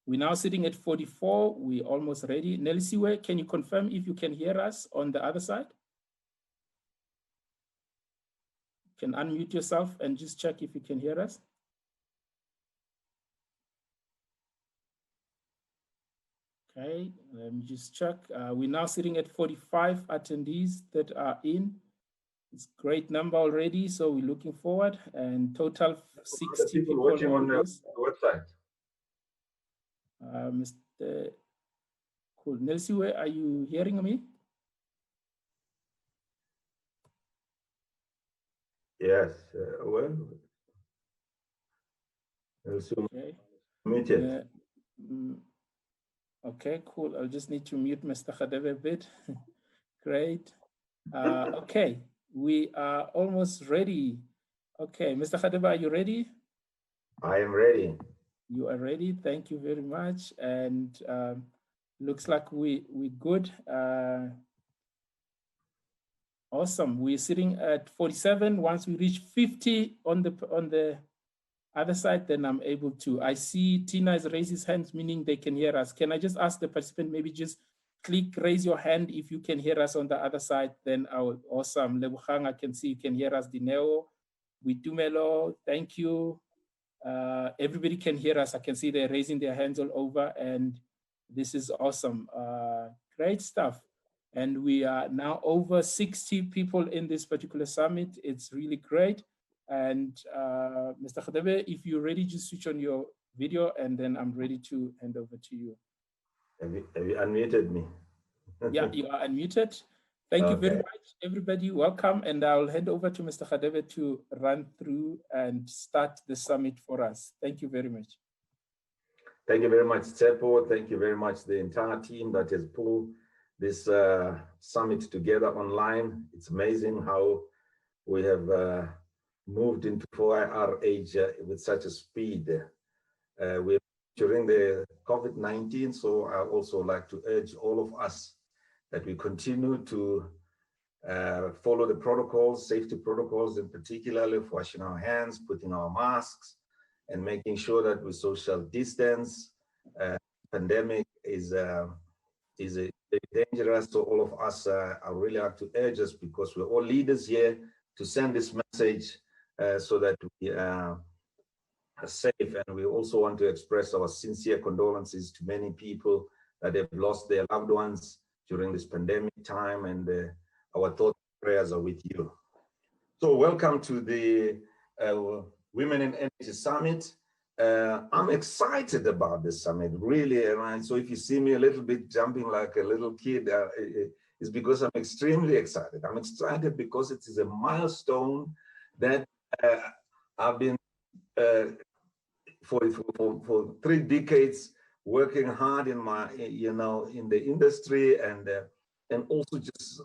We're now sitting at 44. We're almost ready. Nelisiwe, can you confirm if you can hear us on the other side? You can unmute yourself and just check if you can hear us. Okay, let me just check. We're now sitting at 45 attendees that are in. It's a great number already, so we're looking forward. And total 60 people watching on the website. Mr. Cool. Nelsiwe, are you hearing me? Yes. Well, okay. Muted. Okay, cool. I'll just need to mute Mr. Khadebe a bit. Great. Okay, we are almost ready. Okay, Mr. Khadebe, are you ready? I am ready. You are ready. Thank you very much. And looks like we're good. Awesome. We're sitting at 47. Once we reach 50 on the other side, then I'm able to. I see Tina has raised his hand, meaning they can hear us. Can I just ask the participant, maybe just click, raise your hand if you can hear us on the other side, then awesome. Lebogang, I can see you can hear us. Dineo, Witumelo, thank you. Everybody can hear us. I can see they're raising their hands all over, and this is awesome. Great stuff. And we are now over 60 people in this particular summit. It's really great. And Mr. Khadebe, if you're ready, just switch on your video, and then I'm ready to hand over to you. Have you unmuted me? Yeah, you are unmuted. Thank you very much, everybody. Welcome. And I'll hand over to Mr. Khadebe to run through and start the summit for us. Thank you very much. Thank you very much, Tsepo. Thank you very much, the entire team that has pulled this summit together online. It's amazing how we have moved into 4IR age with such a speed. We're during the COVID-19, so I also like to urge all of us that we continue to follow the protocols, safety protocols, and particularly for washing our hands, putting our masks, and making sure that we social distance. Pandemic is dangerous, so all of us, I really like to urge us, because we're all leaders here, to send this message so that we are safe. And we also want to express our sincere condolences to many people that have lost their loved ones during this pandemic time, and our thoughts and prayers are with you. So welcome to the Women in Energy Summit. I'm excited about this summit, really. And so if you see me a little bit jumping like a little kid, it's because I'm extremely excited. I'm excited because it is a milestone that I've been for 3 decades working hard in my, in the industry, and also just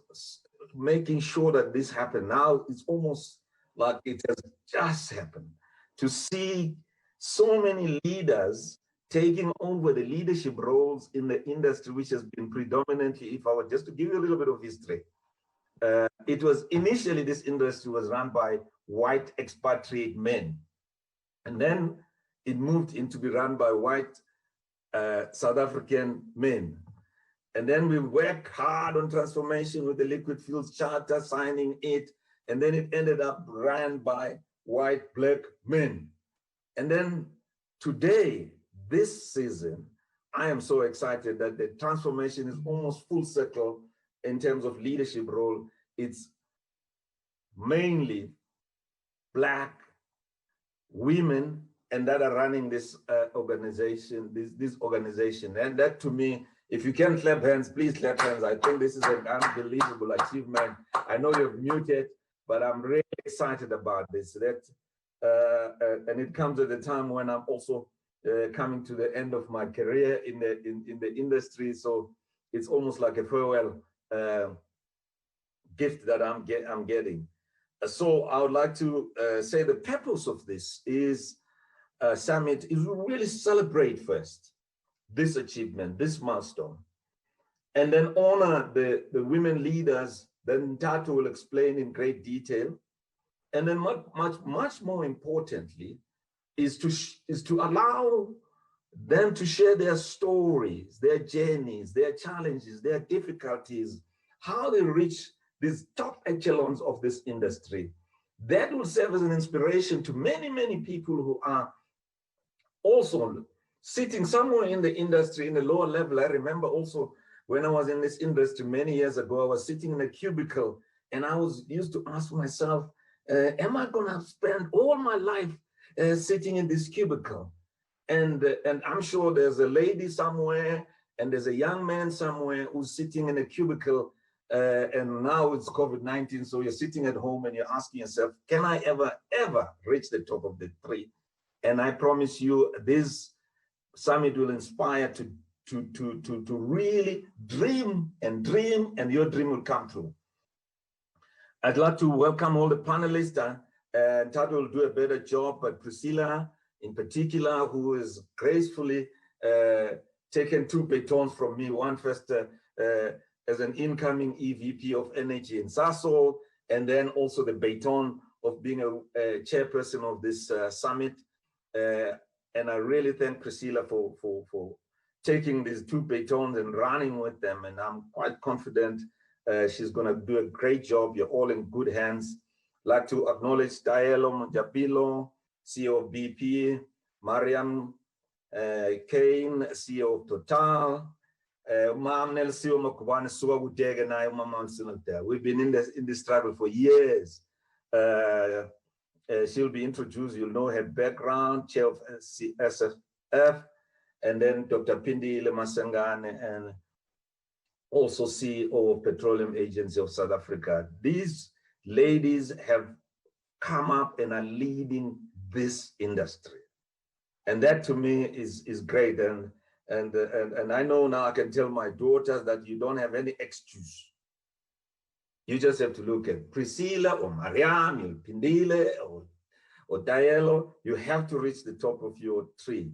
making sure that this happened. Now it's almost like it has just happened, to see so many leaders taking over the leadership roles in the industry, which has been predominantly, if I were just to give you a little bit of history, it was initially, this industry was run by white expatriate men. And then it moved into be run by white South African men. And then we worked hard on transformation with the Liquid Fuels Charter, signing it. And then it ended up ran by white black men. And then today, this season, I am so excited that the transformation is almost full circle in terms of leadership role. It's mainly Black women and that are running this organization, this organization. And that, to me, if you can clap hands, please clap hands. I think this is an unbelievable achievement. I know you're muted, but I'm really excited about this. And it comes at a time when I'm also coming to the end of my career in the industry. So it's almost like a farewell gift that I'm getting. So I would like to say the purpose of this is summit is to really celebrate first this achievement, this milestone, and then honor the women leaders that Ntato will explain in great detail. And then much more importantly is to allow them to share their stories, their journeys, their challenges, their difficulties, how they reach these top echelons of this industry. That will serve as an inspiration to many, many people who are also sitting somewhere in the industry in a lower level. I remember also when I was in this industry many years ago, I was sitting in a cubicle and I was used to ask myself, am I going to spend all my life sitting in this cubicle? And I'm sure there's a lady somewhere and there's a young man somewhere who's sitting in a cubicle and now it's COVID-19. So you're sitting at home and you're asking yourself, can I ever reach the top of the tree? And I promise you, this summit will inspire to really dream, and your dream will come true. I'd like to welcome all the panelists. Tato will do a better job, but Priscilla in particular, who has gracefully taken 2 batons from me, one first as an incoming EVP of Energy in Sasol, and then also the baton of being a chairperson of this summit. And I really thank Priscilla for taking these 2 batons and running with them. And I'm quite confident she's going to do a great job. You're all in good hands. I'd like to acknowledge Dielo Mojapilo, CEO of BP, Mariam Kane, CEO of Total, we've been in this struggle for years. She'll be introduced, you'll know her background, chair of SFF, and then Dr. Pindi Lemasangane, and also CEO of Petroleum Agency of South Africa. These ladies have come up and are leading this industry. And that to me is great. And I know now I can tell my daughters that you don't have any excuse. You just have to look at Priscilla or Mariam, or Pindile or Dielo. You have to reach the top of your tree.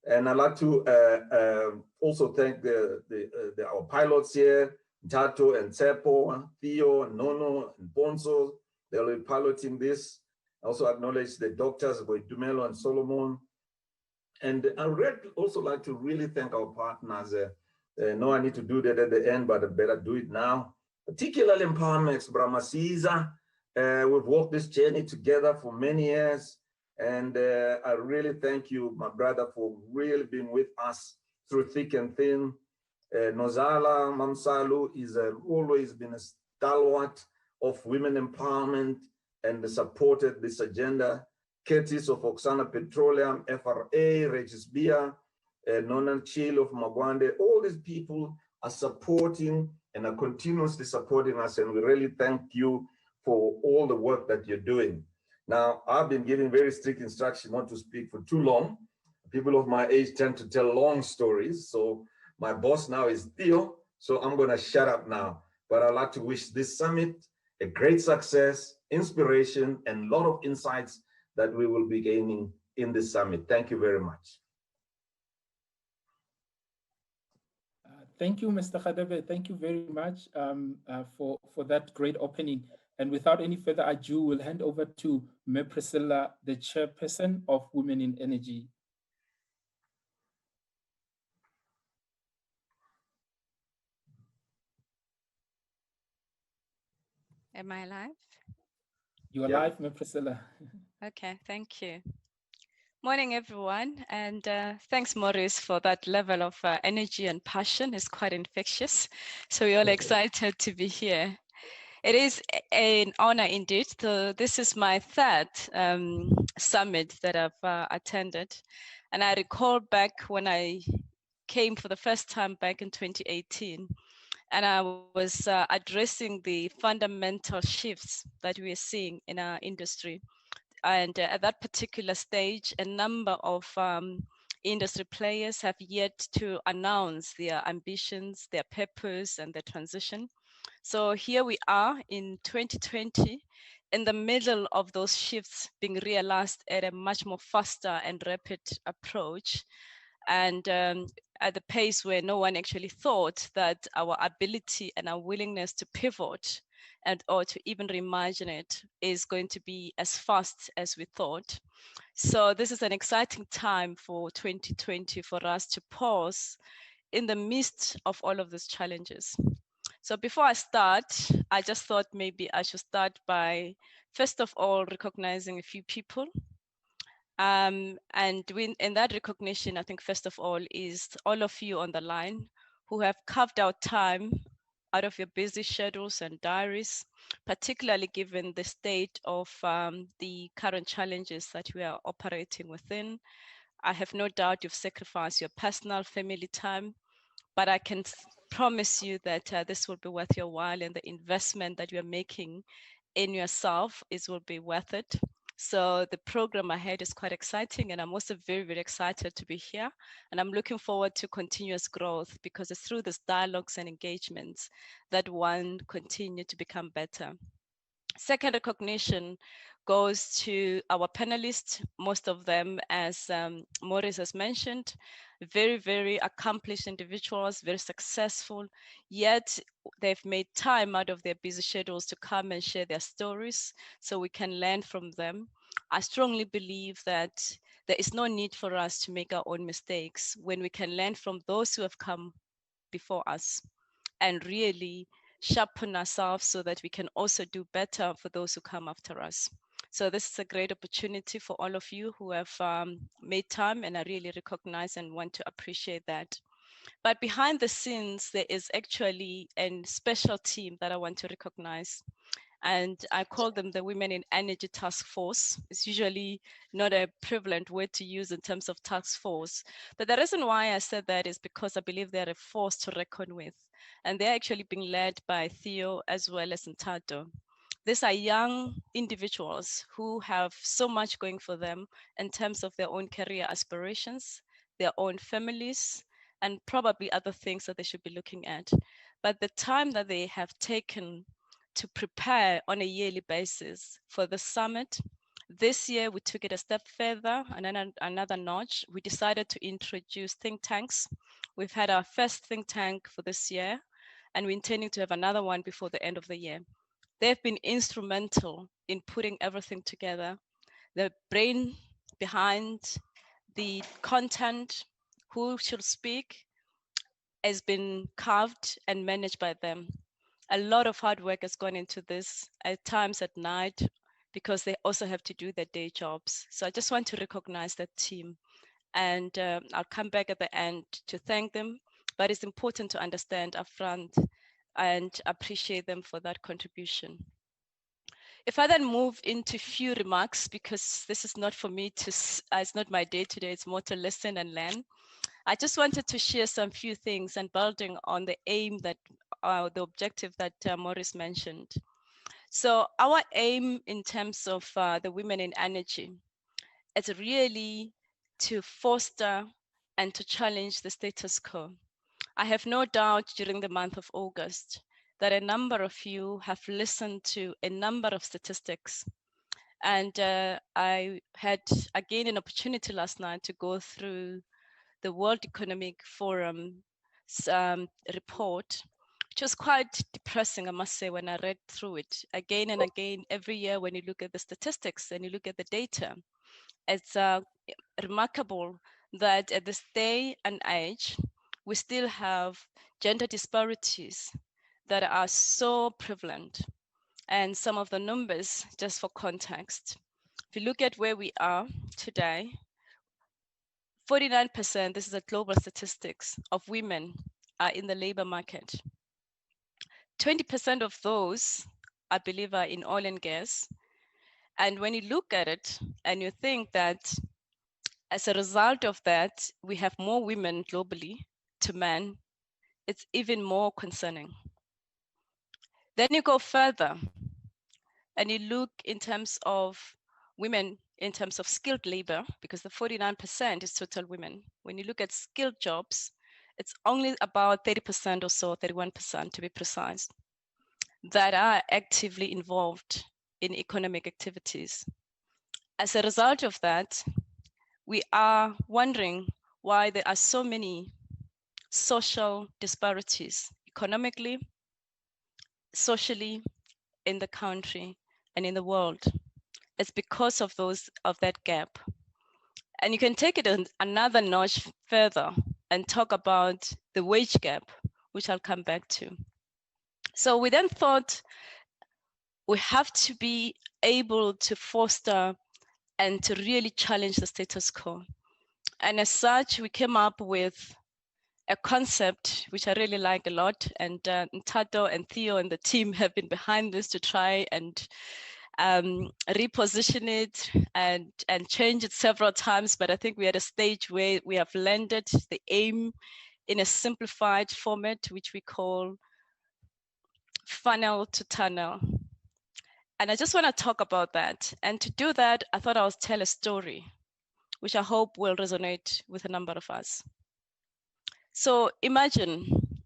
And I'd like to also thank our pilots here, Tato and Tsepo, Theo, and Nono, and Bonzo. They'll be piloting this. I also acknowledge the doctors, Dumelo and Solomon. And I would also like to really thank our partners. No, I need to do that at the end, but I better do it now. Particularly Empowermax, Bramasiza. We've walked this journey together for many years. And I really thank you, my brother, for really being with us through thick and thin. Nozala Mamsalu is always been a stalwart of women empowerment and supported this agenda. Curtis of Oksana Petroleum, FRA, Regis Bia, Nonan Chil of Magwande, all these people are supporting and are continuously supporting us, and we really thank you for all the work that you're doing. Now, I've been giving very strict instruction not to speak for too long. People of my age tend to tell long stories, so my boss now is Theo, so I'm gonna shut up now. But I'd like to wish this summit a great success, inspiration, and a lot of insights that we will be gaining in this summit. Thank you very much. Thank you, Mr. Khadebe. Thank you very much for that great opening. And without any further ado, we'll hand over to Ms. Priscilla, the chairperson of Women in Energy. Am I live? You are live, Ms. Priscilla. Okay, thank you. Morning, everyone, and thanks, Maurice, for that level of energy and passion. It's quite infectious. So we're all excited to be here. It is an honor indeed. So this is my 3rd summit that I've attended. And I recall back when I came for the first time back in 2018, and I was addressing the fundamental shifts that we are seeing in our industry. And at that particular stage, a number of industry players have yet to announce their ambitions, their purpose, and their transition. So here we are in 2020, in the middle of those shifts being realized at a much more faster and rapid approach. And at the pace where no one actually thought that our ability and our willingness to pivot or to even reimagine it is going to be as fast as we thought. So this is an exciting time for 2020 for us to pause in the midst of all of these challenges. So before I start, I just thought maybe I should start by, first of all, recognizing a few people. And in that recognition, I think first of all is all of you on the line who have carved out time out of your busy schedules and diaries, particularly given the state of the current challenges that we are operating within. I have no doubt you've sacrificed your personal family time, but I can promise you that this will be worth your while, and the investment that you are making in yourself will be worth it. So the program ahead is quite exciting, and I'm also very, very excited to be here. And I'm looking forward to continuous growth, because it's through these dialogues and engagements that one continue to become better. Second recognition goes to our panelists, most of them, as Maurice has mentioned, very, very accomplished individuals, very successful, yet they've made time out of their busy schedules to come and share their stories so we can learn from them. I strongly believe that there is no need for us to make our own mistakes when we can learn from those who have come before us and really sharpen ourselves so that we can also do better for those who come after us. So this is a great opportunity for all of you who have made time, and I really recognize and want to appreciate that. But behind the scenes, there is actually a special team that I want to recognize. And I call them the Women in Energy Task Force. It's usually not a prevalent word to use in terms of task force. But the reason why I said that is because I believe they're a force to reckon with. And they're actually being led by Theo as well as Ntato. These are young individuals who have so much going for them in terms of their own career aspirations, their own families, and probably other things that they should be looking at. But the time that they have taken to prepare on a yearly basis for the summit, this year we took it a step further and then another notch. We decided to introduce think tanks. We've had our first think tank for this year, and we're intending to have another one before the end of the year. They've been instrumental in putting everything together. The brain behind the content, who should speak, has been carved and managed by them. A lot of hard work has gone into this, at times at night, because they also have to do their day jobs. So I just want to recognize that team. And I'll come back at the end to thank them. But it's important to understand upfront and appreciate them for that contribution. If I then move into few remarks, because this is not for me to, it's not my day today, it's more to listen and learn. I just wanted to share some few things and building on the aim that, the objective that Maurice mentioned. So our aim in terms of the Women in Energy is really to foster and to challenge the status quo. I have no doubt during the month of August that a number of you have listened to a number of statistics. And I had again an opportunity last night to go through the World Economic Forum report, which was quite depressing, I must say, when I read through it again and again. Every year when you look at the statistics and you look at the data, it's remarkable that at this day and age, we still have gender disparities that are so prevalent. And some of the numbers, just for context, if you look at where we are today, 49%, this is a global statistics, of women are in the labor market. 20% of those, I believe, are in oil and gas. And when you look at it and you think that as a result of that, we have more women globally to men, it's even more concerning. Then you go further and you look in terms of women, in terms of skilled labor, because the 49% is total women. When you look at skilled jobs, it's only about 30% or so, 31% to be precise, that are actively involved in economic activities. As a result of that, we are wondering why there are so many social disparities economically, socially, in the country and in the world. It's because of that gap. And you can take it another notch further and talk about the wage gap, which I'll come back to. So we then thought we have to be able to foster and to really challenge the status quo. And as such, we came up with a concept which I really like a lot, and Tato and Theo and the team have been behind this to try and reposition it and change it several times. But I think we're at a stage where we have landed the aim in a simplified format, which we call funnel to tunnel. And I just want to talk about that. And to do that, I thought I would tell a story, which I hope will resonate with a number of us. So imagine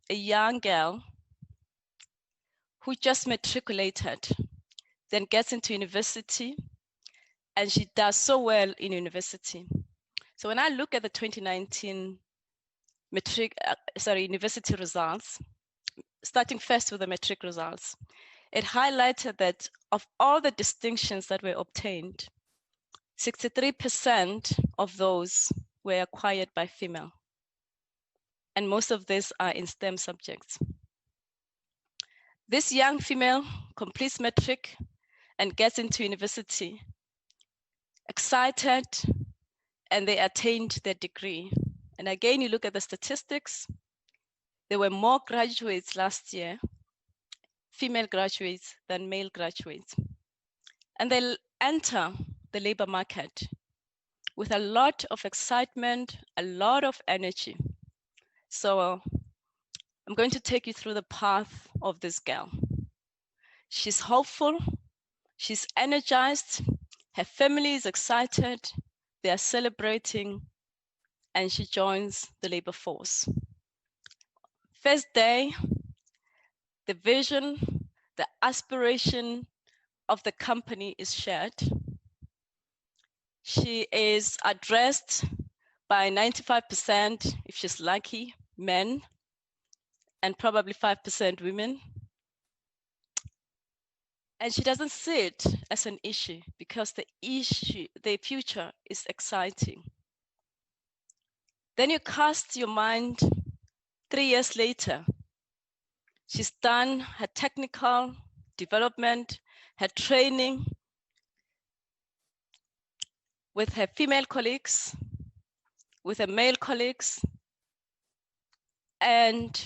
a young girl who just matriculated, then gets into university, and she does so well in university. So when I look at the 2019 university results, starting first with the matric results, it highlighted that of all the distinctions that were obtained, 63% of those were acquired by female. And most of these are in STEM subjects. This young female completes matric and gets into university, excited, and they attained their degree. And again, you look at the statistics, there were more graduates last year, female graduates, than male graduates. And they'll enter the labor market with a lot of excitement, a lot of energy. So I'm going to take you through the path of this girl. She's hopeful, she's energized, her family is excited, they are celebrating, and she joins the labor force. First day, the vision, the aspiration of the company is shared. She is addressed by 95%, if she's lucky, men, and probably 5% women. And she doesn't see it as an issue because the future is exciting. Then you cast your mind 3 years later. She's done her technical development, her training with her female colleagues, with her male colleagues, and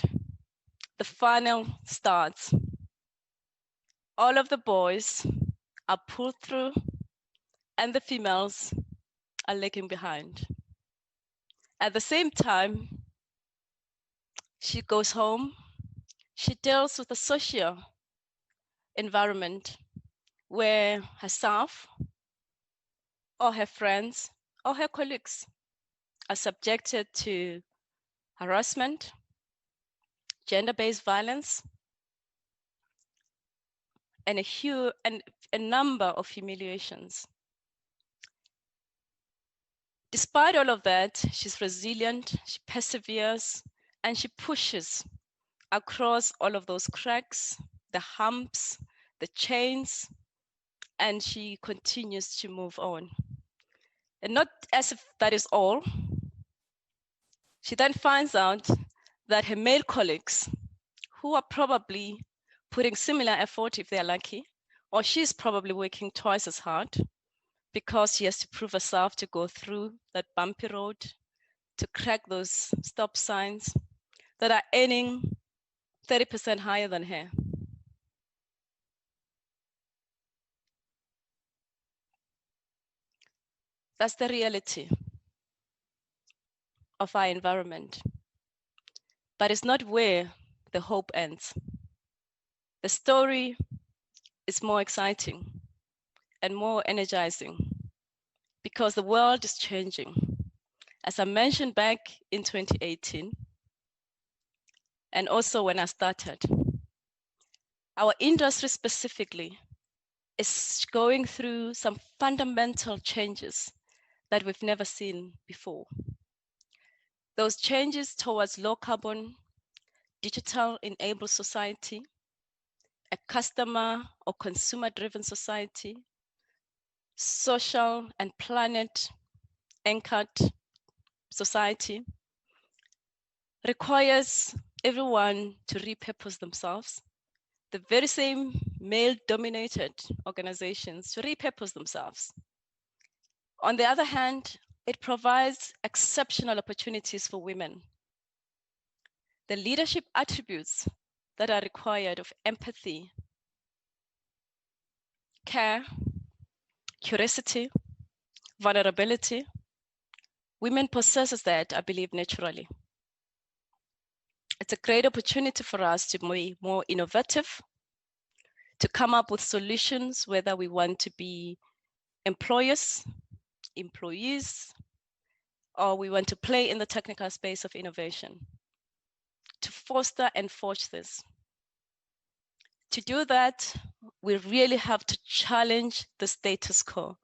the funnel starts. All of the boys are pulled through and the females are lagging behind. At the same time, she goes home, she deals with the social environment where herself or her friends or her colleagues are subjected to harassment, gender-based violence, and a number of humiliations. Despite all of that, she's resilient, she perseveres, and she pushes across all of those cracks, the humps, the chains, and she continues to move on. And not as if that is all, she then finds out that her male colleagues, who are probably putting similar effort if they're lucky, or she's probably working twice as hard because she has to prove herself to go through that bumpy road, to crack those stop signs, that are earning 30% higher than her. That's the reality of our environment. But it's not where the hope ends. The story is more exciting and more energizing because the world is changing. As I mentioned back in 2018, and also when I started, our industry specifically is going through some fundamental changes that we've never seen before. Those changes towards low carbon, digital enabled society, a customer or consumer driven society, social and planet anchored society requires everyone to repurpose themselves. The very same male-dominated organizations to repurpose themselves. On the other hand, it provides exceptional opportunities for women. The leadership attributes that are required of empathy, care, curiosity, vulnerability, women possesses that, I believe, naturally. It's a great opportunity for us to be more innovative, to come up with solutions, whether we want to be employers, employees, or we want to play in the technical space of innovation, to foster and forge this. To do that, we really have to challenge the status quo.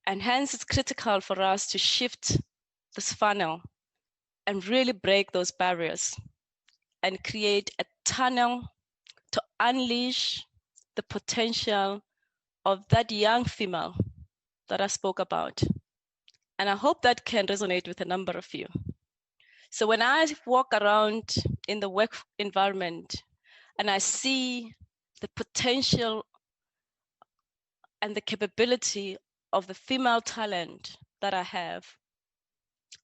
And hence it's critical for us to shift this funnel and really break those barriers and create a tunnel to unleash the potential of that young female that I spoke about. And I hope that can resonate with a number of you. So when I walk around in the work environment and I see the potential and the capability of the female talent that I have,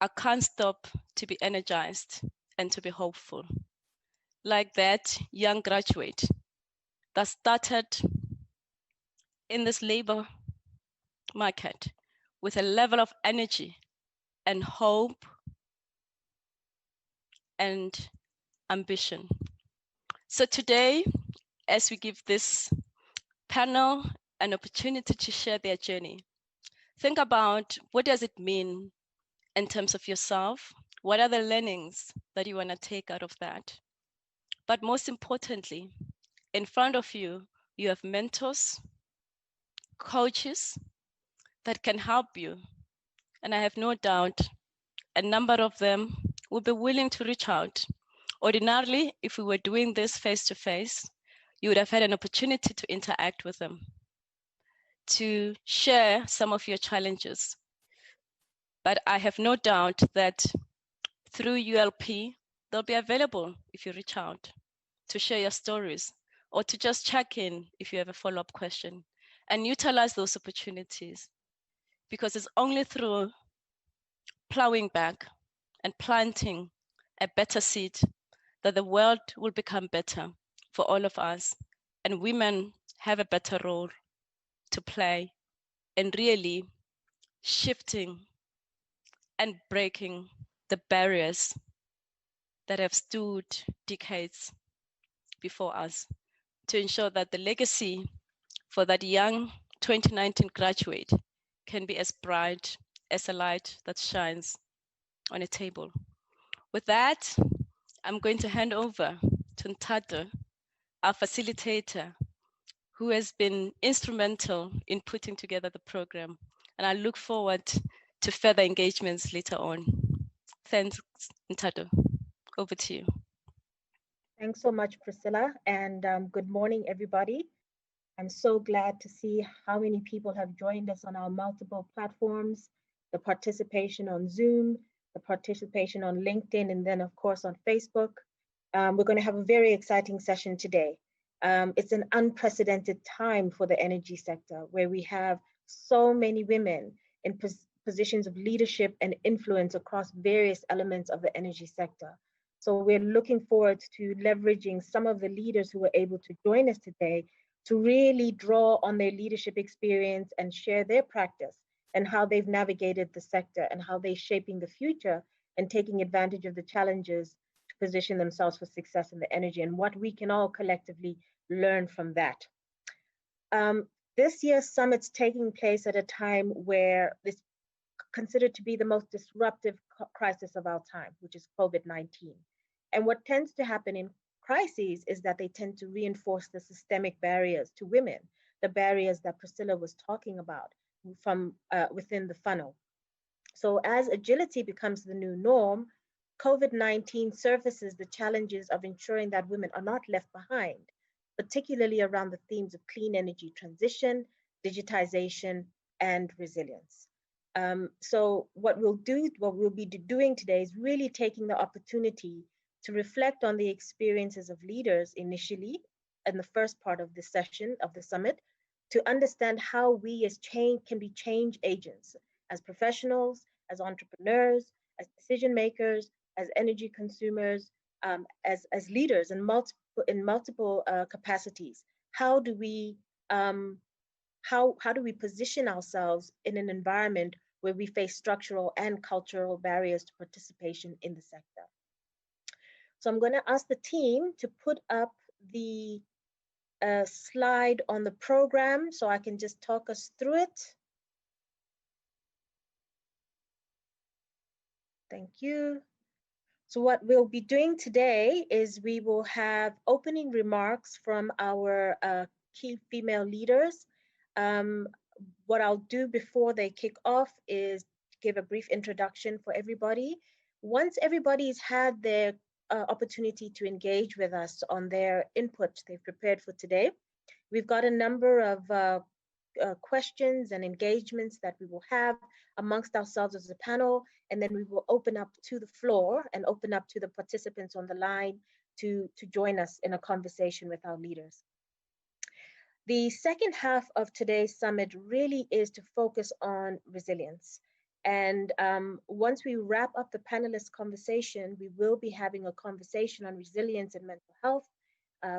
I can't stop to be energized and to be hopeful. Like that young graduate that started in this labor market with a level of energy and hope and ambition. So today, as we give this panel an opportunity to share their journey, think about what does it mean in terms of yourself? What are the learnings that you want to take out of that? But most importantly, in front of you, you have mentors, coaches that can help you. And I have no doubt a number of them will be willing to reach out. Ordinarily, if we were doing this face-to-face, you would have had an opportunity to interact with them, to share some of your challenges. But I have no doubt that through ULP, they'll be available if you reach out to share your stories or to just check in if you have a follow-up question and utilize those opportunities, because it's only through plowing back and planting a better seed that the world will become better for all of us, and women have a better role to play in really shifting and breaking the barriers that have stood decades before us, to ensure that the legacy for that young 2019 graduate can be as bright as a light that shines on a table. With that, I'm going to hand over to Ntado, our facilitator, who has been instrumental in putting together the program. And I look forward to further engagements later on. Thanks, Ntado. Over to you. Thanks so much, Priscilla, and good morning, everybody. I'm so glad to see how many people have joined us on our multiple platforms, the participation on Zoom, the participation on LinkedIn, and then, of course, on Facebook. We're going to have a very exciting session today. It's an unprecedented time for the energy sector, where we have so many women in positions of leadership and influence across various elements of the energy sector. So we're looking forward to leveraging some of the leaders who were able to join us today to really draw on their leadership experience and share their practice and how they've navigated the sector and how they're shaping the future and taking advantage of the challenges to position themselves for success in the energy, and what we can all collectively learn from that. This year's summit's taking place at a time where this considered to be the most disruptive crisis of our time, which is COVID-19. And what tends to happen in crises is that they tend to reinforce the systemic barriers to women, the barriers that Priscilla was talking about from within the funnel. So as agility becomes the new norm, COVID-19 surfaces the challenges of ensuring that women are not left behind, particularly around the themes of clean energy transition, digitization, and resilience. So what we'll be doing today is really taking the opportunity to reflect on the experiences of leaders initially in the first part of the session of the summit, to understand how we as can be change agents, as professionals, as entrepreneurs, as decision makers, as energy consumers, as leaders in multiple capacities. How do we position ourselves in an environment where we face structural and cultural barriers to participation in the sector? So I'm going to ask the team to put up the slide on the program so I can just talk us through it. Thank you. So what we'll be doing today is we will have opening remarks from our key female leaders. What I'll do before they kick off is give a brief introduction for everybody. Once everybody's had their opportunity to engage with us on their input they've prepared for today, we've got a number of questions and engagements that we will have amongst ourselves as a panel, and then we will open up to the floor and open up to the participants on the line to join us in a conversation with our leaders. The second half of today's summit really is to focus on resilience. And once we wrap up the panelist conversation, we will be having a conversation on resilience and mental health,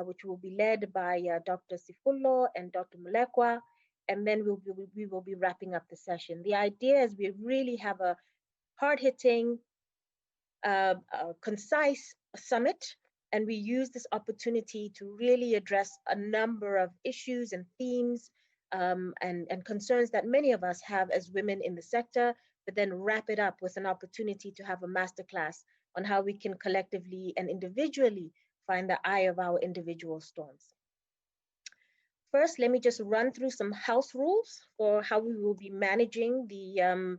which will be led by Dr. Sifullo and Dr. Mulekwa. And then we will be wrapping up the session. The idea is we really have a hard-hitting, concise summit, and we use this opportunity to really address a number of issues and themes and concerns that many of us have as women in the sector, but then wrap it up with an opportunity to have a masterclass on how we can collectively and individually find the eye of our individual storms. First, let me just run through some house rules for how we will be managing the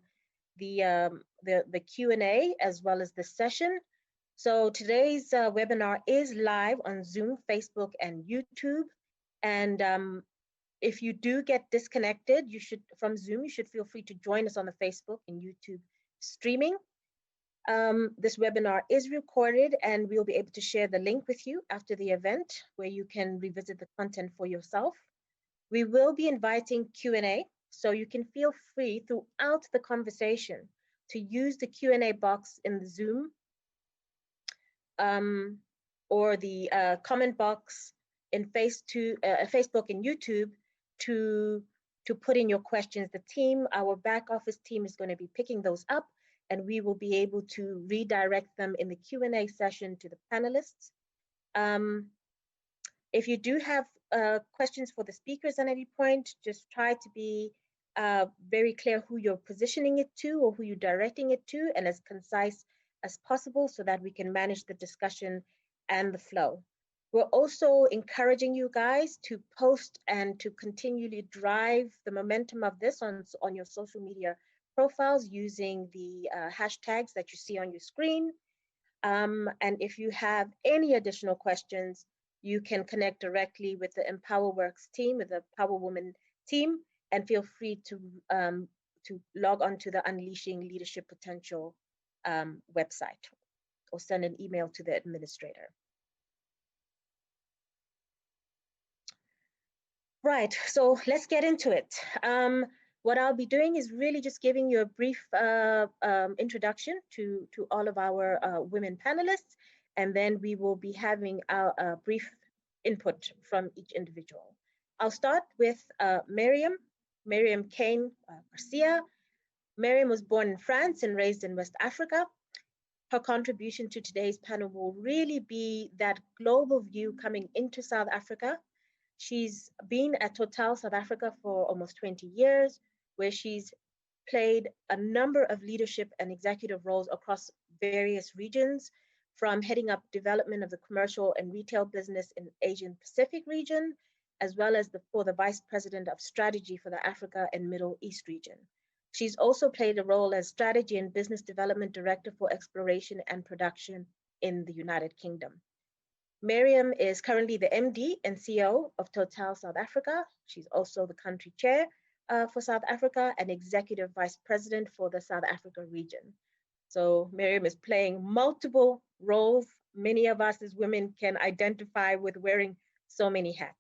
Q&A as well as the session. So today's webinar is live on Zoom, Facebook, and YouTube. And if you do get disconnected, from Zoom, you should feel free to join us on the Facebook and YouTube streaming. This webinar is recorded, and we'll be able to share the link with you after the event where you can revisit the content for yourself. We will be inviting Q&A, so you can feel free throughout the conversation to use the Q&A box in the Zoom or the comment box in Facebook and YouTube to put in your questions. The team, our back office team, is going to be picking those up, and we will be able to redirect them in the Q&A session to the panelists. If you do have questions for the speakers at any point, just try to be very clear who you're positioning it to or who you're directing it to, and as concise as possible so that we can manage the discussion and the flow. We're also encouraging you guys to post and to continually drive the momentum of this on your social media profiles using the hashtags that you see on your screen. And if you have any additional questions, you can connect directly with the EmpowaWorks team, with the EmpowaWomen team, and feel free to log on to the Unleashing Leadership Potential website or send an email to the administrator. Right, so let's get into it. What I'll be doing is really just giving you a brief introduction to all of our women panelists, and then we will be having a brief input from each individual. I'll start with Miriam Kane Garcia. Miriam was born in France and raised in West Africa. Her contribution to today's panel will really be that global view coming into South Africa. She's been at Total South Africa for almost 20 years, where she's played a number of leadership and executive roles across various regions, from heading up development of the commercial and retail business in Asian Pacific region, as well as for the Vice President of Strategy for the Africa and Middle East region. She's also played a role as Strategy and Business Development Director for Exploration and Production in the United Kingdom. Miriam is currently the MD and CEO of Total South Africa. She's also the country chair for South Africa and Executive Vice President for the South Africa region. So Miriam is playing multiple roles. Many of us as women can identify with wearing so many hats.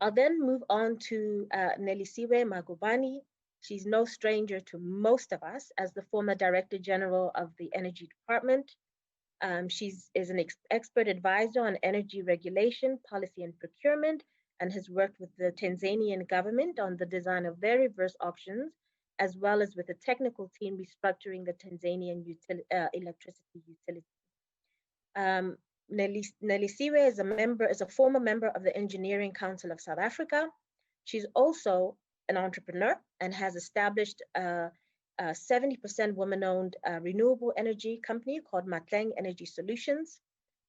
I'll then move on to Nelisiwe Magubane. She's no stranger to most of us as the former Director General of the Energy Department. She is an expert advisor on energy regulation, policy and procurement, and has worked with the Tanzanian government on the design of their reverse auctions, as well as with the technical team restructuring the Tanzanian electricity utility. Nelisiwe is a former member of the Engineering Council of South Africa. She's also an entrepreneur and has established a 70% women-owned renewable energy company called Matleng Energy Solutions.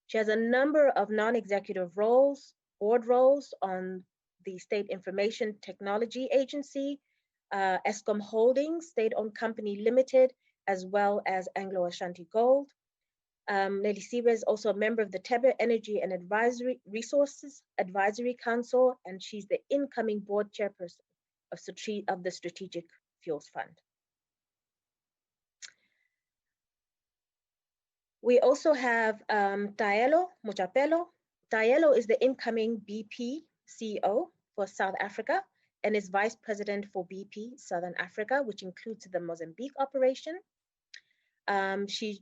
She has a number of non-executive roles, board roles on the State Information Technology Agency, Eskom Holdings, state-owned company limited, as well as Anglo Ashanti Gold. Nelisiwe is also a member of the Tebe Energy and Resources Advisory Council, and she's the incoming board chairperson of the Strategic Fuels Fund. We also have Taelo Mojapelo. Taelo is the incoming BP CEO for South Africa and is Vice President for BP Southern Africa, which includes the Mozambique operation. She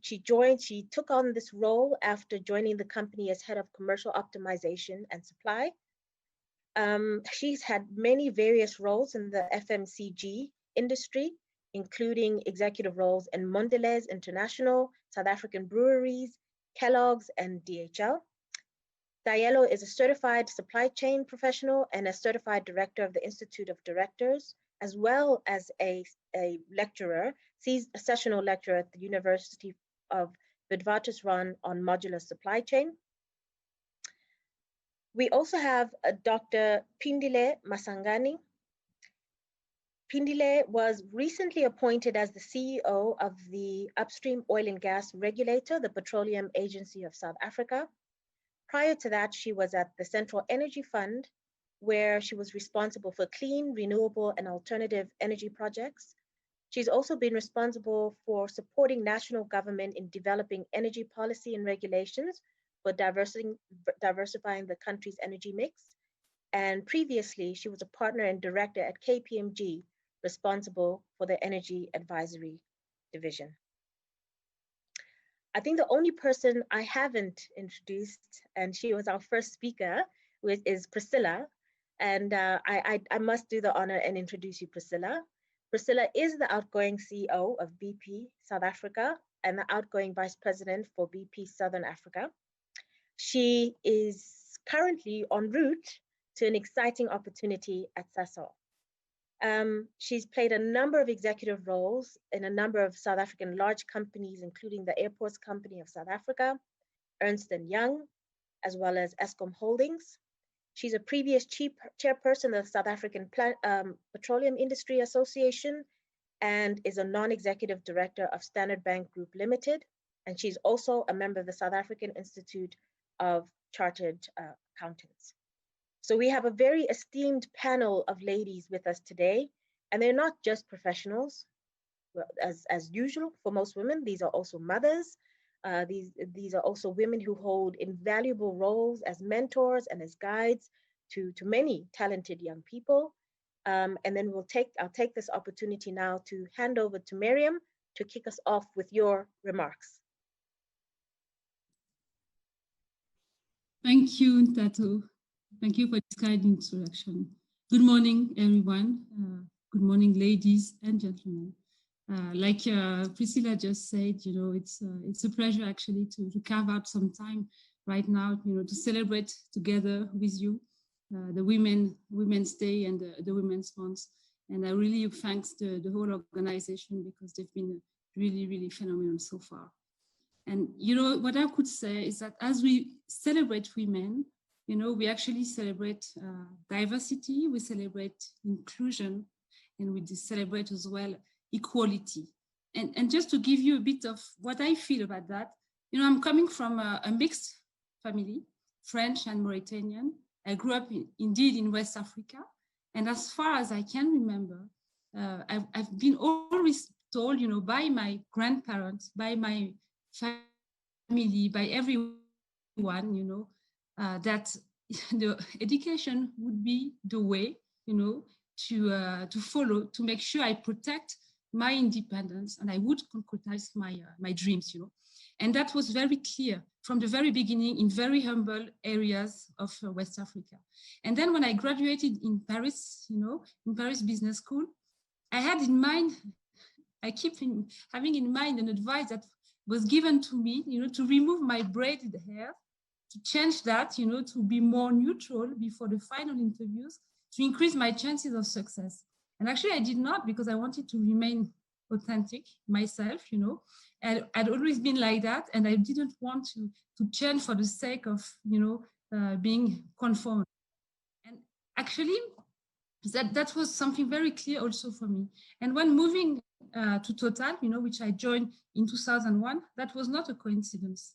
took on this role after joining the company as head of commercial optimization and supply. She's had many various roles in the FMCG industry, including executive roles in Mondelez International, South African Breweries, Kellogg's, and DHL. Taelo is a certified supply chain professional and a certified director of the Institute of Directors, as well as a lecturer, a sessional lecturer at the University of Witwatersrand on modular supply chain. We also have Dr. Pindile Masangani. Pindile was recently appointed as the CEO of the upstream oil and gas regulator, the Petroleum Agency of South Africa. Prior to that, she was at the Central Energy Fund, where she was responsible for clean, renewable, and alternative energy projects. She's also been responsible for supporting national government in developing energy policy and regulations for diversifying the country's energy mix. And previously, she was a partner and director at KPMG, responsible for the Energy Advisory Division. I think the only person I haven't introduced, and she was our first speaker, is Priscilla. And I must do the honor and introduce you, Priscilla. Priscilla is the outgoing CEO of BP South Africa and the outgoing Vice President for BP Southern Africa. She is currently en route to an exciting opportunity at Sasol. She's played a number of executive roles in a number of South African large companies, including the Airports Company of South Africa, Ernst & Young, as well as Eskom Holdings. She's a previous chairperson of the South African Petroleum Industry Association and is a non-executive director of Standard Bank Group Limited. And she's also a member of the South African Institute of Chartered Accountants. So we have a very esteemed panel of ladies with us today, and they're not just professionals. Well, as usual for most women, these are also mothers. These are also women who hold invaluable roles as mentors and as guides to many talented young people. And then I'll take this opportunity now to hand over to Miriam to kick us off with your remarks. Thank you, Tato. Thank you for this kind introduction. Good morning, everyone. Good morning, ladies and gentlemen. Like Priscilla just said, you know, it's a pleasure actually to carve out some time right now, you know, to celebrate together with you the Women's Day and the Women's Month. And I really thanks the whole organization because they've been really, really phenomenal so far. And, you know, what I could say is that as we celebrate women, you know, we actually celebrate diversity, we celebrate inclusion, and we celebrate as well equality. And just to give you a bit of what I feel about that, you know, I'm coming from a mixed family, French and Mauritanian. I grew up indeed in West Africa, And as far as I can remember, I've been always told, you know, by my grandparents, by my family, by everyone, you know, that the education would be the way, you know, to follow, to make sure I protect my independence and I would concretize my dreams, you know. And that was very clear from the very beginning in very humble areas of West Africa. And then when I graduated in Paris, you know, in Paris Business School, I had in mind, I keep having in mind an advice that was given to me, you know, to remove my braided hair, to change that, you know, to be more neutral before the final interviews, to increase my chances of success. And actually I did not, because I wanted to remain authentic myself, you know. And I'd always been like that, and I didn't want to change for the sake of, you know, being conformed. And actually, that was something very clear also for me. And when moving to Total, you know, which I joined in 2001, that was not a coincidence,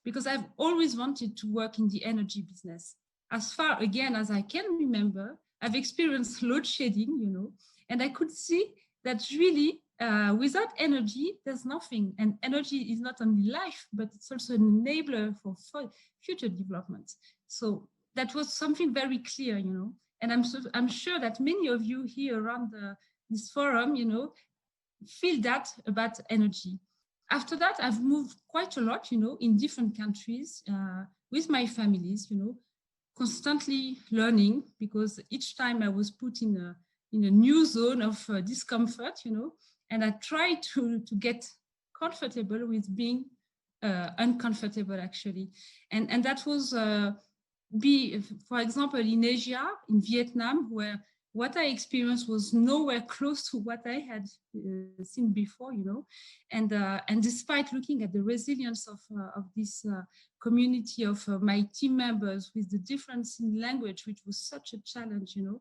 because I've always wanted to work in the energy business. As far, again, as I can remember, I've experienced load shedding, you know, and I could see that really without energy, there's nothing. And energy is not only life, but it's also an enabler for future development. So that was something very clear, you know. And I'm sure that many of you here around this forum, you know, feel that about energy. After that, I've moved quite a lot, you know, in different countries with my families, you know, constantly learning, because each time I was put in a new zone of discomfort, you know, and I tried to get comfortable with being uncomfortable, actually. And that was for example, in Asia, in Vietnam, where what I experienced was nowhere close to what I had seen before, you know. And despite looking at the resilience of this community of my team members with the difference in language, which was such a challenge, you know,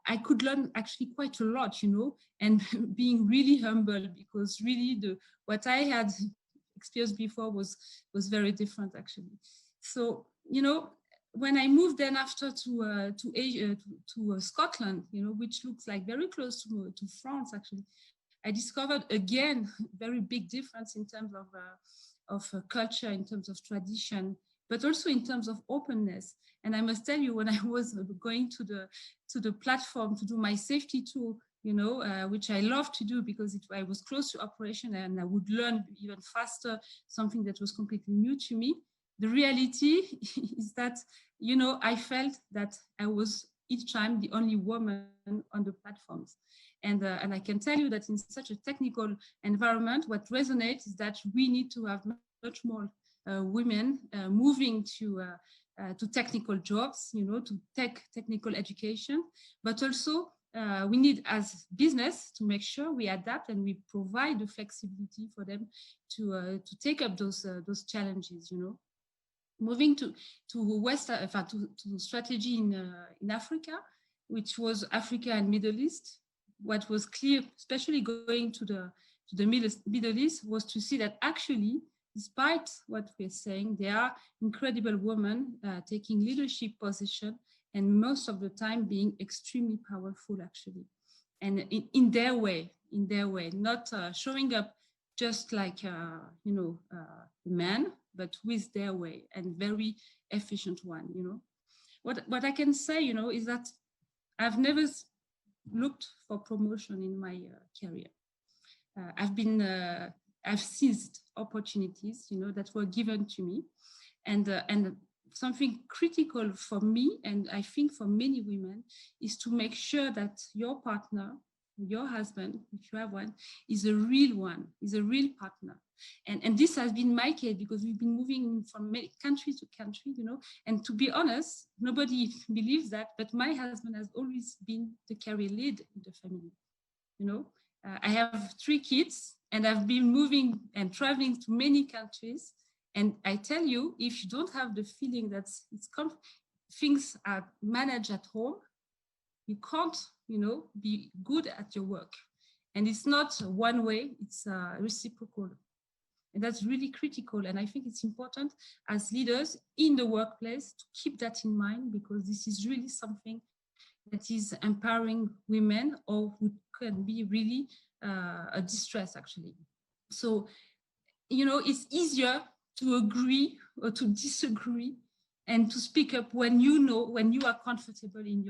I could learn actually quite a lot, you know, and being really humble, because really what I had experienced before was very different, actually. So, you know, when I moved then after to Asia, to Scotland, you know, which looks like very close to France, actually, I discovered again very big difference in terms of culture, in terms of tradition, but also in terms of openness. And I must tell you, when I was going to the platform to do my safety tour, you know, which I love to do because I was close to operation and I would learn even faster something that was completely new to me. The reality is that, you know, I felt that I was each time the only woman on the platforms. And I can tell you that in such a technical environment, what resonates is that we need to have much more women moving to technical jobs, you know, to technical education, but also we need as business to make sure we adapt and we provide the flexibility for them to take up those challenges, you know. Moving to strategy in Africa, which was Africa and Middle East, what was clear, especially going to the Middle East, was to see that actually, despite what we're saying, there are incredible women taking leadership position, and most of the time being extremely powerful, actually, and in their way, not showing up just like you know, men, but with their way, and very efficient one, you know. What I can say, you know, is that I've never looked for promotion in my career. I've seized opportunities, you know, that were given to me, and something critical for me, and I think for many women, is to make sure that your partner, your husband, if you have one, is a real one, is a real partner. And this has been my case, because we've been moving from country to country, you know, and to be honest, nobody believes that, but my husband has always been the career lead in the family, you know. I have 3 kids, and I've been moving and traveling to many countries. And I tell you, if you don't have the feeling that things are managed at home, you can't, you know, be good at your work. And it's not one way, it's reciprocal. And that's really critical. And I think it's important as leaders in the workplace to keep that in mind, because this is really something that is empowering women or who can be really a distress actually. So, you know, it's easier to agree or to disagree and to speak up when you know, when you are comfortable in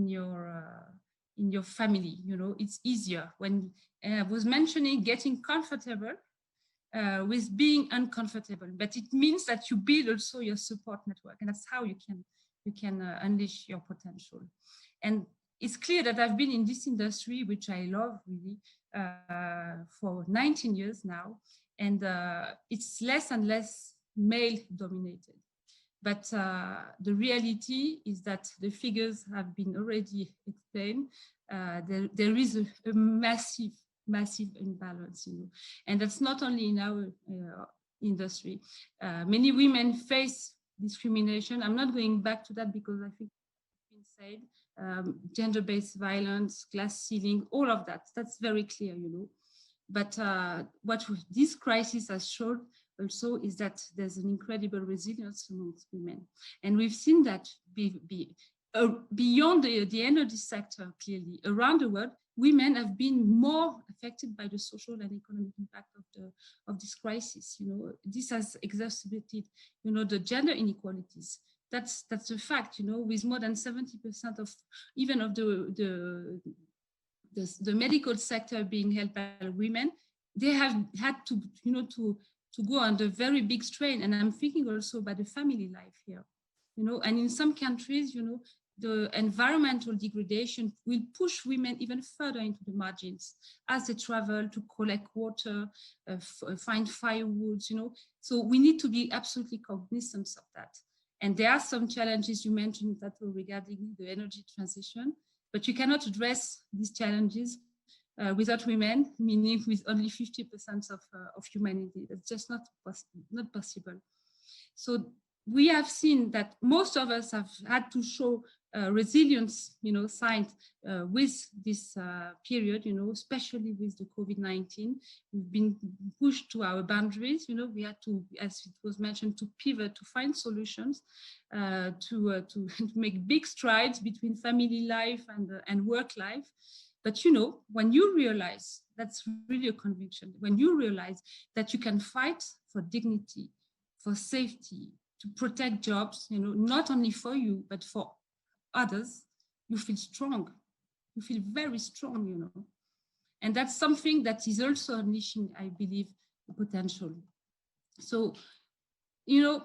your family. You know, it's easier. When I was mentioning getting comfortable with being uncomfortable, but it means that you build also your support network, and that's how you can unleash your potential. And it's clear that I've been in this industry, which I love really, for 19 years now, and it's less and less male dominated. But the reality is that the figures have been already explained. There is a massive imbalance, you know, and that's not only in our industry. Many women face discrimination. I'm not going back to that because I think it's been said. Gender-based violence, glass ceiling, all of that. That's very clear, you know. But what this crisis has shown also is that there's an incredible resilience amongst women. And we've seen that beyond the energy sector, clearly, around the world, women have been more affected by the social and economic impact of this crisis. You know, this has exacerbated, you know, the gender inequalities. That's a fact, you know, with more than 70% of even of the medical sector being held by women, they have had to, you know, to go under very big strain. And I'm thinking also about the family life here, you know, and in some countries, you know, the environmental degradation will push women even further into the margins as they travel to collect water, find firewood, you know. So we need to be absolutely cognizant of that. And there are some challenges you mentioned that were regarding the energy transition, but you cannot address these challenges without women, meaning with only 50% of humanity. That's just not possible. So we have seen that most of us have had to show resilience, you know, signs with this period, you know, especially with the COVID-19. We've been pushed to our boundaries, you know, we had to, as it was mentioned, to pivot, to find solutions, to make big strides between family life and work life. But, you know, when you realize, that's really a conviction, when you realize that you can fight for dignity, for safety, to protect jobs, you know, not only for you, but for others, you feel strong. You feel very strong, you know. And that's something that is also unleashing, I believe, the potential. So, you know,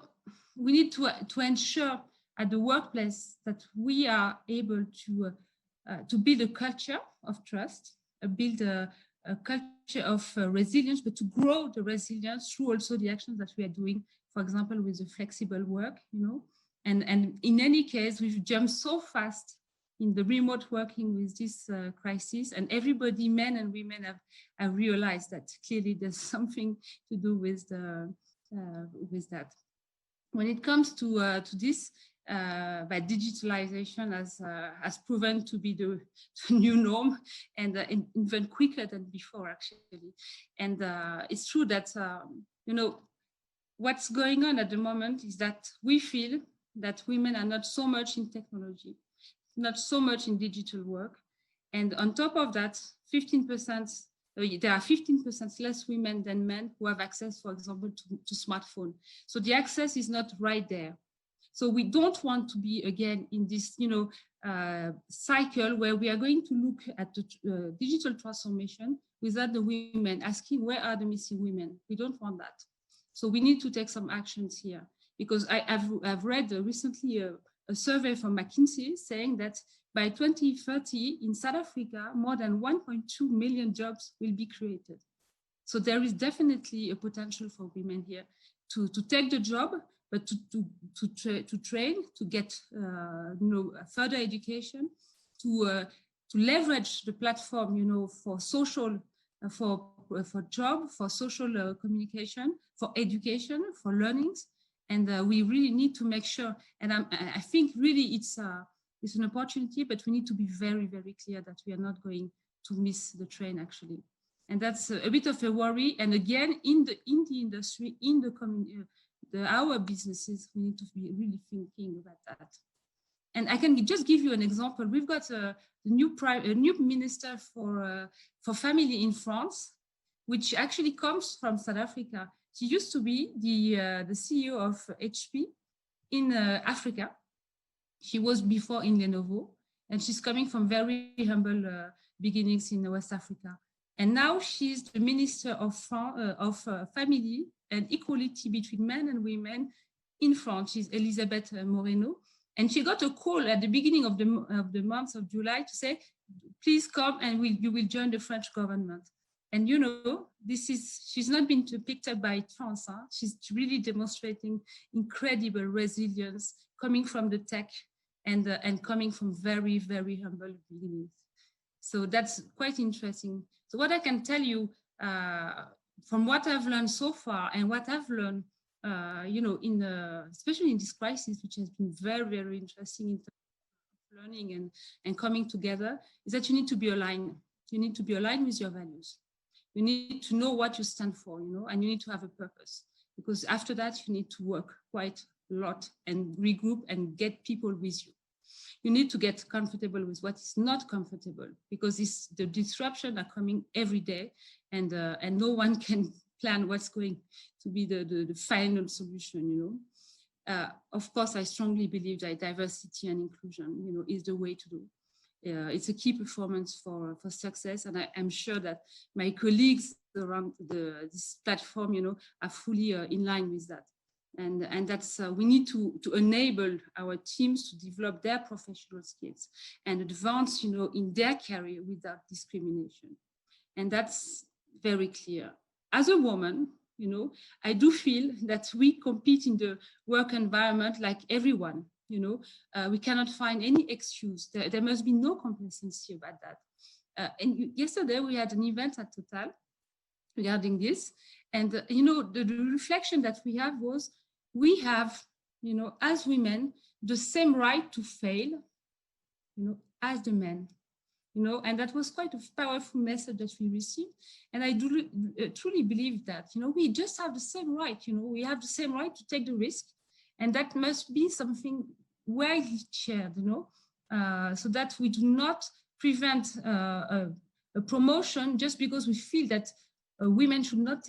we need to ensure at the workplace that we are able to build a culture of trust, build a culture of resilience, but to grow the resilience through also the actions that we are doing, for example, with the flexible work, you know. And in any case, we've jumped so fast in the remote working with this crisis, and everybody, men and women, have realized that clearly there's something to do with that. When it comes to this, by digitalization has proven to be the new norm, and even quicker than before, actually. And it's true that, you know, what's going on at the moment is that we feel that women are not so much in technology, not so much in digital work. And on top of that, 15%, there are 15% less women than men who have access, for example, to smartphone. So the access is not right there. So we don't want to be again in this, you know, cycle where we are going to look at the digital transformation without the women asking, where are the missing women? We don't want that. So we need to take some actions here, because I've read recently a survey from McKinsey saying that by 2030 in South Africa, more than 1.2 million jobs will be created. So there is definitely a potential for women here to take the job, but to train, to get you know, further education, to leverage the platform, you know, for social, for job, for social communication, for education, for learnings. And we really need to make sure, and I think really it's an opportunity, but we need to be very, very clear that we are not going to miss the train, actually. And that's a bit of a worry. And again, in the industry, in our businesses, we need to be really thinking about that. And I can just give you an example. We've got a new minister for family in France, which actually comes from South Africa. She used to be the CEO of HP in Africa. She was before in Lenovo, and she's coming from very humble beginnings in West Africa. And now she's the Minister of Family and Equality between men and women in France. She's Elisabeth Moreno. And she got a call at the beginning of the month of July to say, please come and you will join the French government. And you know, she's not been picked up by France. Huh? She's really demonstrating incredible resilience coming from the tech and coming from very, very humble beginnings. So that's quite interesting. So what I can tell you from what I've learned so far and what I've learned, you know, especially in this crisis, which has been very, very interesting in terms of learning and coming together, is that you need to be aligned. You need to be aligned with your values. You need to know what you stand for, you know, and you need to have a purpose, because after that, you need to work quite a lot and regroup and get people with you. You need to get comfortable with what is not comfortable, because the disruption are coming every day, and no one can plan what's going to be the final solution, you know. Of course, I strongly believe that diversity and inclusion, you know, is the way to do. It's a key performance for success, and I'm sure that my colleagues around this platform, you know, are fully in line with that. And that's we need to enable our teams to develop their professional skills and advance, you know, in their career without discrimination. And that's very clear. As a woman, you know, I do feel that we compete in the work environment like everyone. You know, we cannot find any excuse. There must be no complacency about that. And yesterday we had an event at Total regarding this, and you know, the reflection that we have was, we have, you know, as women, the same right to fail, you know, as the men, you know, and that was quite a powerful message that we received. And I do truly believe that, you know, we just have the same right, you know, we have the same right to take the risk, and that must be something widely shared, you know, so that we do not prevent a promotion just because we feel that women should not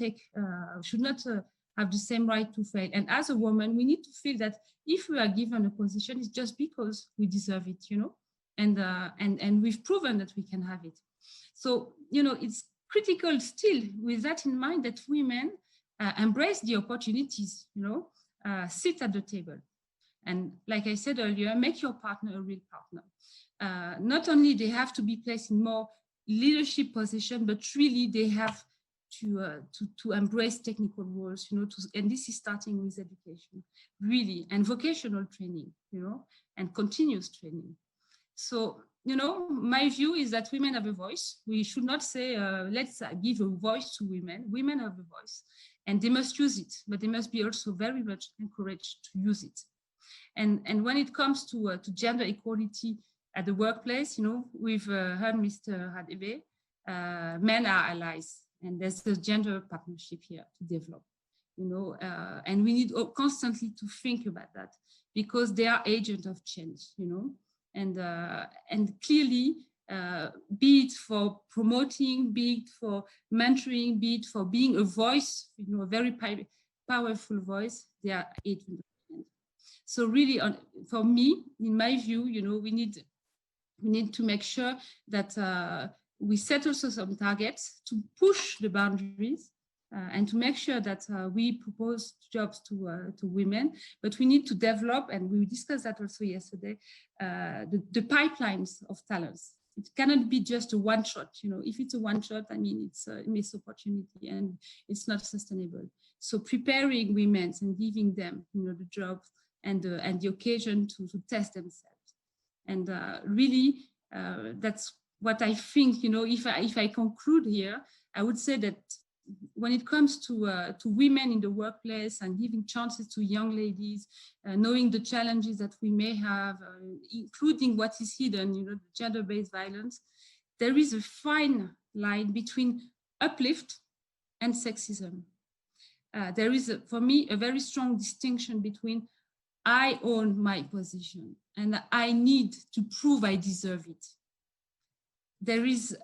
have the same right to fail. And as a woman, we need to feel that if we are given a position, it's just because we deserve it, you know, and we've proven that we can have it. So, you know, it's critical still, with that in mind, that women embrace the opportunities, you know, sit at the table. And like I said earlier, make your partner a real partner. Not only they have to be placed in more leadership position, but really they have to embrace technical roles, you know, and this is starting with education, really, and vocational training, you know, and continuous training. So, you know, my view is that women have a voice. We should not say, let's give a voice to women. Women have a voice, and they must use it, but they must be also very much encouraged to use it. And when it comes to gender equality at the workplace, you know, we've heard Mr. Hadebe, men are allies. And there's a gender partnership here to develop, you know, and we need constantly to think about that, because they are agents of change, you know, and clearly, be it for promoting, be it for mentoring, be it for being a voice, you know, a very powerful voice, they are agents of change. So really, for me, in my view, you know, we need to make sure that we set also some targets to push the boundaries and to make sure that we propose jobs to women, but we need to develop, and we discussed that also yesterday, the pipelines of talents. It cannot be just a one shot, you know. If it's a one shot, I mean, it's a missed opportunity and it's not sustainable. So preparing women and giving them, you know, the job and the occasion to test themselves. And really, that's what I think, you know, if I conclude here, I would say that when it comes to women in the workplace and giving chances to young ladies, knowing the challenges that we may have, including what is hidden, you know, the gender-based violence, there is a fine line between uplift and sexism. There is, for me, a very strong distinction between I own my position and I need to prove I deserve it. There is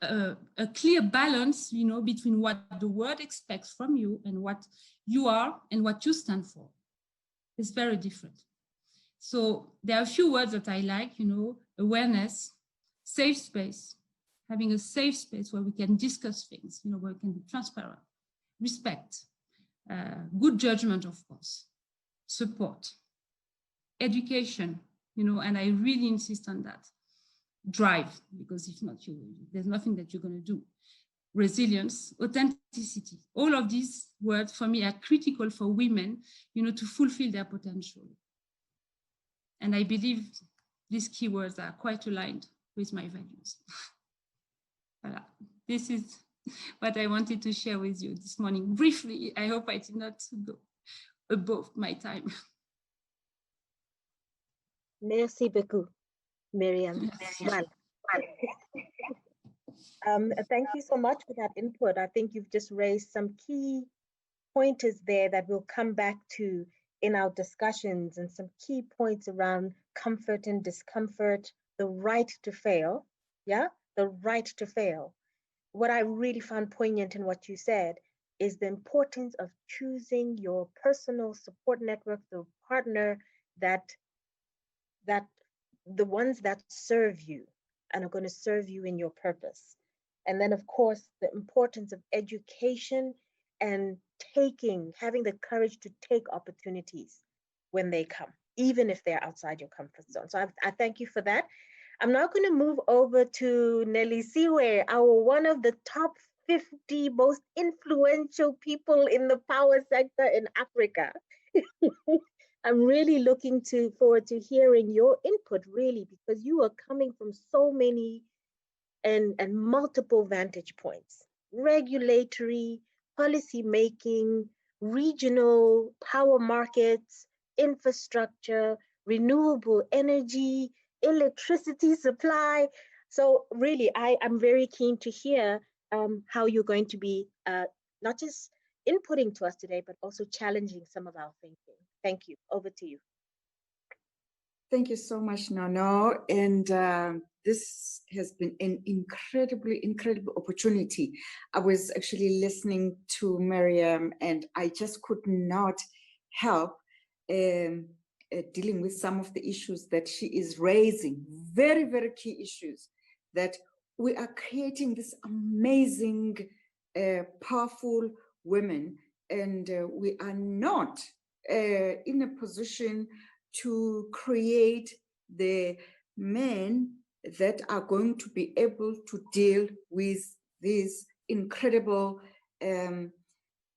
a clear balance, between what the world expects from you and what you are and what you stand for. It's very different. So there are a few words that I like, awareness, safe space, having a safe space where we can discuss things, where we can be transparent, respect, good judgment, of course, support, education, and I really insist on that. Drive, because if not, there's nothing that you're going to do. Resilience, authenticity, all of these words for me are critical for women, to fulfill their potential. And I believe these keywords are quite aligned with my values. Voilà. This is what I wanted to share with you this morning. Briefly, I hope I did not go above my time. Merci beaucoup, Miriam. Well, thank you so much for that input. I think you've just raised some key pointers there that we'll come back to in our discussions, and some key points around comfort and discomfort, the right to fail. Yeah, the right to fail. What I really found poignant in what you said is the importance of choosing your personal support network, the partner that the ones that serve you and are going to serve you in your purpose. And then, of course, the importance of education and having the courage to take opportunities when they come, even if they're outside your comfort zone. So I thank you for that. I'm now going to move over to Nelly Siwe, one of the top 50 most influential people in the power sector in Africa. I'm really looking forward to hearing your input, really, because you are coming from so many and multiple vantage points: regulatory, policy making, regional power markets, infrastructure, renewable energy, electricity supply. So really, I'm very keen to hear how you're going to be not just inputting to us today, but also challenging some of our thinking. Thank you. Over to you. Thank you so much, Nono. And this has been an incredible opportunity. I was actually listening to Miriam, and I just could not help dealing with some of the issues that she is raising. Very, very key issues that we are creating this amazing, powerful women, and we are not in a position to create the men that are going to be able to deal with these incredible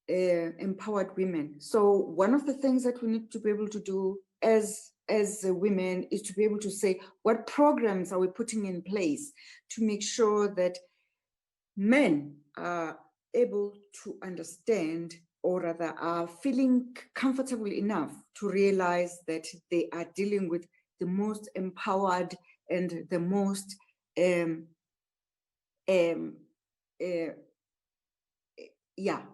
empowered women. So one of the things that we need to be able to do as women is to be able to say, what programs are we putting in place to make sure that men are able to understand, or rather are feeling comfortable enough to realize that they are dealing with the most empowered and the most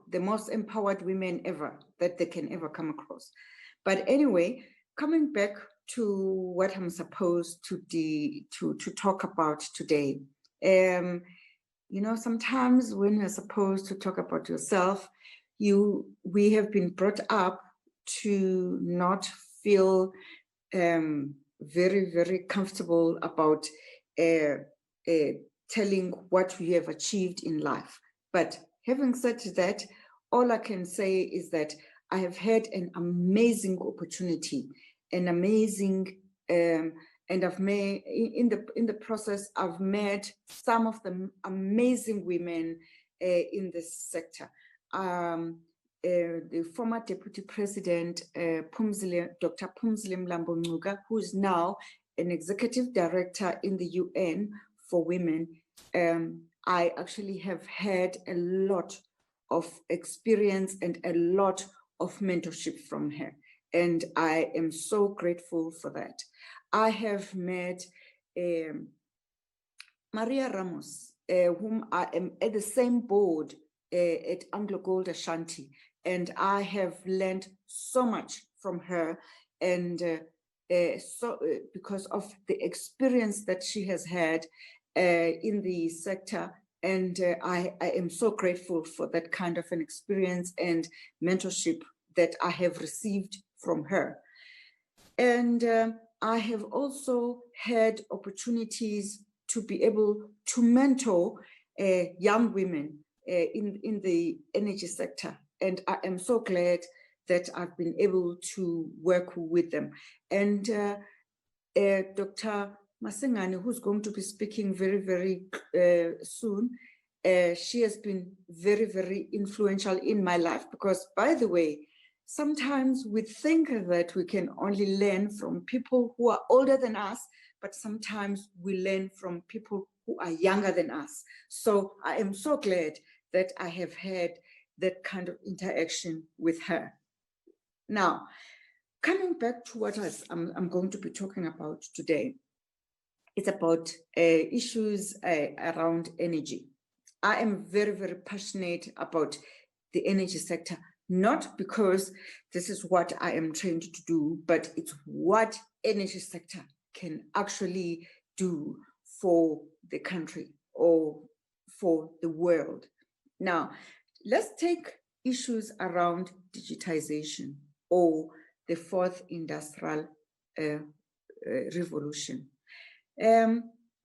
the most empowered women ever that they can ever come across. But anyway, coming back to what I'm supposed to talk about today, sometimes when you're supposed to talk about yourself, we have been brought up to not feel very, very comfortable about telling what we have achieved in life. But having said that, all I can say is that I have had an amazing opportunity, and I've made in the process, I've met some of the amazing women in this sector. The former Deputy President, Dr. Phumzile Mlambo-Ngcuka, who is now an Executive Director in the UN for Women, I actually have had a lot of experience and a lot of mentorship from her, and I am so grateful for that. I have met Maria Ramos, whom I am at the same board at Anglo Gold Ashanti, and I have learned so much from her And because of the experience that she has had in the sector. And I am so grateful for that kind of an experience and mentorship that I have received from her. And I have also had opportunities to be able to mentor young women in the energy sector. And I am so glad that I've been able to work with them. And Dr. Masengane, who's going to be speaking very, very soon, she has been very, very influential in my life because, by the way, sometimes we think that we can only learn from people who are older than us, but sometimes we learn from people who are younger than us. So I am so glad that I have had that kind of interaction with her. Now, coming back to what I'm going to be talking about today, it's about issues around energy. I am very, very passionate about the energy sector, not because this is what I am trained to do, but it's what energy sector can actually do for the country or for the world. Now, let's take issues around digitization or the fourth industrial revolution.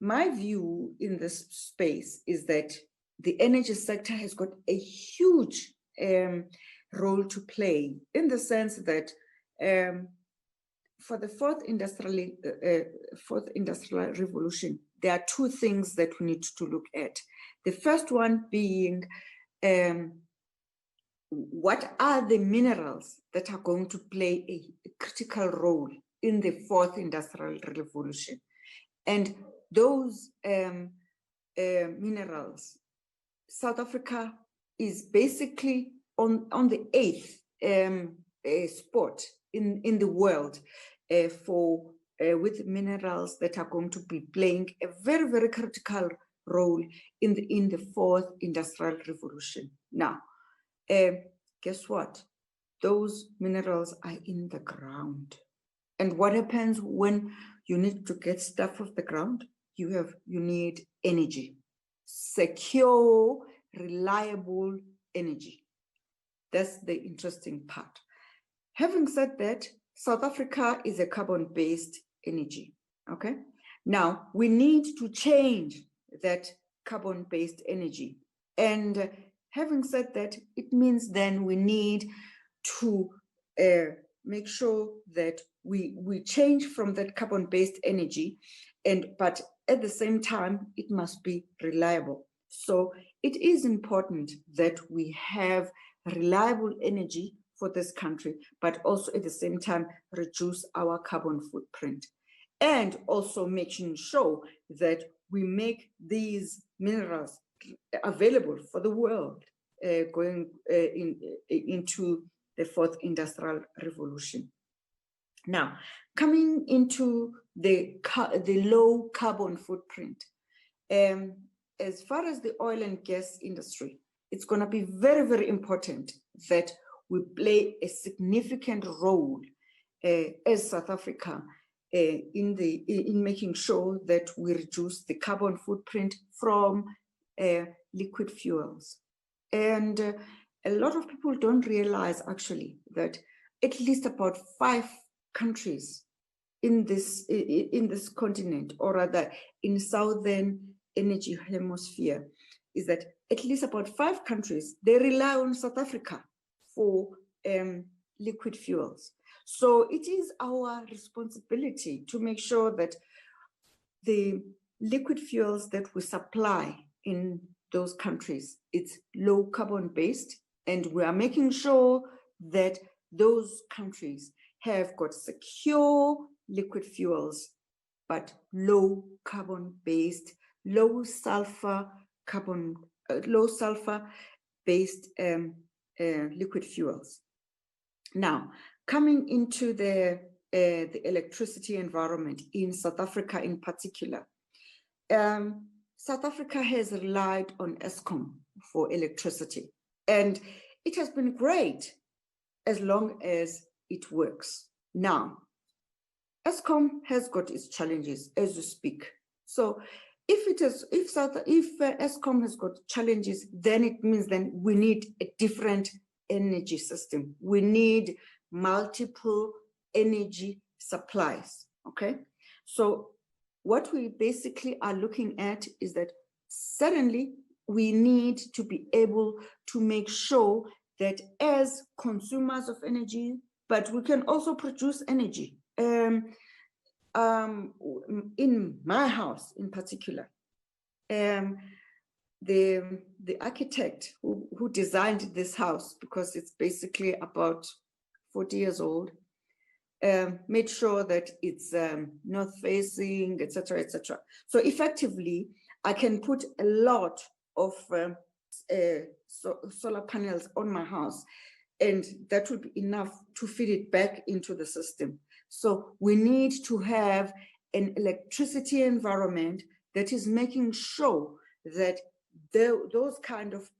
My view in this space is that the energy sector has got a huge role to play in the sense that for the fourth industrial revolution, there are two things that we need to look at. The first one being what are the minerals that are going to play a critical role in the fourth industrial revolution? And those minerals, South Africa is basically on the 8th spot in the world with minerals that are going to be playing a very, very critical role in the fourth industrial revolution. Now, guess what? Those minerals are in the ground. And what happens when you need to get stuff off the ground? You need energy, secure, reliable energy. That's the interesting part. Having said that, South Africa is a carbon-based energy, okay? Now, we need to change that carbon-based energy. And having said that, it means then we need to make sure that we change from that carbon-based energy, but at the same time, it must be reliable. So it is important that we have reliable energy for this country, but also at the same time, reduce our carbon footprint. And also making sure that we make these minerals available for the world going into the fourth industrial revolution. Now, coming into the low carbon footprint, as far as the oil and gas industry, it's going to be very, very important that we play a significant role as South Africa in making sure that we reduce the carbon footprint from liquid fuels. And a lot of people don't realize actually that at least about 5 countries in this continent, or rather in southern energy hemisphere, is that at least about 5 countries, they rely on South Africa for liquid fuels. So it is our responsibility to make sure that the liquid fuels that we supply in those countries, it's low carbon based, and we are making sure that those countries have got secure liquid fuels, but low carbon based, low sulfur based liquid fuels. Now, coming into the electricity environment in South Africa in particular, South Africa has relied on Eskom for electricity, and it has been great as long as it works. Now, Eskom has got its challenges as we speak. So if Eskom has got challenges, then it means then we need a different energy system. We need multiple energy supplies, okay? So what we basically are looking at is that suddenly we need to be able to make sure that as consumers of energy, but we can also produce energy. In my house in particular, the architect who designed this house, because it's basically about 40 years old, made sure that it's north facing, etc., etc. So effectively, I can put a lot of solar panels on my house, and that would be enough to feed it back into the system. So we need to have an electricity environment that is making sure that those kind of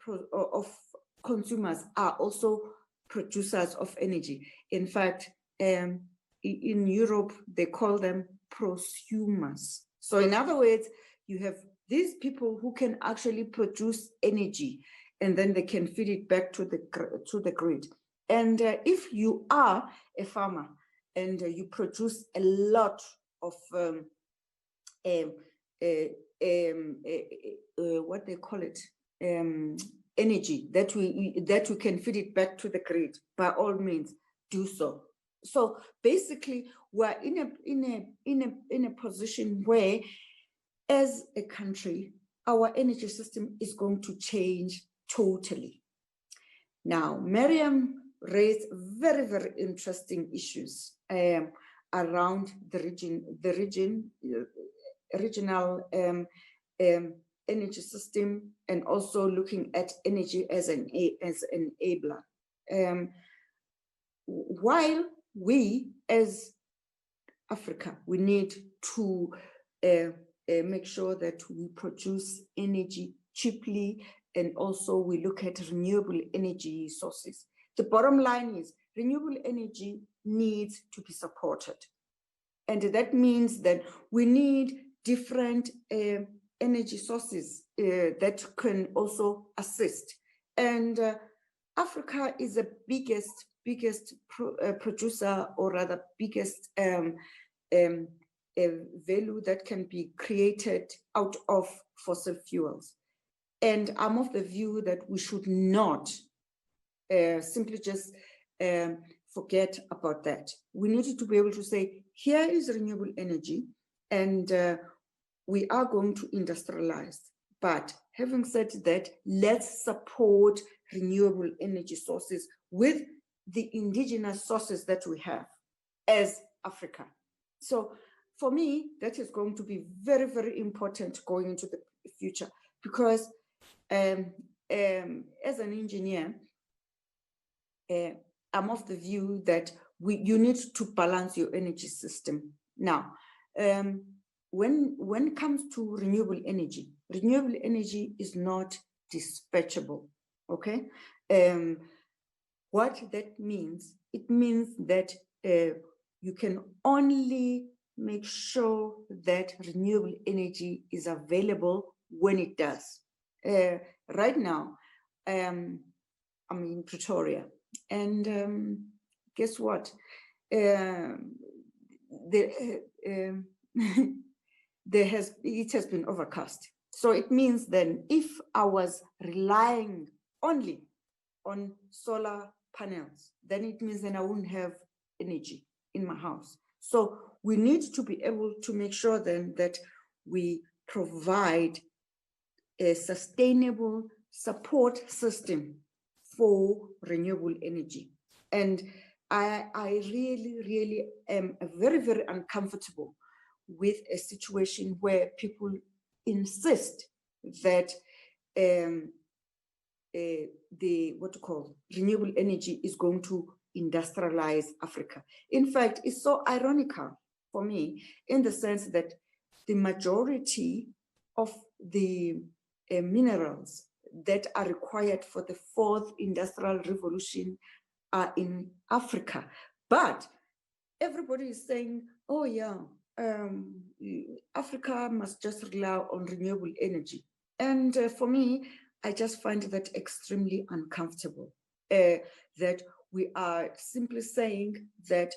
consumers are also producers of energy. In fact, in Europe, they call them prosumers. So in other words, you have these people who can actually produce energy, and then they can feed it back to the grid. And if you are a farmer and you produce a lot of what they call it, energy that we can feed it back to the grid, by all means do so. So basically, we're in a position where, as a country, our energy system is going to change totally. Now, Miriam raised very, very interesting issues around the regional energy system, and also looking at energy as an enabler. While we, as Africa, we need to make sure that we produce energy cheaply, and also we look at renewable energy sources. The bottom line is renewable energy needs to be supported. And that means that we need different energy sources that can also assist. And Africa is the biggest producer, or rather biggest value that can be created out of fossil fuels. And I'm of the view that we should not simply just forget about that. We need to be able to say, here is renewable energy, and we are going to industrialize. But having said that, let's support renewable energy sources with the indigenous sources that we have as Africa. So for me, that is going to be very, very important going into the future, because as an engineer, I'm of the view that you need to balance your energy system. Now, when it comes to renewable energy is not dispatchable, okay? What that means, it means that you can only make sure that renewable energy is available when it does. Right now, I'm in Pretoria, and guess what? It has been overcast. So it means then if I was relying only on solar panels, then it means then I wouldn't have energy in my house. So we need to be able to make sure then that we provide a sustainable support system for renewable energy. And I really am very, very uncomfortable with a situation where people insist that renewable energy is going to industrialize Africa. In fact, it's so ironical for me in the sense that the majority of the minerals that are required for the fourth industrial revolution are in Africa. But everybody is saying, oh yeah, Africa must just rely on renewable energy. And for me, I just find that extremely uncomfortable, that we are simply saying that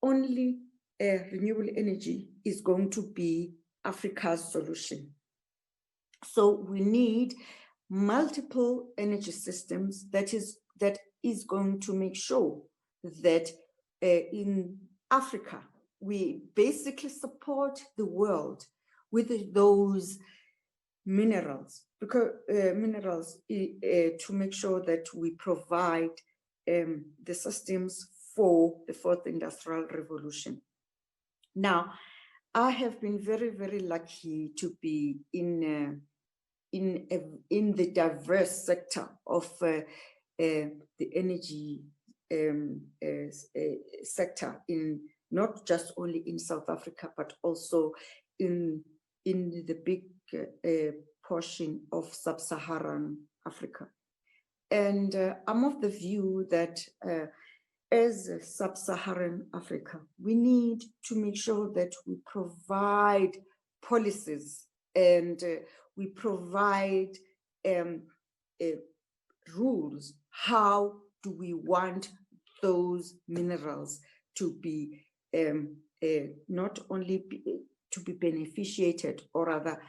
only renewable energy is going to be Africa's solution. So we need multiple energy systems that is going to make sure that in Africa, we basically support the world with those minerals, because to make sure that we provide the systems for the fourth industrial revolution. Now, I have been very, very lucky to be in the diverse sector of the energy sector, in not just only in South Africa, but also in the big portion of sub-Saharan Africa. And I'm of the view that as sub-Saharan Africa, we need to make sure that we provide policies and we provide rules. How do we want those minerals to be not only to be beneficiated, or rather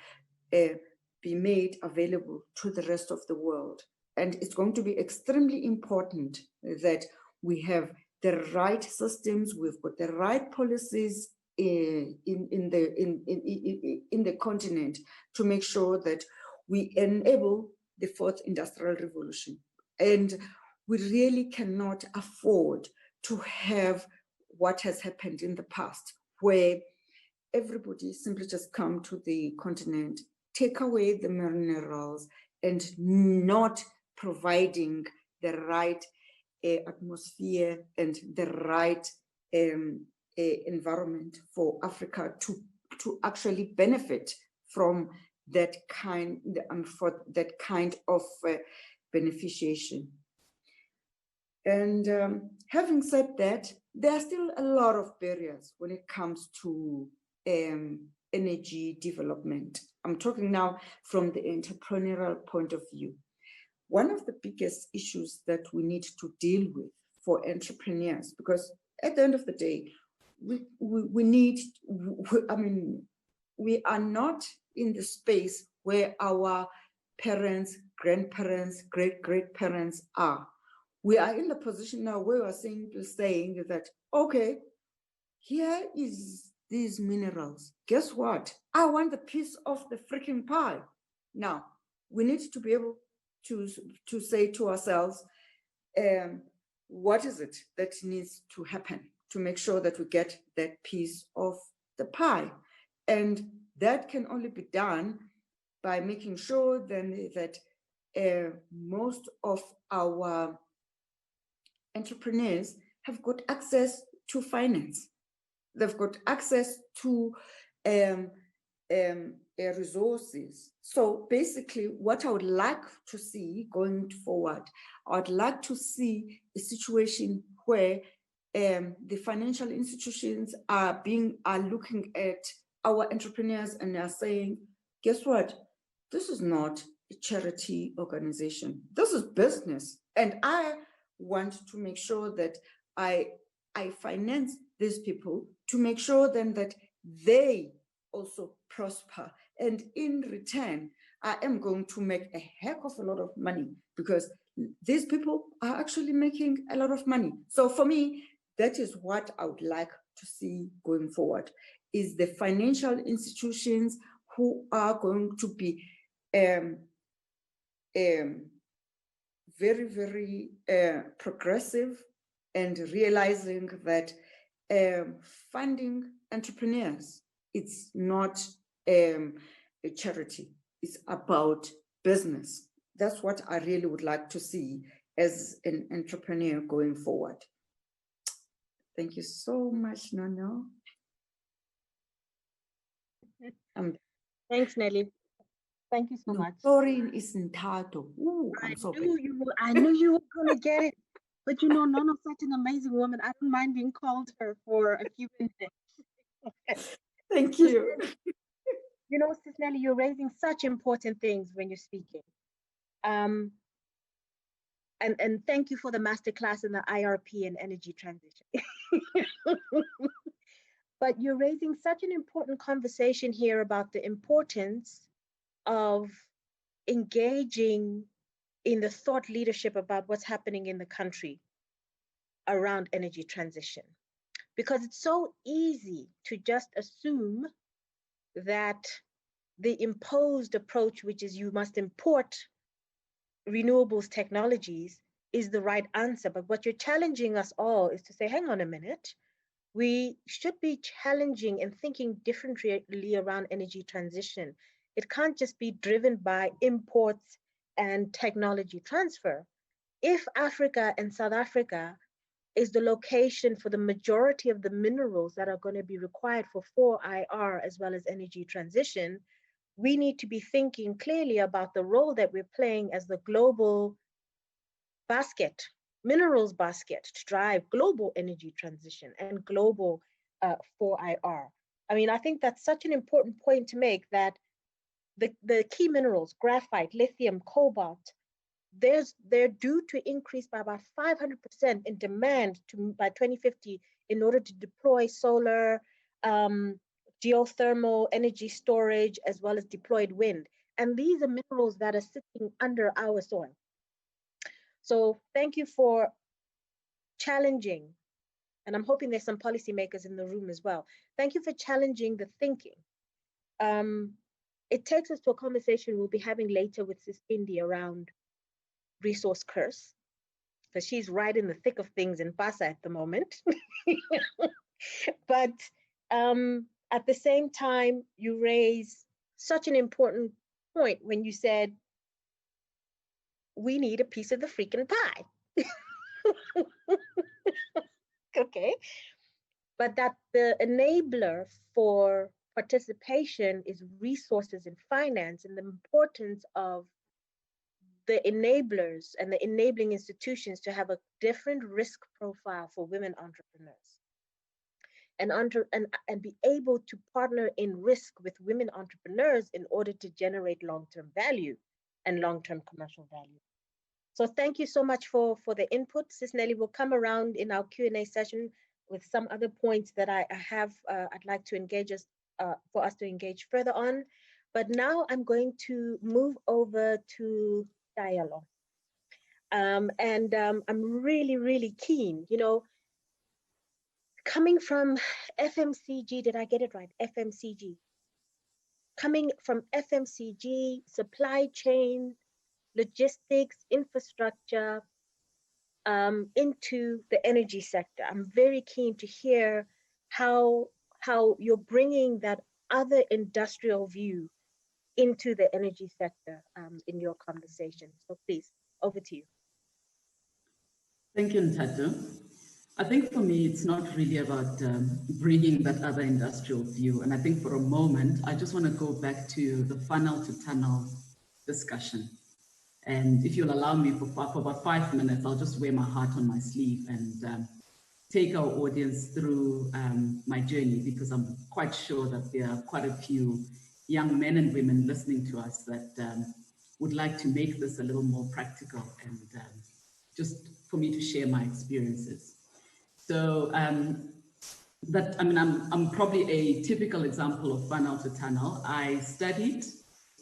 be made available to the rest of the world? And it's going to be extremely important that we have the right systems, we've got the right policies in the continent to make sure that we enable the fourth industrial revolution. And we really cannot afford to have what has happened in the past, where everybody simply just come to the continent, take away the minerals, and not providing the right atmosphere and the right environment for Africa to actually benefit from that kind of beneficiation. And having said that, there are still a lot of barriers when it comes to energy development. I'm talking now from the entrepreneurial point of view. One of the biggest issues that we need to deal with for entrepreneurs, because at the end of the day, we are not in the space where our parents, grandparents, great-great-parents are. We are in the position now where we are saying that, okay, here is these minerals. Guess what? I want the piece of the freaking pie. Now, we need to be able to say to ourselves, what is it that needs to happen to make sure that we get that piece of the pie? And that can only be done by making sure then that most of our entrepreneurs have got access to finance. They've got access to resources. So basically, what I would like to see going forward, I would like to see a situation where the financial institutions are looking at our entrepreneurs and are saying, guess what? This is not a charity organization. This is business. And I want to make sure that I finance these people to make sure then that they also prosper. And in return, I am going to make a heck of a lot of money, because these people are actually making a lot of money. So for me, that is what I would like to see going forward, is the financial institutions who are going to be very, very progressive, and realizing that funding entrepreneurs, it's not a charity, it's about business. That's what I really would like to see as an entrepreneur going forward. Thank you so much, Nono. Thanks, Nelly. Thank you so much. Sorry, is Ntato. Ooh, I'm so I knew you were going to get it. But you know, Nono's such an amazing woman. I don't mind being called her for a few minutes. Thank you. You know, Sis Nelly, you're raising such important things when you're speaking. And thank you for the masterclass in the IRP and energy transition. But you're raising such an important conversation here about the importance of engaging in the thought leadership about what's happening in the country around energy transition. Because it's so easy to just assume that the imposed approach, which is you must import renewables technologies, is the right answer. But what you're challenging us all is to say, hang on a minute, we should be challenging and thinking differently around energy transition. It can't just be driven by imports and technology transfer. If Africa and South Africa is the location for the majority of the minerals that are going to be required for 4IR as well as energy transition, we need to be thinking clearly about the role that we're playing as the global basket, minerals basket, to drive global energy transition and global 4IR. I mean, I think that's such an important point to make, that the key minerals, graphite, lithium, cobalt, they're due to increase by about 500% in demand by 2050 in order to deploy solar, geothermal energy storage, as well as deployed wind. And these are minerals that are sitting under our soil. So thank you for challenging, and I'm hoping there's some policymakers in the room as well. Thank you for challenging the thinking. It takes us to a conversation we'll be having later with Sis Indy around resource curse, because she's right in the thick of things in PASA at the moment. But at the same time, you raise such an important point when you said, we need a piece of the freaking pie. Okay. But that the enabler for participation is resources and finance, and the importance of the enablers and the enabling institutions to have a different risk profile for women entrepreneurs, and be able to partner in risk with women entrepreneurs in order to generate long-term value and long-term commercial value. So thank you so much for the input. Sis Nelly will come around in our Q&A session with some other points that I have, I'd like to engage us, for us to engage further on. But now I'm going to move over to dialogue. I'm really, really keen, you know, coming from FMCG, did I get it right? FMCG. Coming from FMCG, supply chain, logistics, infrastructure, into the energy sector. I'm very keen to hear how you're bringing that other industrial view into the energy sector in your conversation. So please, over to you. Thank you, Ntatu. I think for me, it's not really about bringing that other industrial view. And I think for a moment, I just want to go back to the funnel to tunnel discussion. And if you'll allow me for about 5 minutes, I'll just wear my heart on my sleeve and take our audience through my journey, because I'm quite sure that there are quite a few young men and women listening to us that would like to make this a little more practical, and just for me to share my experiences. So I'm probably a typical example of funnel to tunnel. I studied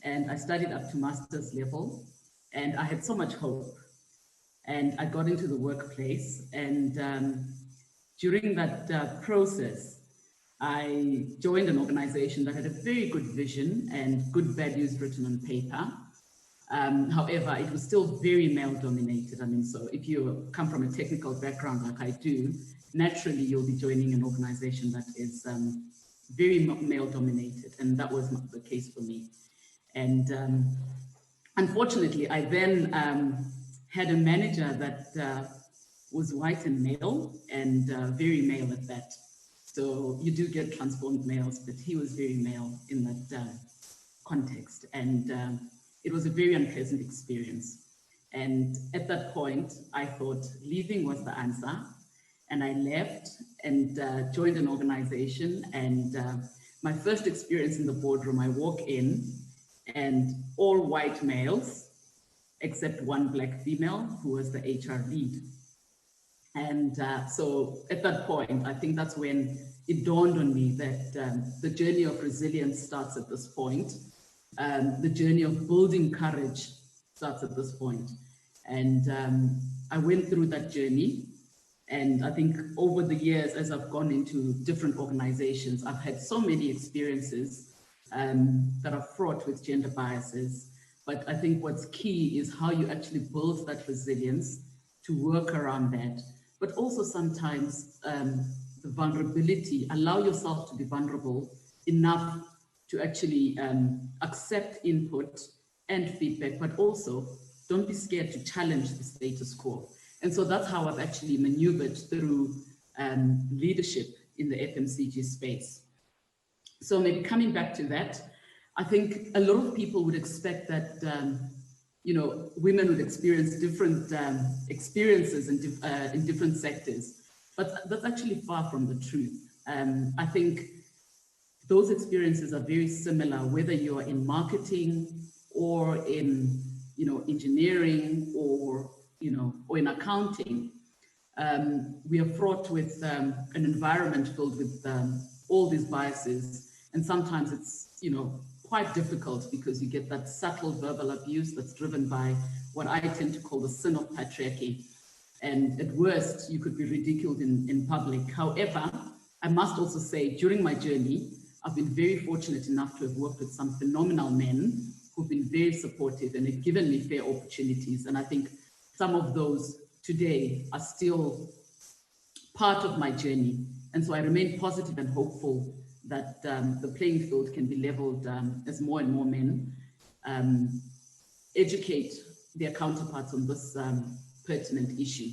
up to master's level, and I had so much hope. And I got into the workplace, and during that process, I joined an organization that had a very good vision and good values written on paper. However, it was still very male dominated. I mean, so if you come from a technical background like I do, naturally you'll be joining an organization that is very male dominated. And that was not the case for me. And unfortunately, I then had a manager that was white and male, and very male at that. So you do get transformed males, but he was very male in that context. And it was a very unpleasant experience. And at that point, I thought leaving was the answer. And I left and joined an organization. And my first experience in the boardroom, I walk in and all white males, except one black female who was the HR lead. And so at that point, I think that's when it dawned on me that the journey of resilience starts at this point. The journey of building courage starts at this point. And I went through that journey. And I think over the years, as I've gone into different organizations, I've had so many experiences that are fraught with gender biases. But I think what's key is how you actually build that resilience to work around that. But also sometimes the vulnerability, allow yourself to be vulnerable enough to actually accept input and feedback, but also don't be scared to challenge the status quo. And so that's how I've actually maneuvered through leadership in the FMCG space. So maybe coming back to that, I think a lot of people would expect that you know, women would experience different experiences in different sectors, but that's actually far from the truth. I think those experiences are very similar, whether you are in marketing or in, you know, engineering or, you know, or in accounting. We are fraught with an environment filled with all these biases, and sometimes it's, you know, quite difficult because you get that subtle verbal abuse that's driven by what I tend to call the sin of patriarchy. And at worst, you could be ridiculed in public. However, I must also say, during my journey, I've been very fortunate enough to have worked with some phenomenal men who've been very supportive and have given me fair opportunities. And I think some of those today are still part of my journey. And so I remain positive and hopeful that the playing field can be leveled as more and more men educate their counterparts on this pertinent issue.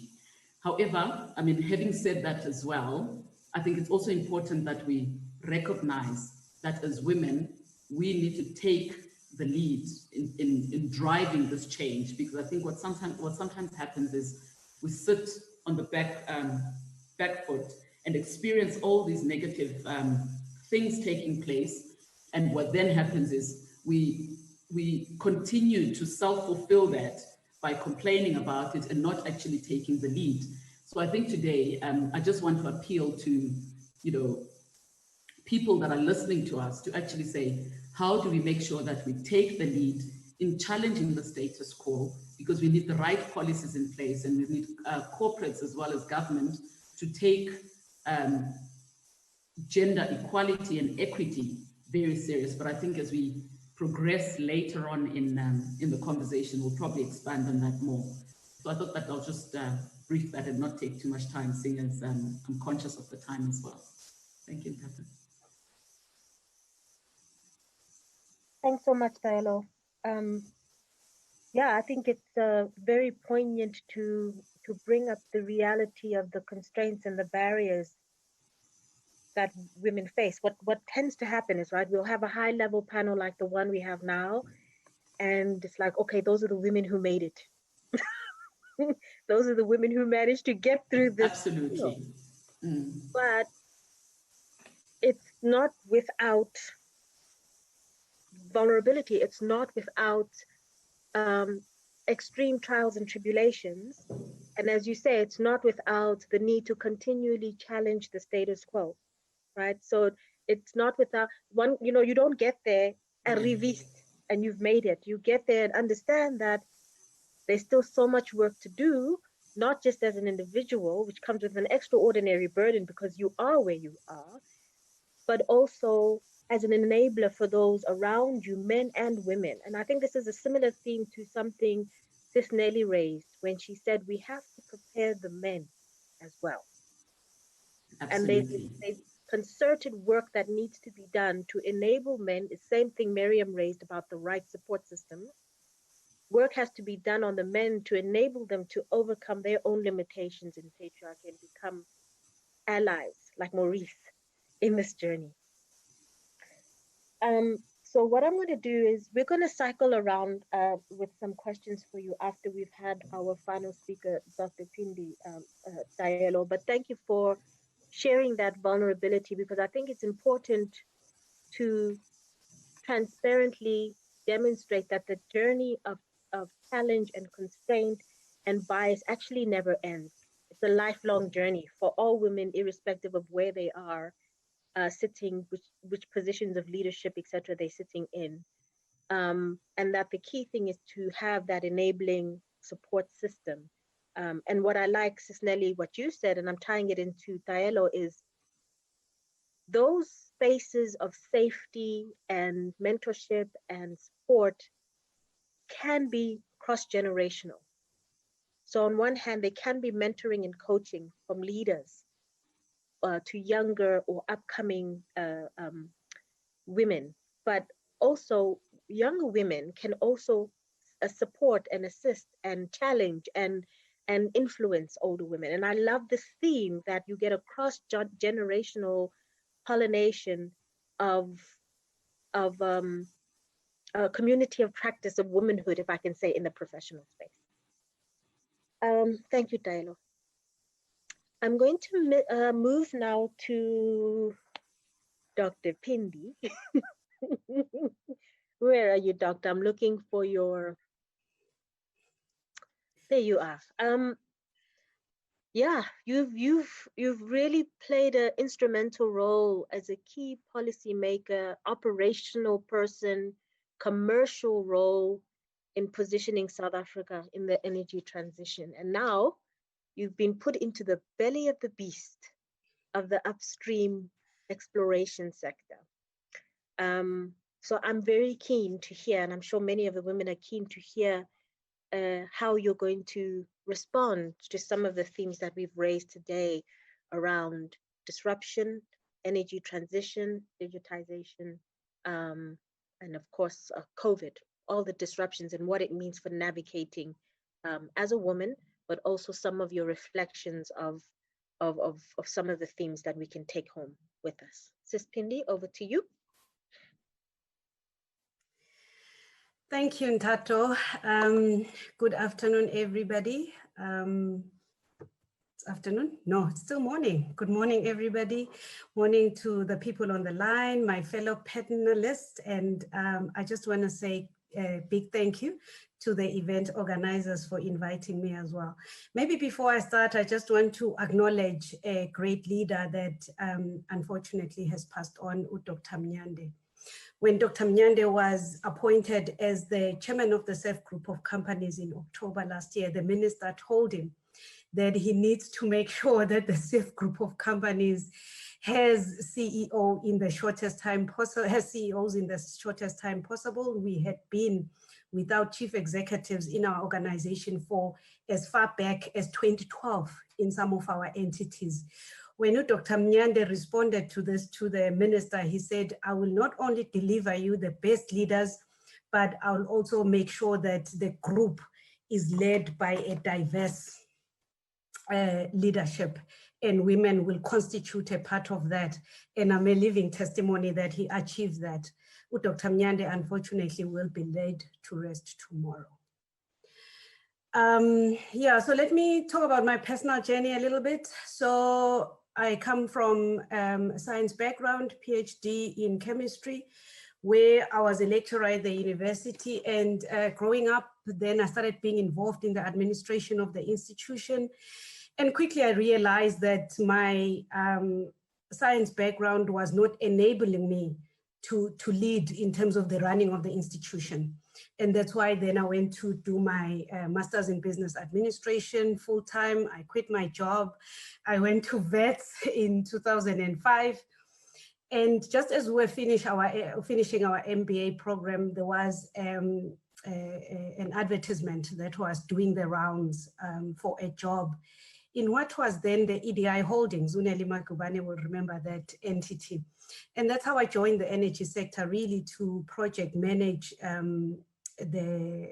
However, I mean, having said that as well, I think it's also important that we recognize that as women, we need to take the lead in driving this change, because I think what sometimes happens is we sit on the back foot and experience all these negative things taking place, and what then happens is we continue to self-fulfill that by complaining about it and not actually taking the lead. So I think today I just want to appeal to, you know, people that are listening to us to actually say, how do we make sure that we take the lead in challenging the status quo? Because we need the right policies in place, and we need corporates as well as government to take gender equality and equity very serious. But I think as we progress later on in the conversation, we'll probably expand on that more. So I thought that I'll just brief that and not take too much time, seeing as I'm conscious of the time as well. Thank you, Captain. Thanks so much, Dialo. Yeah, I think it's very poignant to bring up the reality of the constraints and the barriers that women face. What tends to happen is, right, we'll have a high level panel like the one we have now, and it's like, okay, those are the women who made it. Those are the women who managed to get through this. Absolutely. But it's not without vulnerability. It's not without extreme trials and tribulations. And as you say, it's not without the need to continually challenge the status quo, right? So it's not without one, you know, you don't get there and revist and you've made it. You get there and understand that there's still so much work to do, not just as an individual, which comes with an extraordinary burden because you are where you are, but also as an enabler for those around you, men and women. And I think this is a similar theme to something Sis Nelly raised when she said we have to prepare the men as well. Absolutely. And there's concerted work that needs to be done to enable men. The same thing Miriam raised about the right support systems. Work has to be done on the men to enable them to overcome their own limitations in patriarchy and become allies like Maurice in this journey. So what I'm going to do is we're going to cycle around with some questions for you after we've had our final speaker, Dr. Pindi Diallo. But thank you for sharing that vulnerability, because I think it's important to transparently demonstrate that the journey of challenge and constraint and bias actually never ends. It's a lifelong journey for all women, irrespective of where they are sitting, which positions of leadership, etc., they're sitting in. And that the key thing is to have that enabling support system. And what I like, Sis Nelly, what you said, and I'm tying it into Diallo, is those spaces of safety and mentorship and support can be cross-generational. So on one hand, they can be mentoring and coaching from leaders to younger or upcoming women, but also younger women can also support and assist and challenge and influence older women. And I love this theme that you get a cross-generational pollination of a community of practice of womanhood, if I can say, in the professional space. Thank you, Diallo. I'm going to move now to Dr. Pindi. Where are you, Doctor? I'm looking for your. There you are. Yeah, you've really played an instrumental role as a key policymaker, operational person, commercial role in positioning South Africa in the energy transition. And now you've been put into the belly of the beast of the upstream exploration sector. So I'm very keen to hear, and I'm sure many of the women are keen to hear how you're going to respond to some of the themes that we've raised today around disruption, energy transition, digitization, and of course, COVID, all the disruptions and what it means for navigating as a woman, but also some of your reflections of some of the themes that we can take home with us. Sis Pindi, over to you. Thank you, Ntato. Good afternoon, everybody. It's afternoon? No, it's still morning. Good morning, everybody. Morning to the people on the line, my fellow panelists. And I just want to say a big thank you to the event organizers for inviting me as well. Maybe before I start, I just want to acknowledge a great leader that unfortunately has passed on, Dr. Mnyande. When Dr. Mnyande was appointed as the chairman of the SAF group of companies in October last year, the minister told him that he needs to make sure that the SAF group of companies has CEO in the shortest time possible, has CEOs in the shortest time possible. We had been without chief executives in our organization for as far back as 2012 in some of our entities. When Dr. Mnyande responded to this to the minister, he said, I will not only deliver you the best leaders, but I will also make sure that the group is led by a diverse leadership, and women will constitute a part of that. And I'm a living testimony that he achieved that. Dr. Mnyande, unfortunately, will be laid to rest tomorrow. Yeah, so let me talk about my personal journey a little bit. So I come from a science background, PhD in chemistry, where I was a lecturer at the university. And growing up, then I started being involved in the administration of the institution. And quickly I realized that my science background was not enabling me to lead in terms of the running of the institution. And that's why then I went to do my master's in business administration full-time. I quit my job. I went to VETS in 2005. And just as we were finishing our MBA program, there was an advertisement that was doing the rounds for a job in what was then the EDI Holdings. Uneli Makubane will remember that entity. And that's how I joined the energy sector, really to project manage the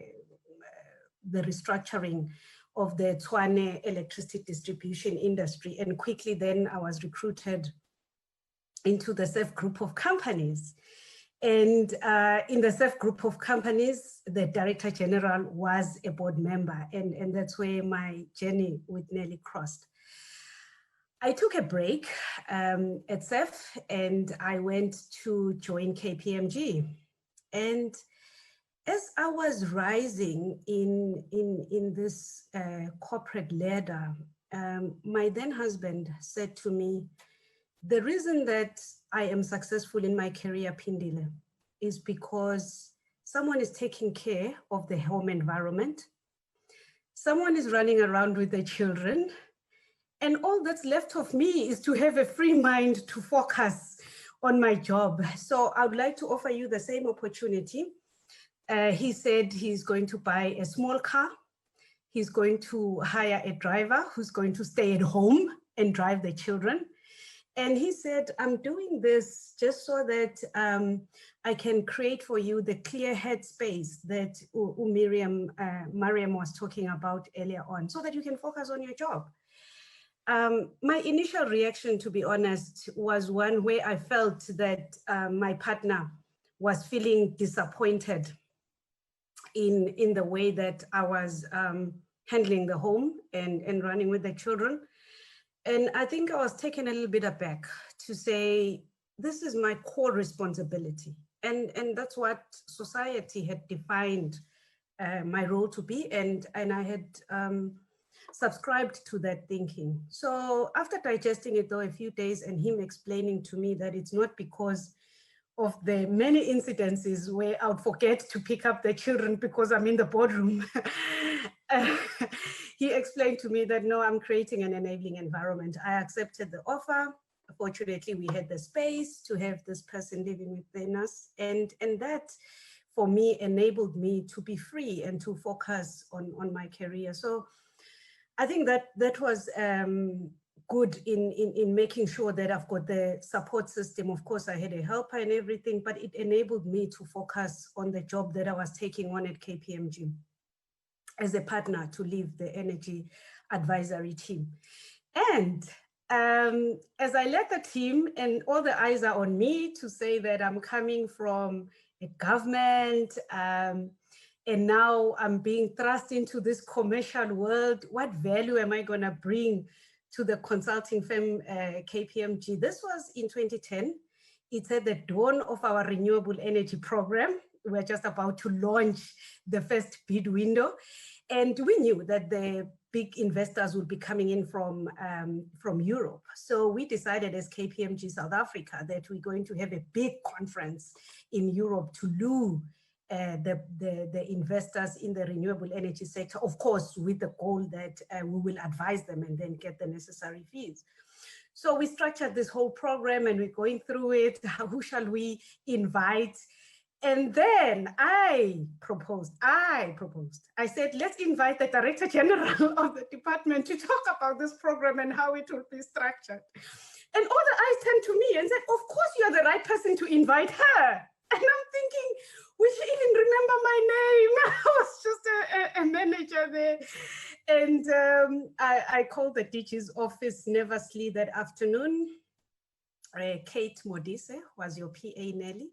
restructuring of the Tshwane electricity distribution industry. And quickly then I was recruited into the SAF group of companies. And in the CEF group of companies, the Director General was a board member, and that's where my journey with Nelly crossed. I took a break at CEF and I went to join KPMG. And as I was rising in this corporate ladder, my then husband said to me, the reason that I am successful in my career, Pindile, is because someone is taking care of the home environment. Someone is running around with the children. And all that's left of me is to have a free mind to focus on my job. So I would like to offer you the same opportunity. He said he's going to buy a small car. He's going to hire a driver who's going to stay at home and drive the children. And he said, I'm doing this just so that I can create for you the clear headspace that Mariam was talking about earlier on, so that you can focus on your job. My initial reaction, to be honest, was one where I felt that my partner was feeling disappointed in the way that I was handling the home and running with the children. And I think I was taken a little bit aback to say, this is my core responsibility. And that's what society had defined my role to be. And I had subscribed to that thinking. So after digesting it though a few days and him explaining to me that it's not because of the many incidences where I would forget to pick up the children because I'm in the boardroom. He explained to me that, no, I'm creating an enabling environment. I accepted the offer. Fortunately, we had the space to have this person living within us. And that, for me, enabled me to be free and to focus on my career. So I think that was good in making sure that I've got the support system. Of course, I had a helper and everything, but it enabled me to focus on the job that I was taking on at KPMG as a partner to lead the energy advisory team. And as I led the team and all the eyes are on me to say that I'm coming from a government, and now I'm being thrust into this commercial world, what value am I gonna bring to the consulting firm KPMG? This was in 2010. It's at the dawn of our renewable energy program. We're just about to launch the first bid window. And we knew that the big investors would be coming in from Europe. So we decided as KPMG South Africa that we're going to have a big conference in Europe to lure the investors in the renewable energy sector, of course, with the goal that we will advise them and then get the necessary fees. So we structured this whole program and we're going through it. Who shall we invite? And then I proposed, I said, let's invite the Director General of the department to talk about this program and how it will be structured. And all the eyes turned to me and said, of course you're the right person to invite her. And I'm thinking, will she even remember my name? I was just a manager there. And I called the DG's office nervously that afternoon. Kate Modise was your PA, Nelly.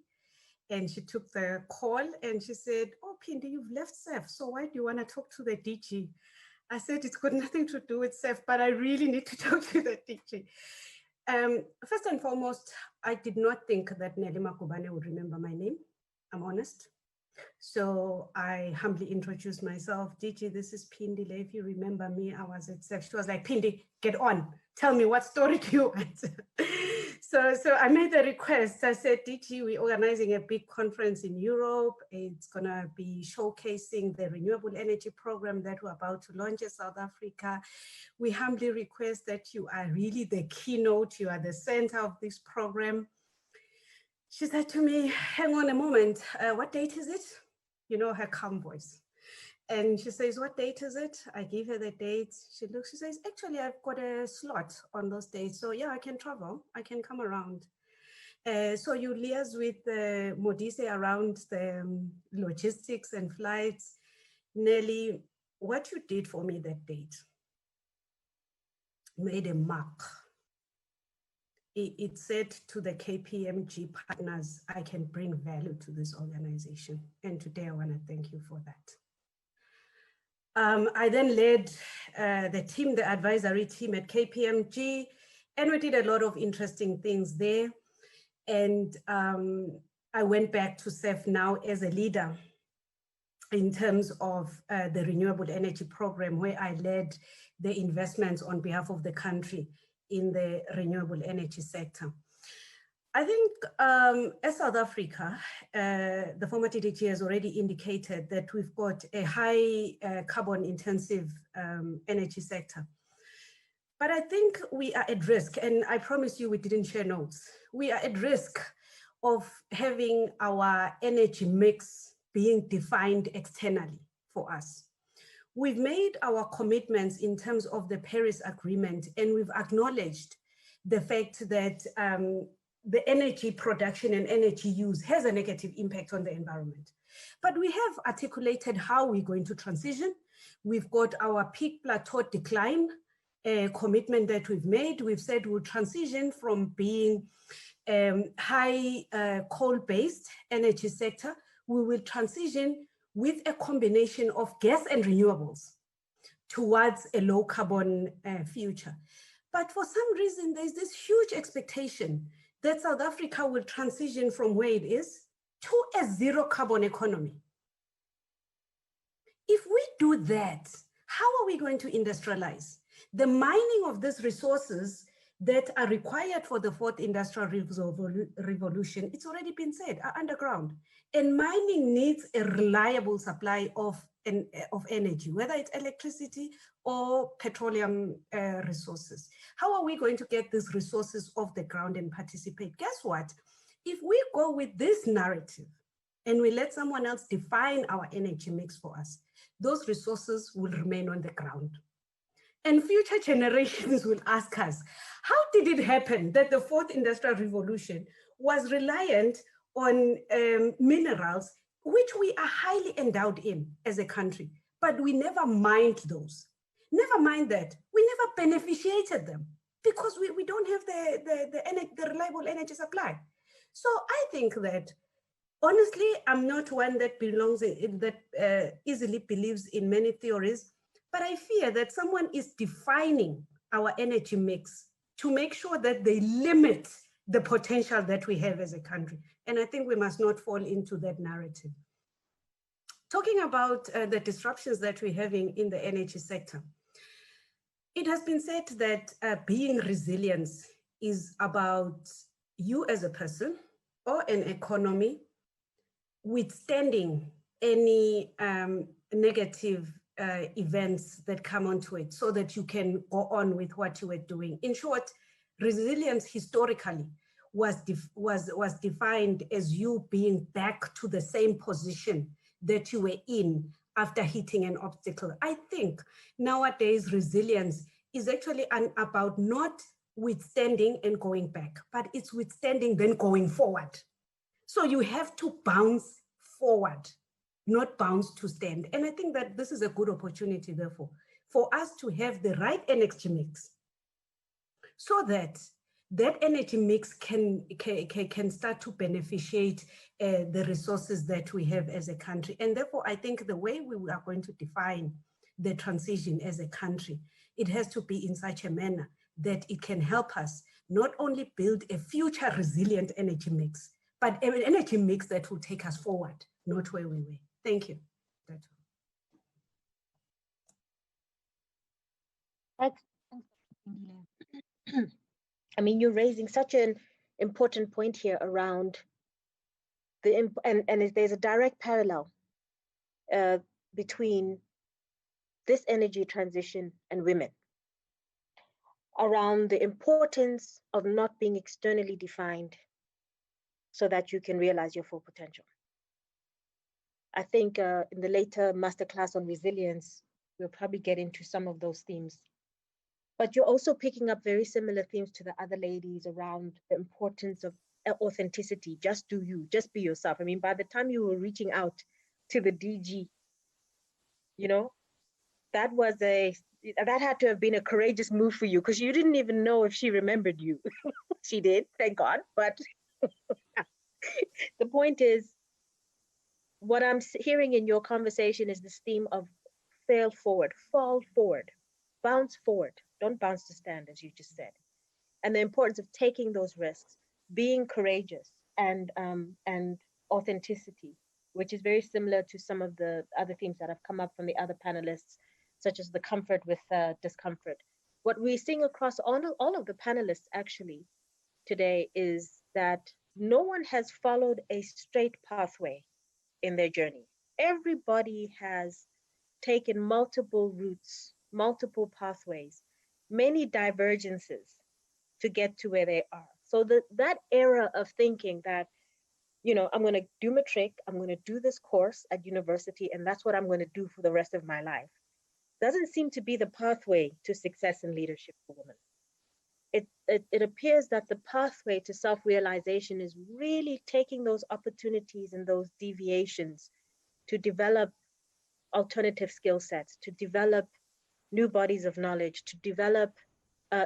And she took the call and she said, oh, Pindi, you've left CEF. So why do you want to talk to the DG? I said, it's got nothing to do with CEF, but I really need to talk to the DG. First and foremost, I did not think that Nelly Makubane would remember my name. I'm honest. So I humbly introduced myself. DG, this is Pindi. If you remember me, I was at CEF. She was like, Pindi, get on. Tell me, what story do you want? So I made the request. I said, DG, we're organizing a big conference in Europe. It's going to be showcasing the renewable energy program that we're about to launch in South Africa. We humbly request that you are really the keynote. You are the center of this program. She said to me, hang on a moment, what date is it? You know, her calm voice. And she says, what date is it? I give her the date. She looks, she says, actually, I've got a slot on those dates. So yeah, I can travel. I can come around. So you liaise with Modise around the logistics and flights. Nelly, what you did for me that date made a mark it said to the KPMG partners, I can bring value to this organization. And today I want to thank you for that. I then led the team, the advisory team at KPMG, and we did a lot of interesting things there. And I went back to serve now as a leader in terms of the renewable energy program, where I led the investments on behalf of the country in the renewable energy sector. I think as South Africa, the former DDG has already indicated that we've got a high carbon intensive energy sector. But I think we are at risk, and I promise you we didn't share notes. We are at risk of having our energy mix being defined externally for us. We've made our commitments in terms of the Paris Agreement, and we've acknowledged the fact that the energy production and energy use has a negative impact on the environment. But we have articulated how we're going to transition. We've got our peak plateau decline commitment that we've made. We've said we'll transition from being high coal-based energy sector. We will transition with a combination of gas and renewables towards a low carbon future. But for some reason, there's this huge expectation that South Africa will transition from where it is to a zero carbon economy. If we do that, how are we going to industrialize? The mining of these resources that are required for the fourth industrial revolution, it's already been said, are underground. And mining needs a reliable supply of energy, whether it's electricity or petroleum resources. How are we going to get these resources off the ground and participate? Guess what? If we go with this narrative and we let someone else define our energy mix for us, those resources will remain on the ground. And future generations will ask us, how did it happen that the fourth industrial revolution was reliant on minerals, which we are highly endowed in as a country, but we never mined those. Never mind that, we never beneficiated them because we don't have the reliable energy supply. So I think that, honestly, I'm not one that easily believes in many theories, but I fear that someone is defining our energy mix to make sure that they limit the potential that we have as a country. And I think we must not fall into that narrative. Talking about the disruptions that we're having in the energy sector, it has been said that being resilient is about you as a person or an economy withstanding any negative events that come onto it so that you can go on with what you were doing. In short, resilience historically was defined as you being back to the same position that you were in after hitting an obstacle. I think nowadays resilience is actually about not withstanding and going back, but it's withstanding then going forward. So you have to bounce forward, not bounce to stand. And I think that this is a good opportunity, therefore, for us to have the right energy mix so that that energy mix can start to beneficiate the resources that we have as a country. And therefore, I think the way we are going to define the transition as a country, it has to be in such a manner that it can help us not only build a future resilient energy mix, but an energy mix that will take us forward, not where we were. Thank you. That's all. I mean, you're raising such an important point here around and there's a direct parallel between this energy transition and women around the importance of not being externally defined so that you can realize your full potential. I think in the later masterclass on resilience, we'll probably get into some of those themes. But you're also picking up very similar themes to the other ladies around the importance of authenticity. Just do you, just be yourself. I mean, by the time you were reaching out to the DG, you know, that had to have been a courageous move for you because you didn't even know if she remembered you. She did, thank God. But the point is, what I'm hearing in your conversation is this theme of fail forward, fall forward, bounce forward. Don't bounce to stand, as you just said. And the importance of taking those risks, being courageous, and authenticity, which is very similar to some of the other themes that have come up from the other panelists, such as the comfort with discomfort. What we're seeing across all of the panelists actually today is that no one has followed a straight pathway in their journey. Everybody has taken multiple routes, multiple pathways, many divergences to get to where they are. So that era of thinking that, I'm going to do matric, I'm going to do this course at university, and that's what I'm going to do for the rest of my life, doesn't seem to be the pathway to success in leadership for women. It appears that the pathway to self-realization is really taking those opportunities and those deviations to develop alternative skill sets, to develop new bodies of knowledge, to develop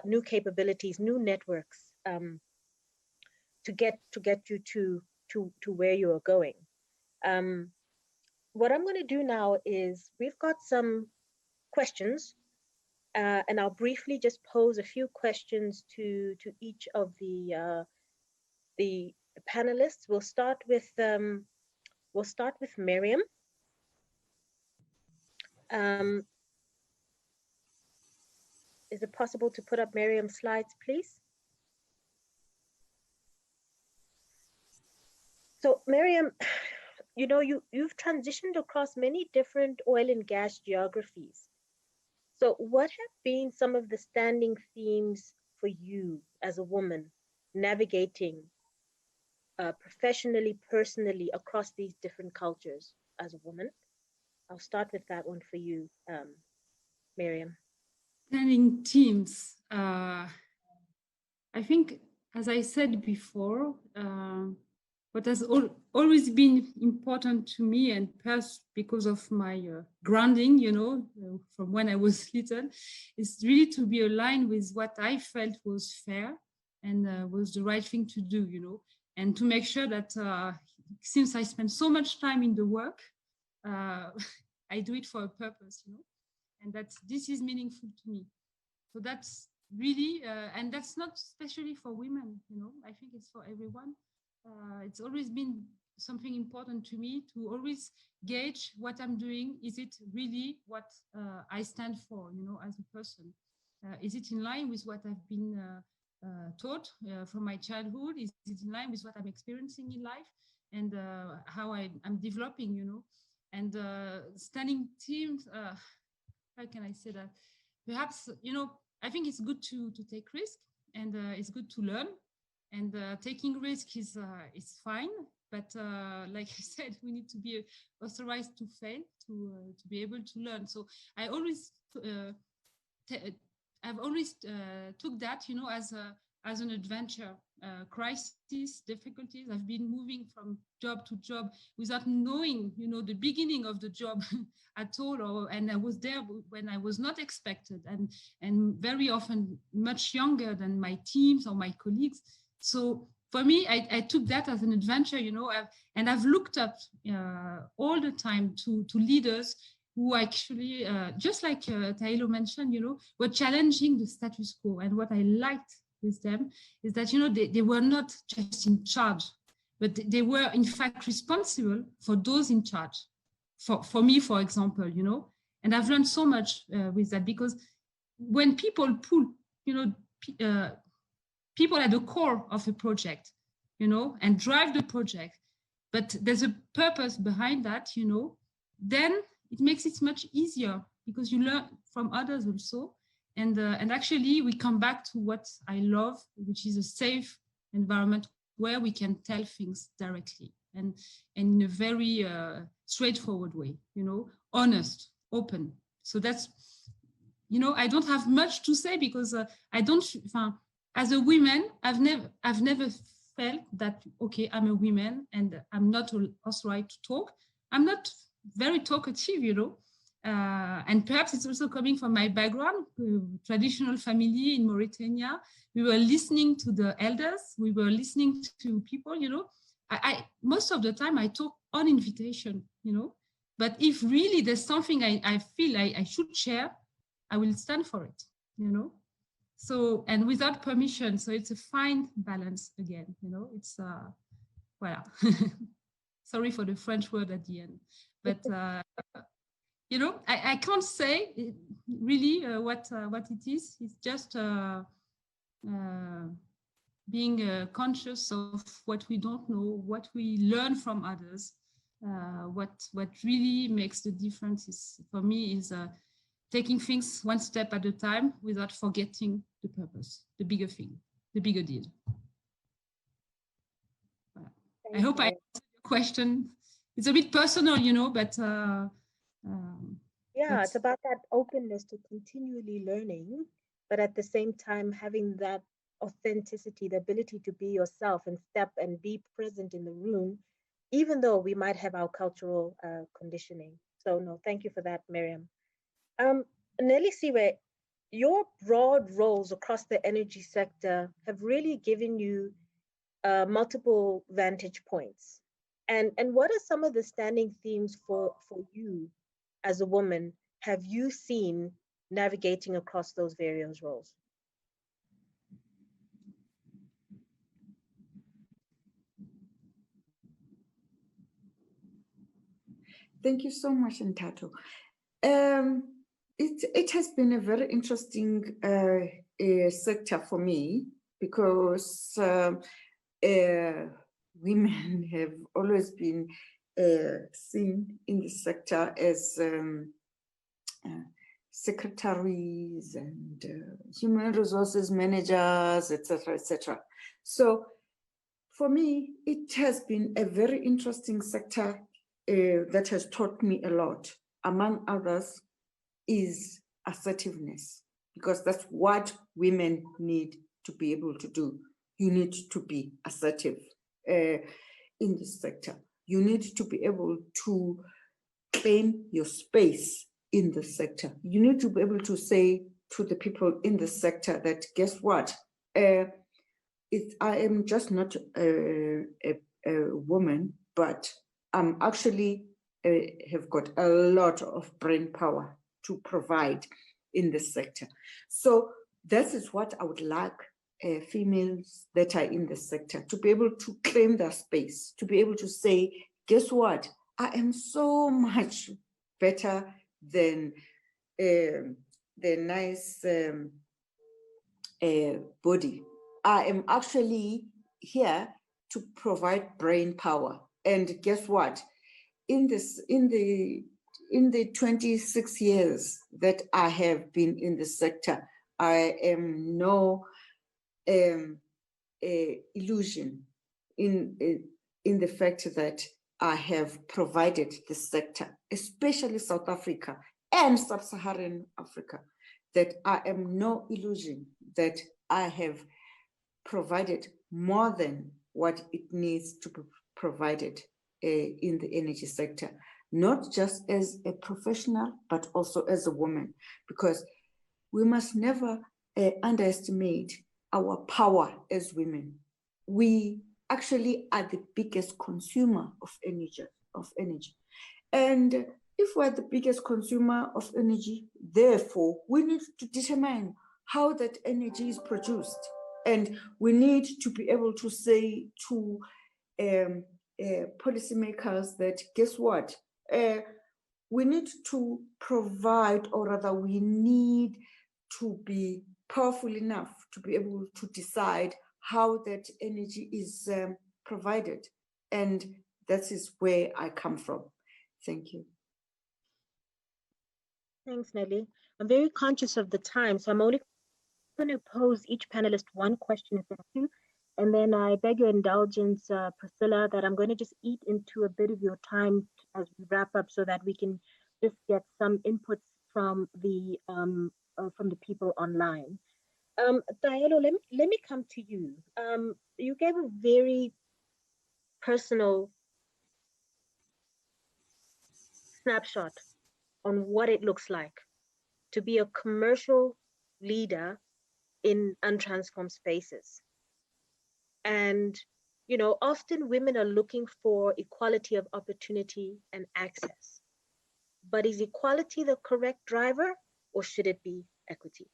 new capabilities, new networks, to get you to where you are going. What I'm going to do now is we've got some questions, and I'll briefly just pose a few questions to each of the panelists. We'll start with Miriam. Is it possible to put up Miriam's slides, please? So Miriam, you've transitioned across many different oil and gas geographies. So what have been some of the standing themes for you as a woman navigating professionally, personally across these different cultures as a woman? I'll start with that one for you, Miriam. Standing themes. I think, as I said before, what has always been important to me, and perhaps because of my grounding, from when I was little, is really to be aligned with what I felt was fair and was the right thing to do, and to make sure that since I spend so much time in the work, I do it for a purpose, and that this is meaningful to me. So that's really, and that's not especially for women, I think it's for everyone. It's always been something important to me to always gauge what I'm doing. Is it really what I stand for, as a person? Is it in line with what I've been taught from my childhood? Is it in line with what I'm experiencing in life and how I'm developing, And standing teams, how can I say that? Perhaps, I think it's good to take risk, and it's good to learn. And taking risk is fine, but like I said, we need to be authorized to fail to be able to learn. So I've always took that, as an adventure, crisis, difficulties. I've been moving from job to job without knowing, the beginning of the job at all, and I was there when I was not expected, and very often much younger than my teams or my colleagues. So for me, I took that as an adventure, and I've looked up all the time to leaders who actually, just like Tailo mentioned, were challenging the status quo. And what I liked with them is that, they were not just in charge, but they were in fact responsible for those in charge. For me, for example, and I've learned so much with that, because when people pull, people at the core of a project, and drive the project, but there's a purpose behind that, then it makes it much easier, because you learn from others also. And actually, we come back to what I love, which is a safe environment where we can tell things directly and in a very straightforward way, honest, open. So that's, I don't have much to say, because I don't, as a woman, I've never felt that, okay, I'm a woman and I'm not authorized to talk. I'm not very talkative, And perhaps it's also coming from my background, traditional family in Mauritania. We were listening to the elders. We were listening to people, you know. I most of the time I talk on invitation, you know. But if really there's something I feel I should share, I will stand for it, you know. So, and without permission. So it's a fine balance again, you know. It's, voilà. Sorry for the French word at the end. But, you know, I can't say really what it is. It's just being conscious of what we don't know, what we learn from others. What really makes the difference is, for me, is taking things one step at a time without forgetting the purpose, the bigger thing, the bigger deal. I hope I answered your question. It's a bit personal, you know, but yeah, it's about that openness to continually learning, but at the same time having that authenticity, the ability to be yourself and step and be present in the room, even though we might have our cultural conditioning. So no, thank you for that, Miriam. Nelly Siwe, your broad roles across the energy sector have really given you multiple vantage points. And what are some of the standing themes for you as a woman have you seen navigating across those various roles? Thank you so much, Ntato. It has been a very interesting sector for me because women have always been seen in the sector as secretaries and human resources managers, etc., etc. So for me, it has been a very interesting sector that has taught me a lot. Among others, is assertiveness, because that's what women need to be able to do. You need to be assertive in this sector. You need to be able to claim your space in the sector. You need to be able to say to the people in the sector that, guess what? I am just not a woman, but I'm actually have got a lot of brain power to provide in this sector. So this is what I would like females that are in the sector to be able to claim their space, to be able to say, guess what? I am so much better than the nice body. I am actually here to provide brain power. And guess what? In the 26 years that I have been in the sector, I am no illusion in the fact that I have provided the sector, especially South Africa and Sub-Saharan Africa, that I am no illusion that I have provided more than what it needs to be provided in the energy sector, not just as a professional, but also as a woman, because we must never underestimate our power as women. We actually are the biggest consumer of energy. And if we're the biggest consumer of energy, therefore, we need to determine how that energy is produced. And we need to be able to say to policymakers that, guess what? We need to provide, or rather we need to be powerful enough to be able to decide how that energy is provided. And that is where I come from. Thank you. Thanks, Nelly. I'm very conscious of the time, so I'm only going to pose each panelist one question if there are two. And then I beg your indulgence, Priscilla, that I'm going to just eat into a bit of your time as we wrap up so that we can just get some inputs from the people online. Diallo, let me come to you. You gave a very personal snapshot on what it looks like to be a commercial leader in untransformed spaces. And, often women are looking for equality of opportunity and access. But is equality the correct driver, or should it be equity?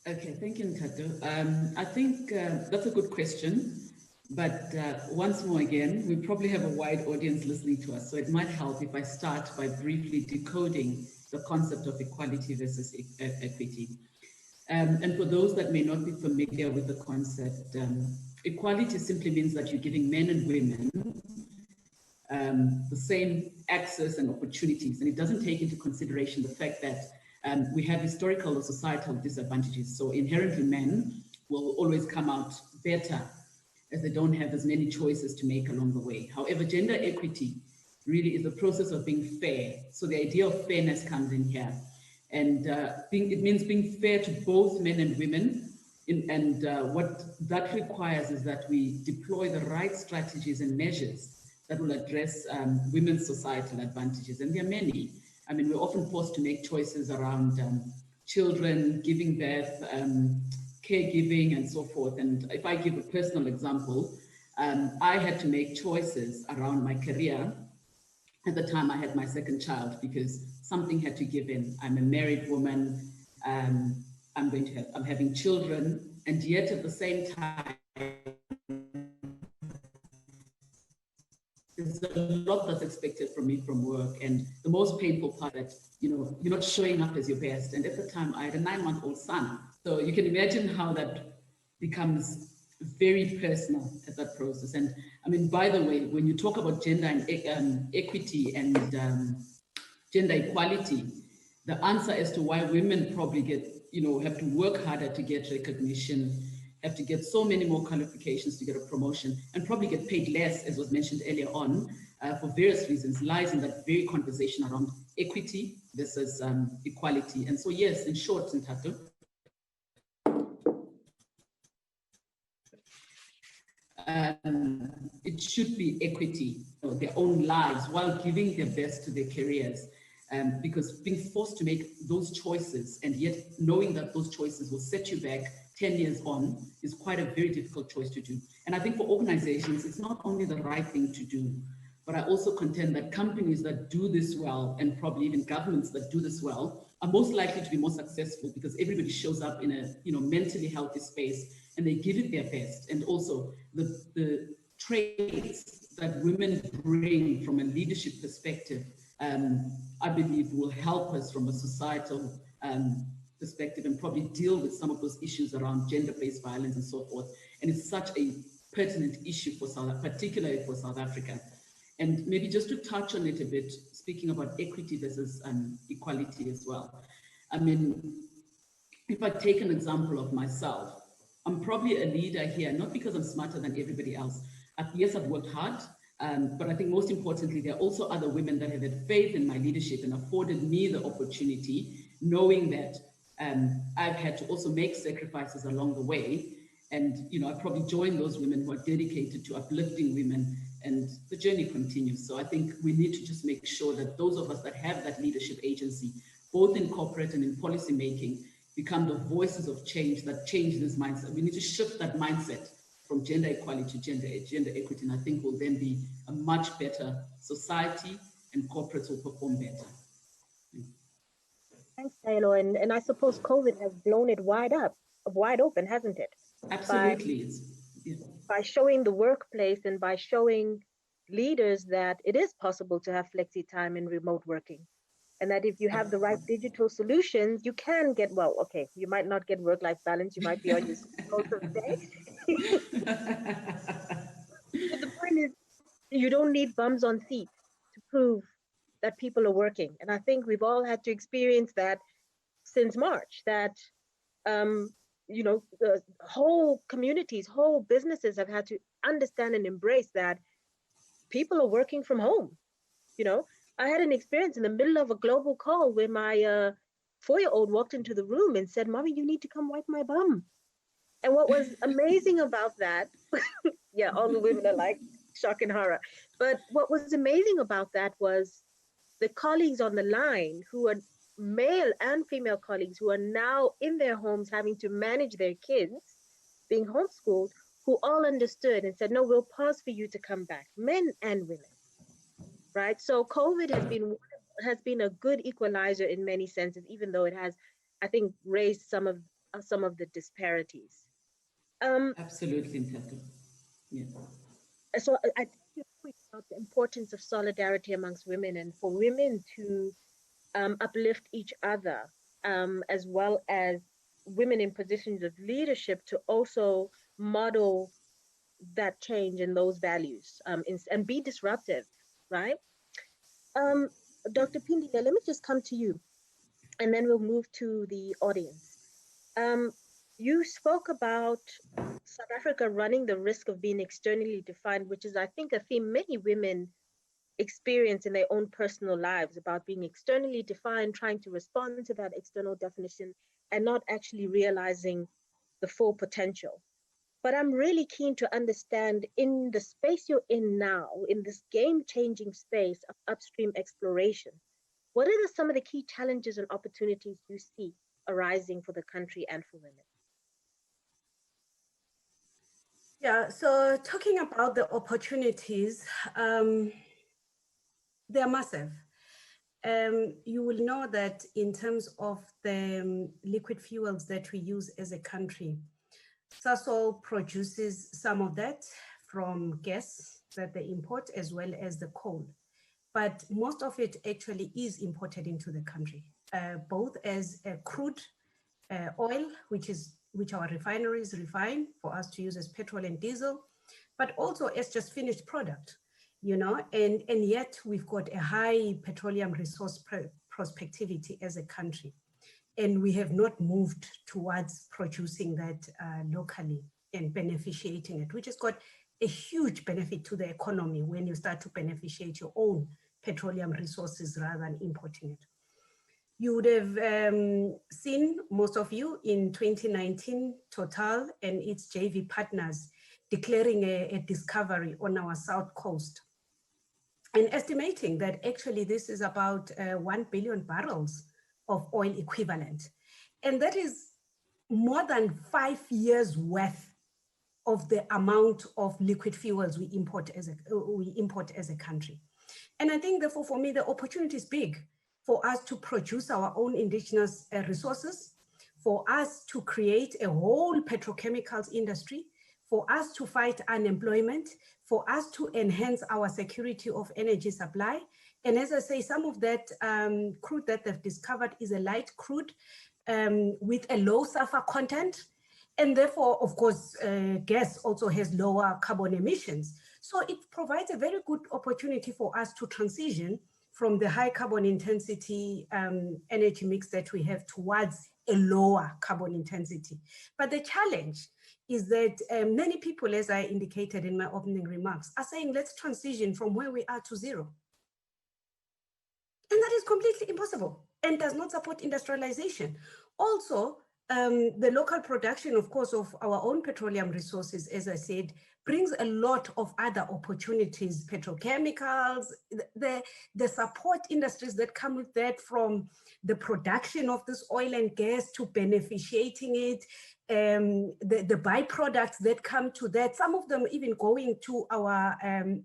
Okay, thank you, Ntato. I think that's a good question. But once more again, we probably have a wide audience listening to us. So it might help if I start by briefly decoding the concept of equality versus equity. And for those that may not be familiar with the concept, equality simply means that you're giving men and women the same access and opportunities. And it doesn't take into consideration the fact that we have historical or societal disadvantages. So inherently men will always come out better as they don't have as many choices to make along the way. However, gender equity really is the process of being fair. So the idea of fairness comes in here. And it means being fair to both men and women. What that requires is that we deploy the right strategies and measures that will address women's societal advantages. And there are many. I mean, we're often forced to make choices around children, giving birth, caregiving, and so forth. And if I give a personal example, I had to make choices around my career at the time I had my second child because something had to give in. I'm a married woman. I'm having children, and yet at the same time, there's a lot that's expected from me from work. And the most painful part that, you're not showing up as your best. And at the time, I had a 9-month-old son. So you can imagine how that becomes very personal at that process. And I mean, by the way, when you talk about gender and equity and gender equality, the answer as to why women probably get, have to work harder to get recognition, have to get so many more qualifications to get a promotion, and probably get paid less, as was mentioned earlier on, for various reasons, lies in that very conversation around equity versus equality. And so, yes, in short, Ntato, it should be equity, their own lives, while giving their best to their careers. Because being forced to make those choices and yet knowing that those choices will set you back 10 years on is quite a very difficult choice to do. And I think for organizations, it's not only the right thing to do, but I also contend that companies that do this well, and probably even governments that do this well, are most likely to be more successful because everybody shows up in a mentally healthy space and they give it their best. And also the traits that women bring from a leadership perspective, I believe will help us from a societal perspective and probably deal with some of those issues around gender-based violence and so forth. And it's such a pertinent issue for particularly for South Africa. And maybe just to touch on it a bit, speaking about equity versus equality as well. I mean, if I take an example of myself, I'm probably a leader here, not because I'm smarter than everybody else. Yes, I've worked hard, but I think most importantly, there are also other women that have had faith in my leadership and afforded me the opportunity, knowing that I've had to also make sacrifices along the way. And, I probably joined those women who are dedicated to uplifting women, and the journey continues. So I think we need to just make sure that those of us that have that leadership agency, both in corporate and in policy making, become the voices of change that change this mindset. We need to shift that mindset from gender equality to gender equity, and I think will then be a much better society, and corporates will perform better. Thanks, Taylor. And I suppose COVID has blown it wide open, hasn't it? Absolutely. By showing the workplace and by showing leaders that it is possible to have flexi time and remote working. And that if you have the right digital solutions, you can get, well, okay, you might not get work-life balance, you might be on your most of the day. But the point is, you don't need bums on seats to prove that people are working. And I think we've all had to experience that since March, that the whole communities, whole businesses have had to understand and embrace that people are working from home. I had an experience in the middle of a global call where my 4-year-old walked into the room and said, "Mommy, you need to come wipe my bum." And what was amazing about that, yeah, all the women are like shock and horror. But what was amazing about that was the colleagues on the line who are male and female colleagues who are now in their homes having to manage their kids being homeschooled, who all understood and said, no, we'll pause for you to come back, men and women, right? So COVID has been a good equalizer in many senses, even though it has, I think, raised some of the disparities. Absolutely, Ntato. Yeah. So I think you point out the importance of solidarity amongst women and for women to uplift each other, as well as women in positions of leadership to also model that change and those values, and be disruptive, right? Dr. Pindile, let me just come to you, and then we'll move to the audience. You spoke about South Africa running the risk of being externally defined, which is, I think, a theme many women experience in their own personal lives, about being externally defined, trying to respond to that external definition, and not actually realizing the full potential. But I'm really keen to understand, in the space you're in now, in this game-changing space of upstream exploration, what are some of the key challenges and opportunities you see arising for the country and for women? Yeah, so talking about the opportunities, they're massive. You will know that in terms of the liquid fuels that we use as a country, Sasol produces some of that from gas that they import, as well as the coal. But most of it actually is imported into the country, both as a crude oil, which our refineries refine for us to use as petrol and diesel, but also as just finished product, you know, and yet we've got a high petroleum resource prospectivity as a country. And we have not moved towards producing that locally and beneficiating it, which has got a huge benefit to the economy when you start to beneficiate your own petroleum resources rather than importing it. You would have seen, most of you, in 2019, Total and its JV partners declaring a discovery on our south coast and estimating that actually this is about 1 billion barrels of oil equivalent. And that is more than 5 years worth of the amount of liquid fuels we import as a country. And I think, therefore, for me, the opportunity is big for us to produce our own indigenous resources, for us to create a whole petrochemicals industry, for us to fight unemployment, for us to enhance our security of energy supply. And as I say, some of that crude that they've discovered is a light crude with a low sulfur content. And therefore, of course, gas also has lower carbon emissions. So it provides a very good opportunity for us to transition from the high carbon intensity energy mix that we have towards a lower carbon intensity. But the challenge is that many people, as I indicated in my opening remarks, are saying, let's transition from where we are to zero. And that is completely impossible and does not support industrialization. Also, the local production, of course, of our own petroleum resources, as I said, brings a lot of other opportunities, petrochemicals, the support industries that come with that, from the production of this oil and gas to beneficiating it, the byproducts that come to that, some of them even going to our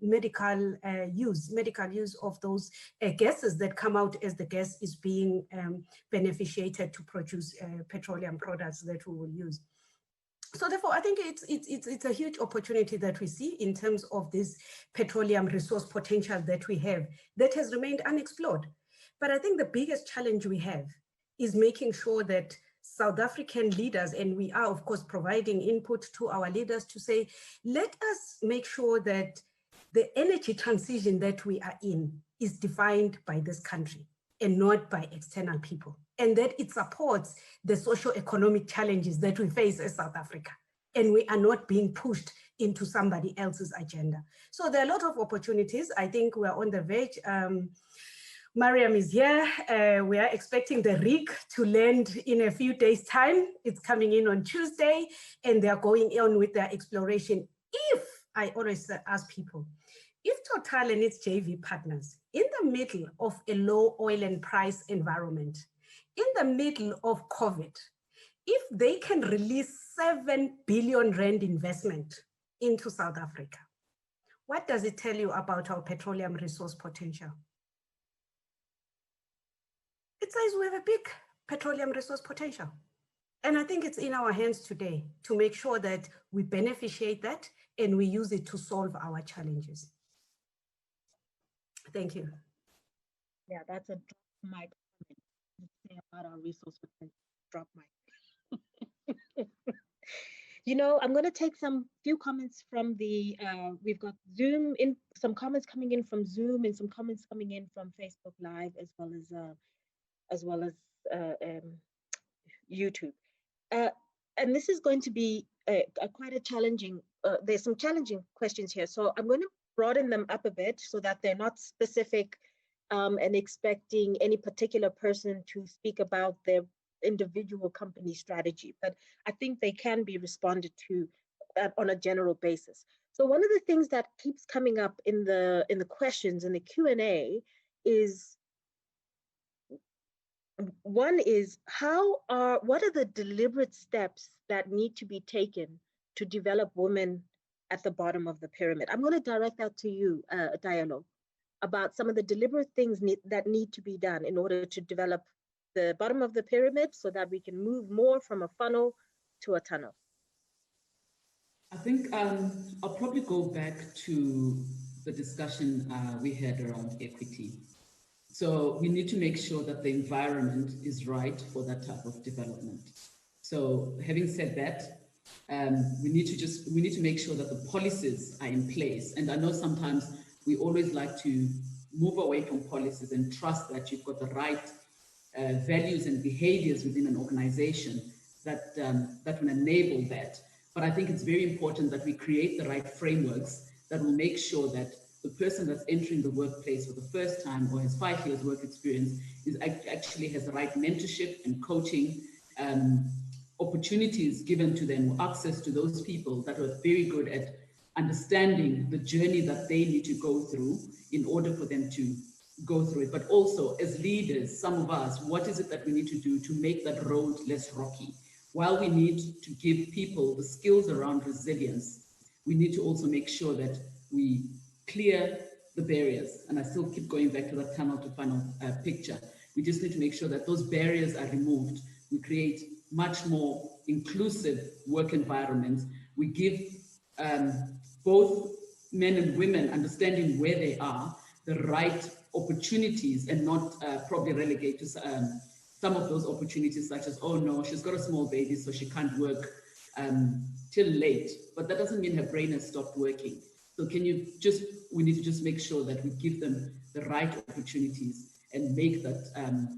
medical use of those gases that come out as the gas is being beneficiated to produce petroleum products that we will use. So therefore, I think it's a huge opportunity that we see in terms of this petroleum resource potential that we have that has remained unexplored. But I think the biggest challenge we have is making sure that South African leaders, and we are, of course, providing input to our leaders to say, let us make sure that the energy transition that we are in is defined by this country and not by external people, and that it supports the socio-economic challenges that we face as South Africa, and we are not being pushed into somebody else's agenda. So there are a lot of opportunities. I think we are on the verge. Mariam is here. We are expecting the rig to land in a few days' time. It's coming in on Tuesday, and they are going on with their exploration. If, I always ask people, if Total and its JV partners in the middle of a low oil and price environment, in the middle of COVID, if they can release 7 billion rand investment into South Africa, what does it tell you about our petroleum resource potential? It says we have a big petroleum resource potential. And I think it's in our hands today to make sure that we beneficiate that and we use it to solve our challenges. Thank you. Yeah, that's a drop mic comment. Say about our resource potential. Drop mic. You know, I'm going to take some few comments from the, we've got Zoom, in some comments coming in from Zoom and some comments coming in from Facebook Live as well as YouTube. And this is going to be quite a challenging, there's some challenging questions here. So I'm going to broaden them up a bit so that they're not specific and expecting any particular person to speak about their individual company strategy, but I think they can be responded to on a general basis. So one of the things that keeps coming up in the questions in the Q&A is, one is what are the deliberate steps that need to be taken to develop women at the bottom of the pyramid? I'm going to direct that to you, Dialogue, about some of the deliberate things that need to be done in order to develop the bottom of the pyramid so that we can move more from a funnel to a tunnel. I think I'll probably go back to the discussion we had around equity. So we need to make sure that the environment is right for that type of development. So having said that, we need to make sure that the policies are in place. And I know sometimes we always like to move away from policies and trust that you've got the right values and behaviors within an organization that will enable that. But I think it's very important that we create the right frameworks that will make sure that the person that's entering the workplace for the first time or has 5 years work experience actually has the right mentorship and coaching opportunities given to them, or access to those people that are very good at understanding the journey that they need to go through in order for them to go through it. But also as leaders, some of us, what is it that we need to do to make that road less rocky? While we need to give people the skills around resilience, we need to also make sure that we clear the barriers. And I still keep going back to that tunnel to funnel picture. We just need to make sure that those barriers are removed. We create much more inclusive work environments. We give both men and women, understanding where they are, the right opportunities, and not probably relegate to some of those opportunities, such as, oh no, she's got a small baby, so she can't work till late. But that doesn't mean her brain has stopped working. So we need to just make sure that we give them the right opportunities and make that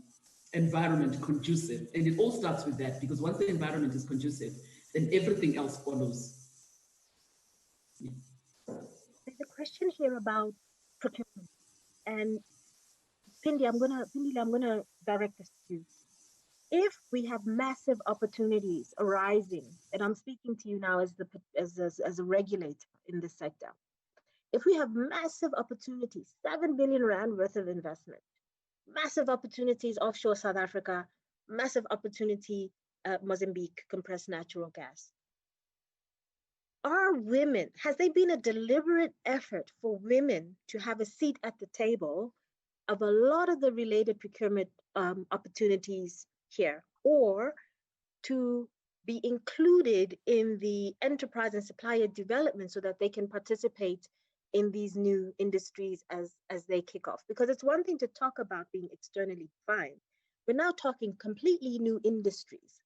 environment conducive. And it all starts with that, because once the environment is conducive, then everything else follows. Yeah. There's a question here about procurement. And Pindi, I'm gonna direct this to you. If we have massive opportunities arising, and I'm speaking to you now as a regulator in this sector, if we have massive opportunities, 7 billion rand worth of investment, massive opportunities offshore South Africa, massive opportunity Mozambique, compressed natural gas. Has there been a deliberate effort for women to have a seat at the table of a lot of the related procurement opportunities here, or to be included in the enterprise and supplier development so that they can participate in these new industries as they kick off? Because it's one thing to talk about being externally defined. We're now talking completely new industries.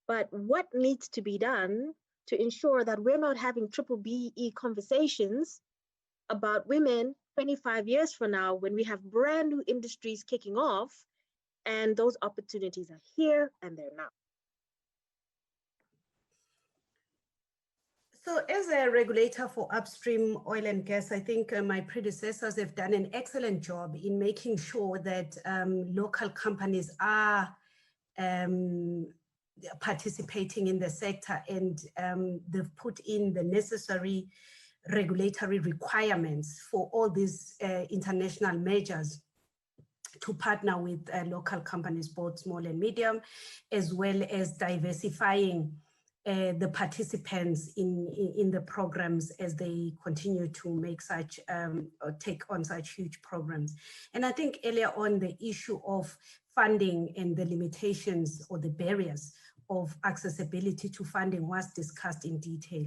But what needs to be done to ensure that we're not having triple BE conversations about women 25 years from now, when we have brand new industries kicking off and those opportunities are here and they're now? So as a regulator for upstream oil and gas, I think my predecessors have done an excellent job in making sure that local companies are participating in the sector, and they've put in the necessary regulatory requirements for all these international measures to partner with local companies, both small and medium, as well as diversifying the participants in the programs as they continue to make such, or take on such huge programs. And I think earlier on, the issue of funding and the limitations or the barriers of accessibility to funding was discussed in detail.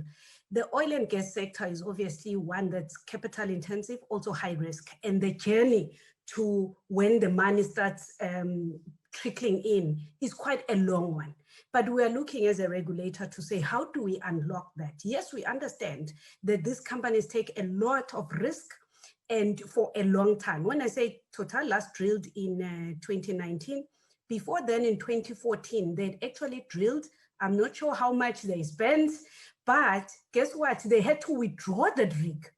The oil and gas sector is obviously one that's capital intensive, also high risk, and the journey to when the money starts trickling in is quite a long one. But we are looking as a regulator to say, how do we unlock that? Yes, we understand that these companies take a lot of risk and for a long time. When I say Total last drilled in 2019, before then in 2014, they'd actually drilled. I'm not sure how much they spent, but guess what? They had to withdraw the rig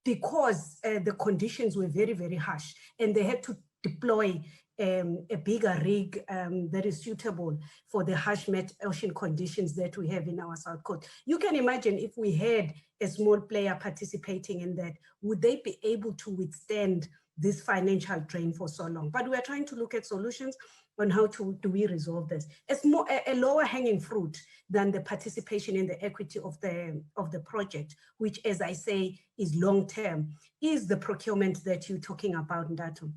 because the conditions were very, very harsh, and they had to deploy a bigger rig that is suitable for the harsh ocean conditions that we have in our South Coast. You can imagine if we had a small player participating in that, would they be able to withstand this financial drain for so long? But we are trying to look at solutions on how do we resolve this. It's more a lower hanging fruit than the participation in the equity of the project, which, as I say, is long term, is the procurement that you're talking about, Ndato.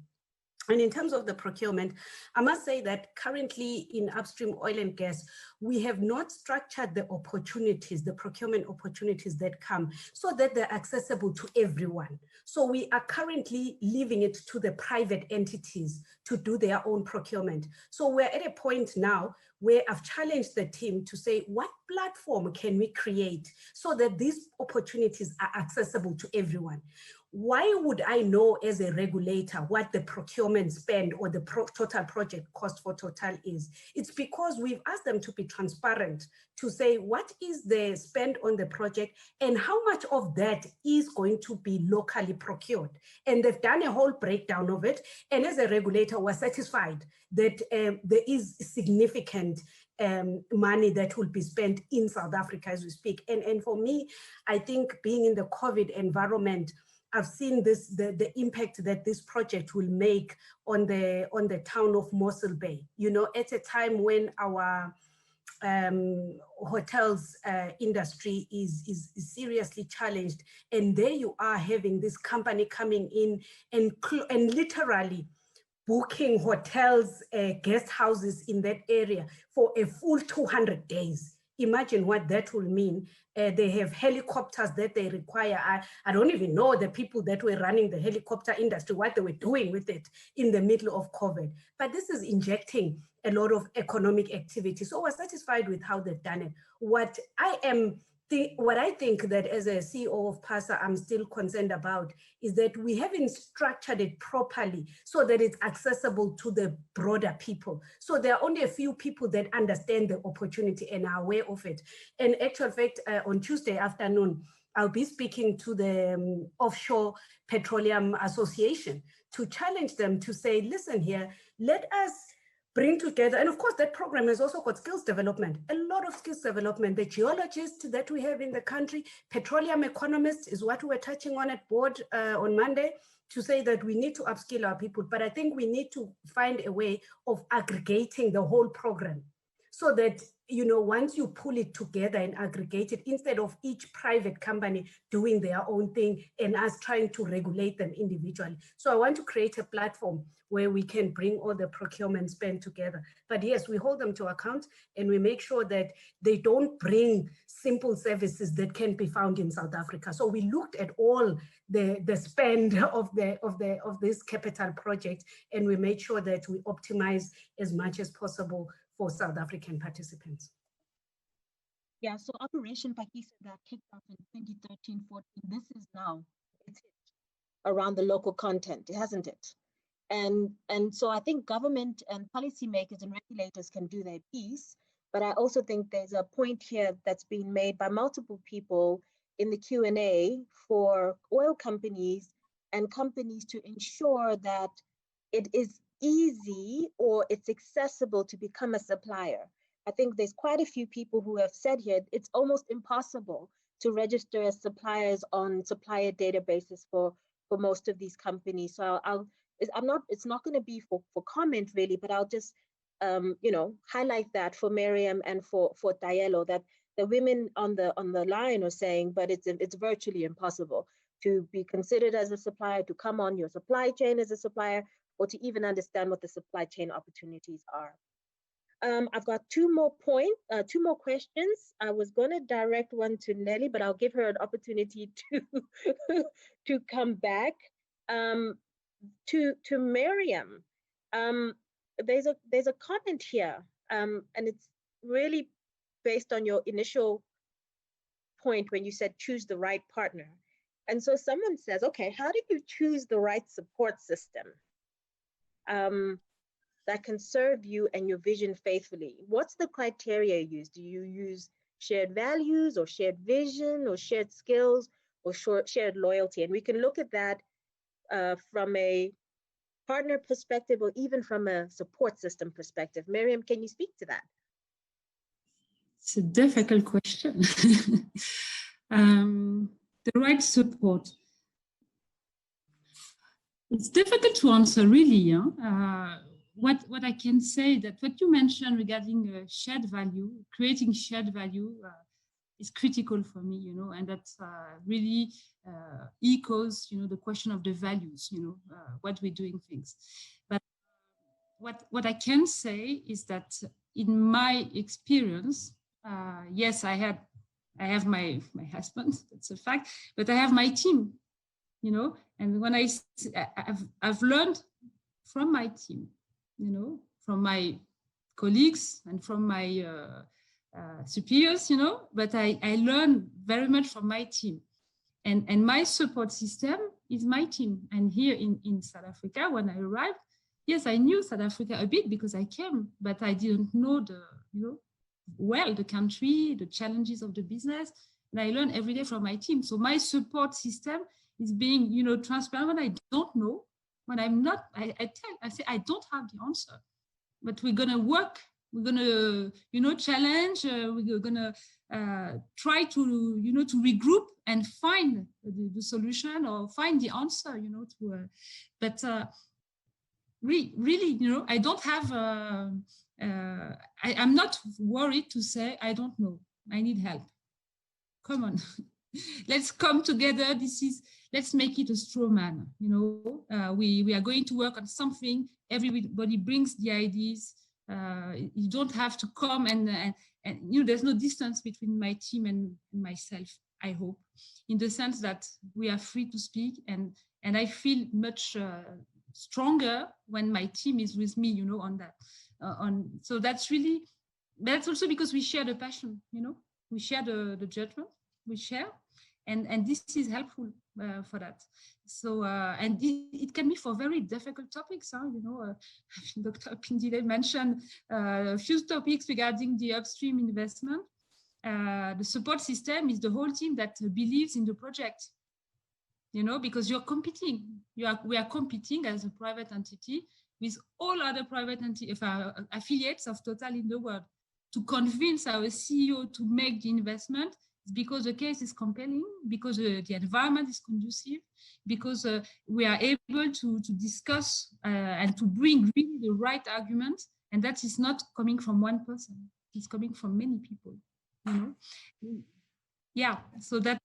And in terms of the procurement, I must say that currently in upstream oil and gas, we have not structured the opportunities, the procurement opportunities that come so that they're accessible to everyone. So we are currently leaving it to the private entities to do their own procurement. So we're at a point now where I've challenged the team to say, what platform can we create so that these opportunities are accessible to everyone? Why would I know as a regulator what the procurement spend or the total project cost for Total is? It's because we've asked them to be transparent, to say what is the spend on the project and how much of that is going to be locally procured. And they've done a whole breakdown of it. And as a regulator, we're satisfied that there is significant money that will be spent in South Africa as we speak. And for me, I think being in the COVID environment, I've seen this, the impact that this project will make on the town of Mossel Bay. You know, at a time when our hotels industry is seriously challenged, and there you are having this company coming in and literally booking hotels, guest houses in that area for a full 200 days. Imagine what that will mean. They have helicopters that they require. I don't even know the people that were running the helicopter industry, what they were doing with it in the middle of COVID. But this is injecting a lot of economic activity. So we're satisfied with how they've done it. What I think that as a CEO of PASA, I'm still concerned about is that we haven't structured it properly so that it's accessible to the broader people. So there are only a few people that understand the opportunity and are aware of it. In actual fact, on Tuesday afternoon, I'll be speaking to the Offshore Petroleum Association to challenge them to say, listen here, let us bring together, and of course that program has also got skills development, a lot of skills development. The geologists that we have in the country, petroleum economists is what we're touching on at board on Monday, to say that we need to upskill our people. But I think we need to find a way of aggregating the whole program so that, you know, once you pull it together and aggregate it, instead of each private company doing their own thing and us trying to regulate them individually. So I want to create a platform where we can bring all the procurement spend together. But yes, we hold them to account and we make sure that they don't bring simple services that can be found in South Africa. So we looked at all the spend of this capital project, and we made sure that we optimize as much as possible for South African participants. Yeah, so Operation Pakisa that kicked off in 2013-14, this is now, it's around the local content, hasn't it? And so I think government and policymakers and regulators can do their piece, but I also think there's a point here that's being made by multiple people in the Q&A for oil companies and companies to ensure that it is easy or it's accessible to become a supplier. I think there's quite a few people who have said here, it's almost impossible to register as suppliers on supplier databases for most of these companies. So it's not going to be for comment really, but I'll just you know, highlight that for Miriam and for Diallo, that the women on the line are saying, but it's virtually impossible to be considered as a supplier, to come on your supply chain as a supplier, or to even understand what the supply chain opportunities are. I've got two more questions. I was going to direct one to Nelly, but I'll give her an opportunity to to come back. To Miriam, there's a comment here, and it's really based on your initial point when you said choose the right partner. And so someone says, okay, how do you choose the right support system that can serve you and your vision faithfully? What's the criteria you use? Do you use shared values or shared vision or shared skills or shared loyalty? And we can look at that from a partner perspective or even from a support system perspective. Miriam, can you speak to that? It's a difficult question. The right support. It's difficult to answer, really. What I can say that what you mentioned regarding shared value, creating shared value is critical for me, you know, and that really echoes, you know, the question of the values, you know, what we're doing things. But what I can say is that in my experience, yes, I have my husband, that's a fact, but I have my team, you know, and when I've learned from my team, you know, from my colleagues and from my superiors, you know, but I learn very much from my team. And my support system is my team. And here in South Africa, when I arrived, yes, I knew South Africa a bit because I came, but I didn't know the country, the challenges of the business. And I learn every day from my team. So my support system is being, you know, transparent. When I don't know, when I'm not, I say, I don't have the answer, but we're going to work. We're going to, you know, challenge. We're going to try to, you know, to regroup and find the solution or find the answer, you know, but really, you know, I don't have, I'm not worried to say, I don't know, I need help. Come on, let's come together. Let's make it a straw man, you know. We are going to work on something. Everybody brings the ideas. You don't have to come and you know, there's no distance between my team and myself, I hope, in the sense that we are free to speak, and I feel much stronger when my team is with me, you know, on that. So that's also because we share the passion, you know, we share the judgment, we share, and this is helpful for that. So and it can be for very difficult topics, you know. Dr. Pindile mentioned a few topics regarding the upstream investment. The support system is the whole team that believes in the project, you know, because you're competing. We are competing as a private entity with all other private affiliates of Total in the world to convince our CEO to make the investment. Because the case is compelling, because the environment is conducive, because we are able to discuss and to bring really the right argument, and that is not coming from one person, it's coming from many people, you know. Yeah, so that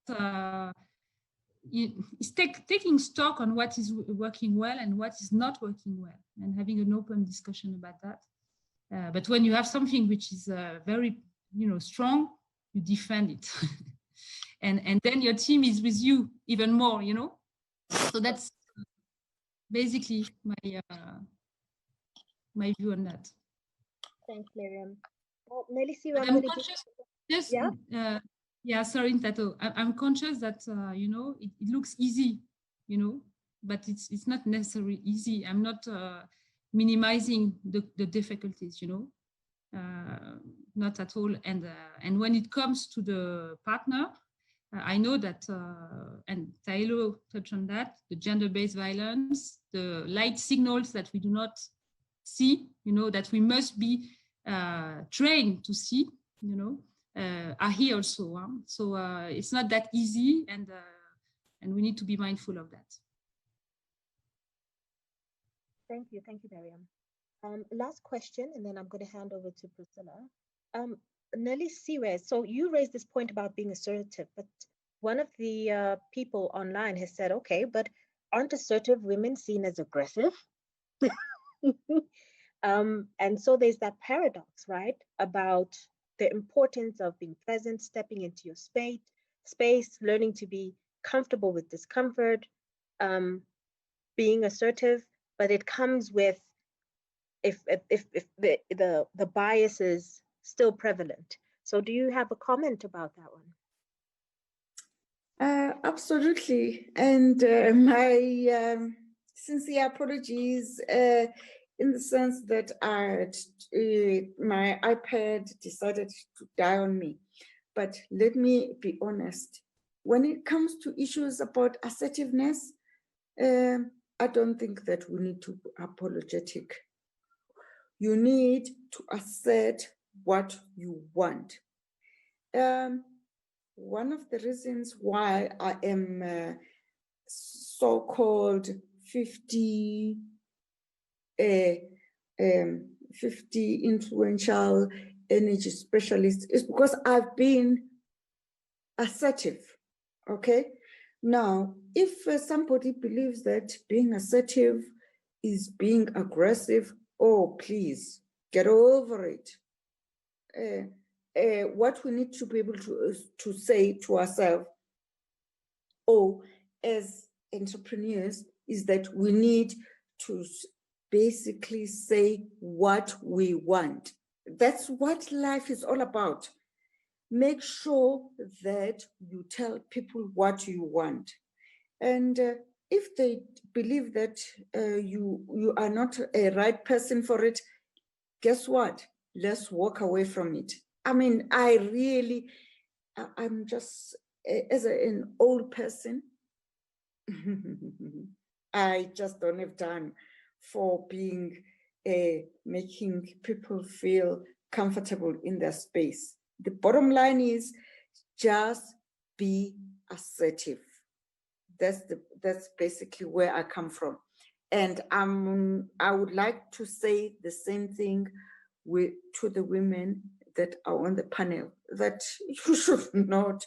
it's taking stock on what is working well and what is not working well, and having an open discussion about that. But when you have something which is very, you know, strong, you defend it. and then your team is with you even more, you know. So that's basically my view on that. Thanks, Miriam. Well, Nelly, I'm conscious, sorry, Tato. I'm conscious that you know, it looks easy, you know, but it's not necessarily easy. I'm not minimizing the difficulties, you know. Not at all. And when it comes to the partner, I know that, and Tailo touched on that, the gender-based violence, the light signals that we do not see, you know, that we must be trained to see, you know, are here also. So it's not that easy, and we need to be mindful of that. Thank you, Miriam. Last question, and then I'm going to hand over to Priscilla. Nelly Siwe, so you raised this point about being assertive, but one of the people online has said, okay, but aren't assertive women seen as aggressive? And so there's that paradox, right, about the importance of being present, stepping into your space, learning to be comfortable with discomfort, being assertive, but it comes with if the bias is still prevalent. So do you have a comment about that one? Absolutely. And my sincere apologies in the sense that my iPad decided to die on me. But let me be honest. When it comes to issues about assertiveness, I don't think that we need to be apologetic. You need to assert what you want. One of the reasons why I am so-called 50 influential energy specialist is because I've been assertive, okay? Now, if somebody believes that being assertive is being aggressive, oh, please, get over it. What we need to be able to say to ourselves, as entrepreneurs, is that we need to basically say what we want. That's what life is all about. Make sure that you tell people what you want. And if they believe that you are not a right person for it, guess what? Let's walk away from it. I mean, I'm just, as an old person, I just don't have time for making people feel comfortable in their space. The bottom line is just be assertive. That's basically where I come from. And I would like to say the same thing to the women that are on the panel, that you should not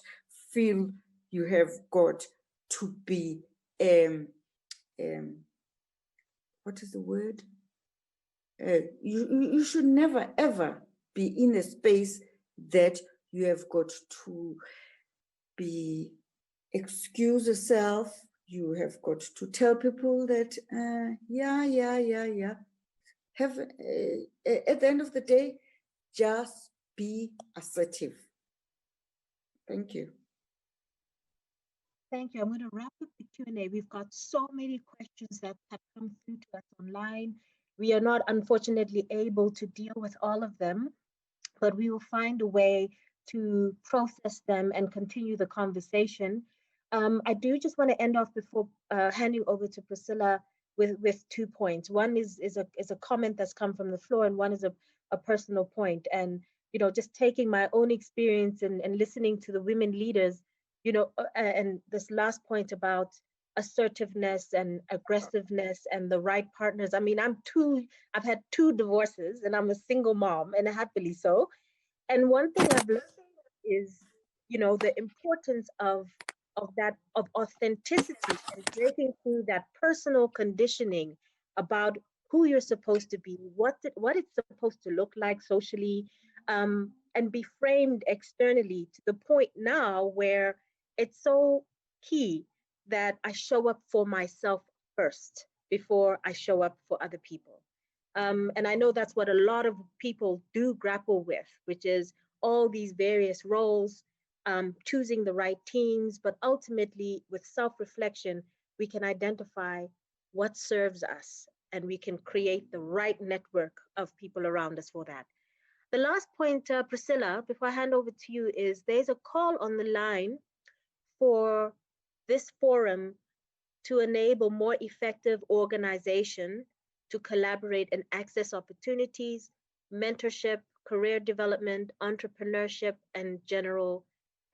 feel you have got to be, what is the word? You should never, ever be in a space that you have got to excuse yourself. You have got to tell people that, yeah. At the end of the day, just be assertive. Thank you. Thank you. I'm going to wrap up the Q&A. We've got so many questions that have come through to us online. We are not, unfortunately, able to deal with all of them, but we will find a way to process them and continue the conversation. I do just want to end off before handing over to Priscilla with 2 points. One is a comment that's come from the floor, and one is a personal point. And, you know, just taking my own experience and listening to the women leaders, you know, and this last point about assertiveness and aggressiveness and the right partners. I mean, I've had 2 divorces and I'm a single mom, and happily so. And one thing I've learned is, you know, the importance of authenticity and breaking through that personal conditioning about who you're supposed to be, what it's supposed to look like socially, and be framed externally, to the point now where it's so key that I show up for myself first before I show up for other people. And I know that's what a lot of people do grapple with, which is all these various roles, choosing the right teams, but ultimately with self-reflection, we can identify what serves us and we can create the right network of people around us for that. The last point, Priscilla, before I hand over to you, is there's a call on the line for this forum to enable more effective organization to collaborate and access opportunities, mentorship, career development, entrepreneurship, and general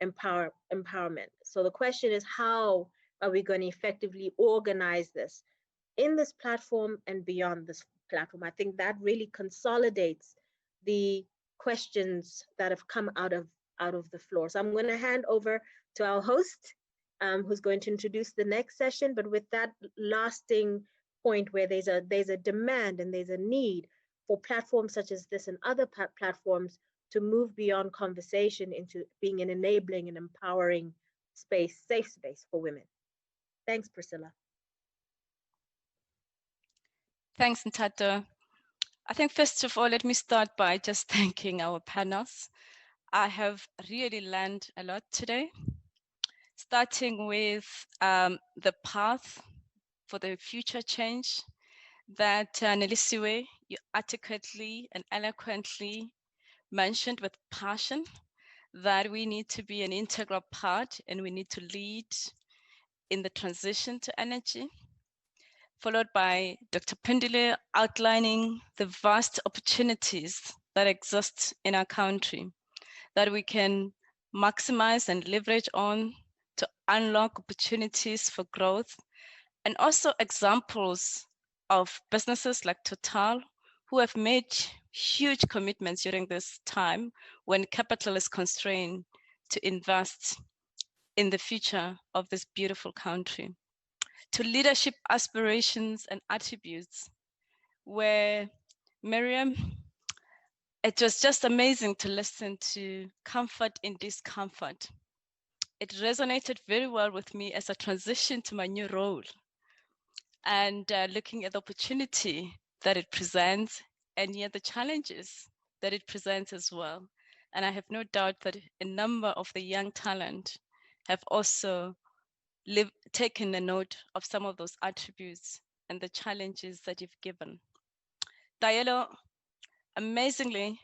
empowerment. So the question is, how are we going to effectively organize this in this platform and beyond this platform? I think that really consolidates the questions that have come out of the floor. So I'm going to hand over to our host, who's going to introduce the next session. But with that lasting point where there's a demand and there's a need for platforms such as this and other platforms to move beyond conversation into being an enabling and empowering space, safe space for women. Thanks, Priscilla. Thanks, Ntato. I think first of all, let me start by just thanking our panels. I have really learned a lot today, starting with the path for the future change that Nelisiwe, you articulately and eloquently mentioned with passion, that we need to be an integral part and we need to lead in the transition to energy, followed by Dr. Pindile outlining the vast opportunities that exist in our country that we can maximize and leverage on to unlock opportunities for growth, and also examples of businesses like Total, who have made huge commitments during this time when capital is constrained to invest in the future of this beautiful country, to leadership aspirations and attributes, where Miriam, it was just amazing to listen to comfort in discomfort. It resonated very well with me as I transitioned to my new role and looking at the opportunity that it presents and yet the challenges that it presents as well. And I have no doubt that a number of the young talent have also taken a note of some of those attributes and the challenges that you've given. Diallo, amazingly,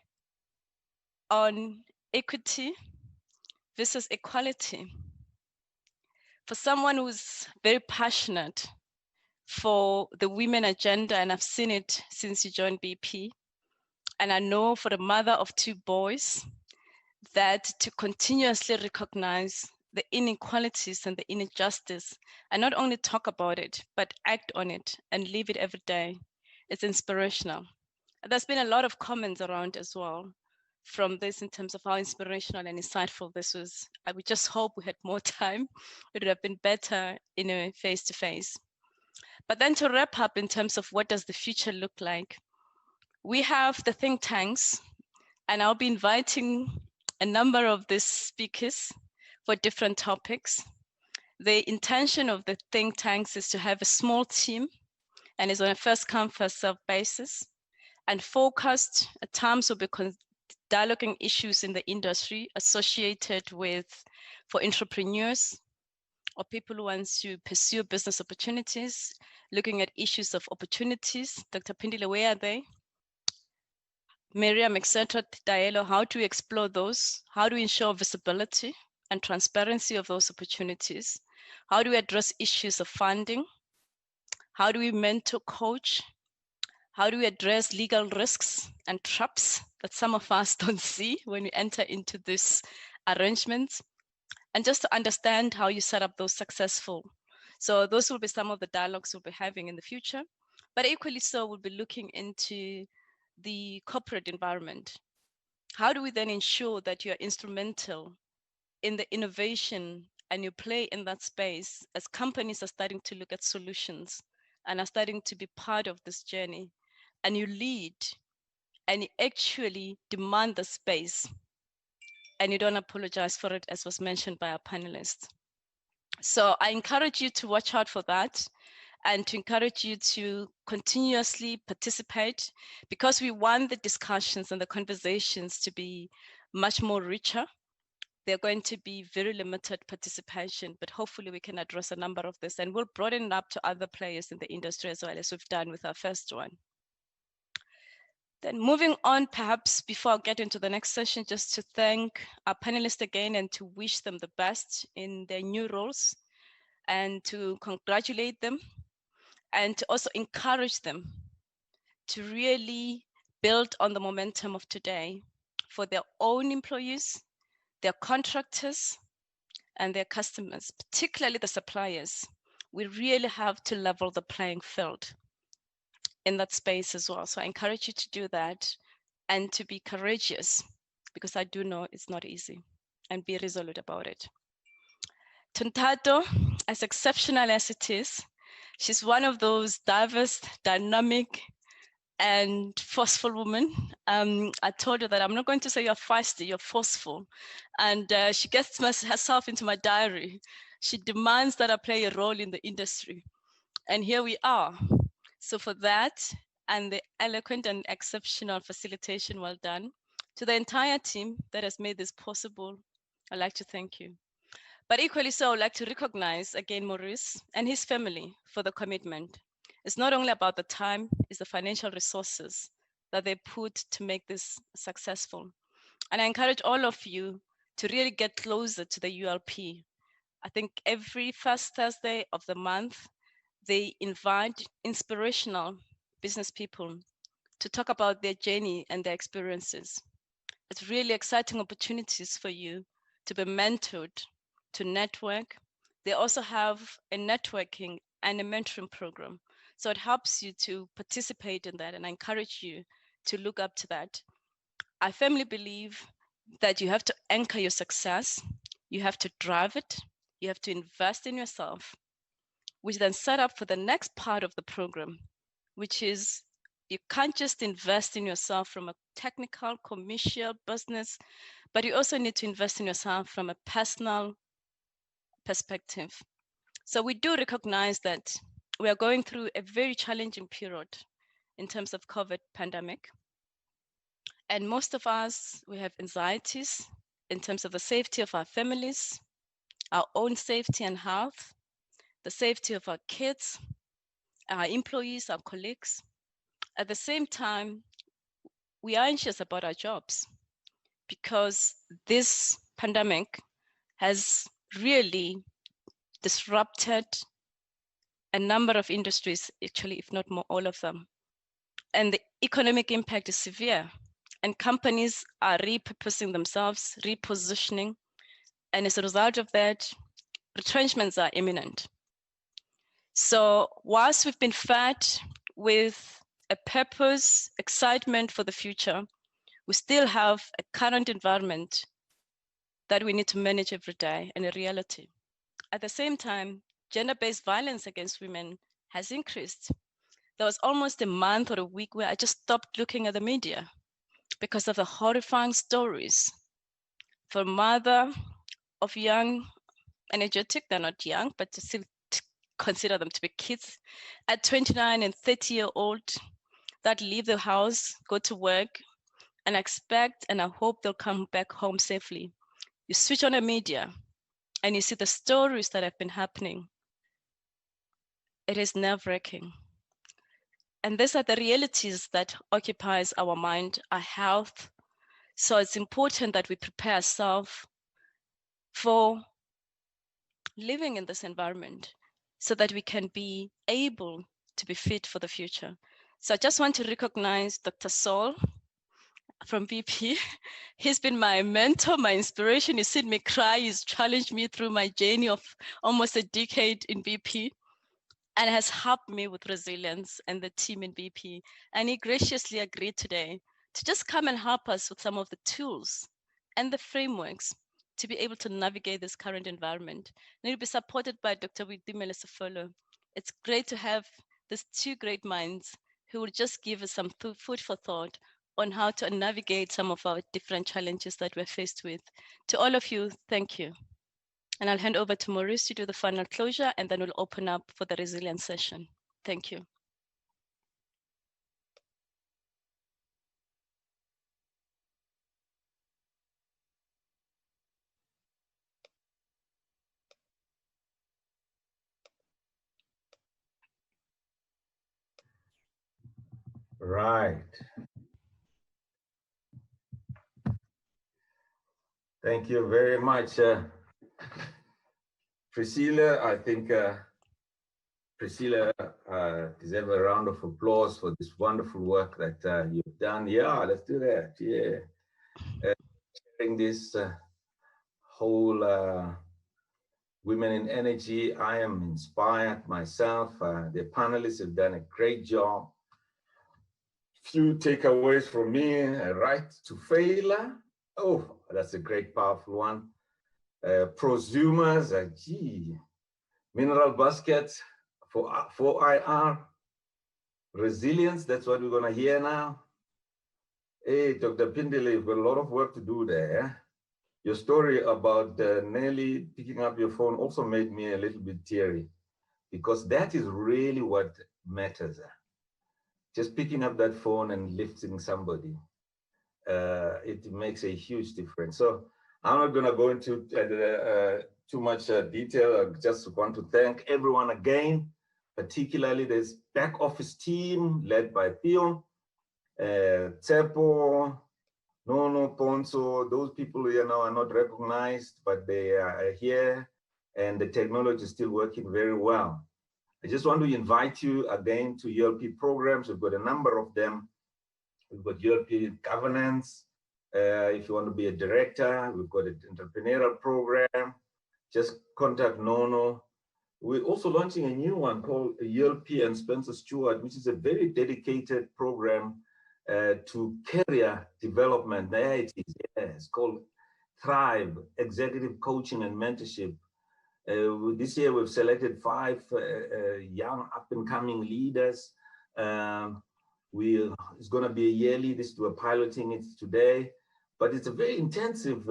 on equity versus equality. For someone who's very passionate for the women agenda, and I've seen it since you joined BP, and I know for the mother of 2 boys, that to continuously recognize the inequalities and the injustice, and not only talk about it, but act on it and live it every day, it's inspirational. There's been a lot of comments around as well from this in terms of how inspirational and insightful this was. I would just hope we had more time. It would have been better in a face-to-face. But then to wrap up in terms of what does the future look like, we have the think tanks, and I'll be inviting a number of these speakers for different topics. The intention of the think tanks is to have a small team and is on a first come, first served basis, and focused at times will be dialoguing issues in the industry associated with, for entrepreneurs or people who want to pursue business opportunities, looking at issues of opportunities. Dr. Pindile, where are they? Miriam, etc., Diallo, how do we explore those? How do we ensure visibility and transparency of those opportunities? How do we address issues of funding? How do we mentor, coach? How do we address legal risks and traps that some of us don't see when we enter into this arrangements? And just to understand how you set up those successful. So those will be some of the dialogues we'll be having in the future, but equally so, we'll be looking into the corporate environment. How do we then ensure that you're instrumental in the innovation and you play in that space as companies are starting to look at solutions and are starting to be part of this journey, and you lead and you actually demand the space and you don't apologize for it, as was mentioned by our panelists. So I encourage you to watch out for that and to encourage you to continuously participate, because we want the discussions and the conversations to be much more richer. They're going to be very limited participation, but hopefully we can address a number of this, and we'll broaden it up to other players in the industry as well, as we've done with our first one. Then moving on, perhaps before I get into the next session, just to thank our panelists again and to wish them the best in their new roles, and to congratulate them, and to also encourage them to really build on the momentum of today for their own employees, their contractors, and their customers, particularly the suppliers. We really have to level the playing field in that space as well. So I encourage you to do that and to be courageous, because I do know it's not easy, and be resolute about it. Tontato, as exceptional as it is, she's one of those diverse, dynamic, and forceful women. I told her that I'm not going to say you're feisty, you're forceful. And she gets herself into my diary. She demands that I play a role in the industry. And here we are. So for that, and the eloquent and exceptional facilitation, well done. To the entire team that has made this possible, I'd like to thank you. But equally so, I'd like to recognize again Maurice and his family for the commitment. It's not only about the time, it's the financial resources that they put to make this successful. And I encourage all of you to really get closer to the ULP. I think every first Thursday of the month, they invite inspirational business people to talk about their journey and their experiences. It's really exciting opportunities for you to be mentored, to network. They also have a networking and a mentoring program. So it helps you to participate in that, and I encourage you to look up to that. I firmly believe that you have to anchor your success, you have to drive it, you have to invest in yourself, which then set up for the next part of the program, which is you can't just invest in yourself from a technical, commercial, business, but you also need to invest in yourself from a personal perspective. So we do recognize that we are going through a very challenging period in terms of COVID pandemic. And most of us, we have anxieties in terms of the safety of our families, our own safety and health, the safety of our kids, our employees, our colleagues. At the same time, we are anxious about our jobs because this pandemic has really disrupted a number of industries, actually, if not more, all of them. And the economic impact is severe, and companies are repurposing themselves, repositioning. And as a result of that, retrenchments are imminent. So whilst we've been fed with a purpose, excitement for the future, we still have a current environment that we need to manage every day, and a reality. At the same time, gender-based violence against women has increased. There was almost a month or a week where I just stopped looking at the media because of the horrifying stories. For a mother of young, energetic, they're not young, but to still consider them to be kids, at 29 and 30-year-old that leave the house, go to work, and expect and I hope they'll come back home safely. You switch on the media and you see the stories that have been happening. It is nerve-wracking. And these are the realities that occupies our mind, our health. So it's important that we prepare ourselves for living in this environment so that we can be able to be fit for the future. So I just want to recognize Dr. Saul from BP. He's been my mentor, my inspiration. He's seen me cry. He's challenged me through my journey of almost a decade in BP, and has helped me with resilience and the team in BP. And he graciously agreed today to just come and help us with some of the tools and the frameworks to be able to navigate this current environment. And he'll be supported by Dr. Widimele Sefolo. It's great to have these two great minds who will just give us some food for thought on how to navigate some of our different challenges that we're faced with. To all of you, thank you. And I'll hand over to Maurice to do the final closure, and then we'll open up for the resilience session. Thank you. Right. Thank you very much, Priscilla. I think Priscilla deserves a round of applause for this wonderful work that you've done. Yeah, let's do that. Yeah. sharing this whole Women in Energy. I am inspired myself. The panelists have done a great job. Few takeaways from me: right to failure. Oh, that's a great, powerful one. Prosumers, gee, mineral baskets for IR. Resilience, that's what we're gonna hear now. Hey, Dr. Pindele, you've got a lot of work to do there. Your story about Nelly picking up your phone also made me a little bit teary, because that is really what matters. Just picking up that phone and lifting somebody, it makes a huge difference. So I'm not gonna go into too much detail. I just want to thank everyone again, particularly this back office team led by Theo, Tsepo, Nono, Ponso. Those people, you know, are not recognized, but they are here, and the technology is still working very well. I just want to invite you again to ULP programs. We've got a number of them. We've got ULP governance. If you want to be a director, we've got an entrepreneurial program. Just contact Nono. We're also launching a new one called ULP and Spencer Stewart, which is a very dedicated program to career development. There it is. Yeah, it's called Thrive, Executive Coaching and Mentorship. This year we've selected 5 young up-and-coming leaders. It's going to be a yearly. We're piloting it today, but it's a very intensive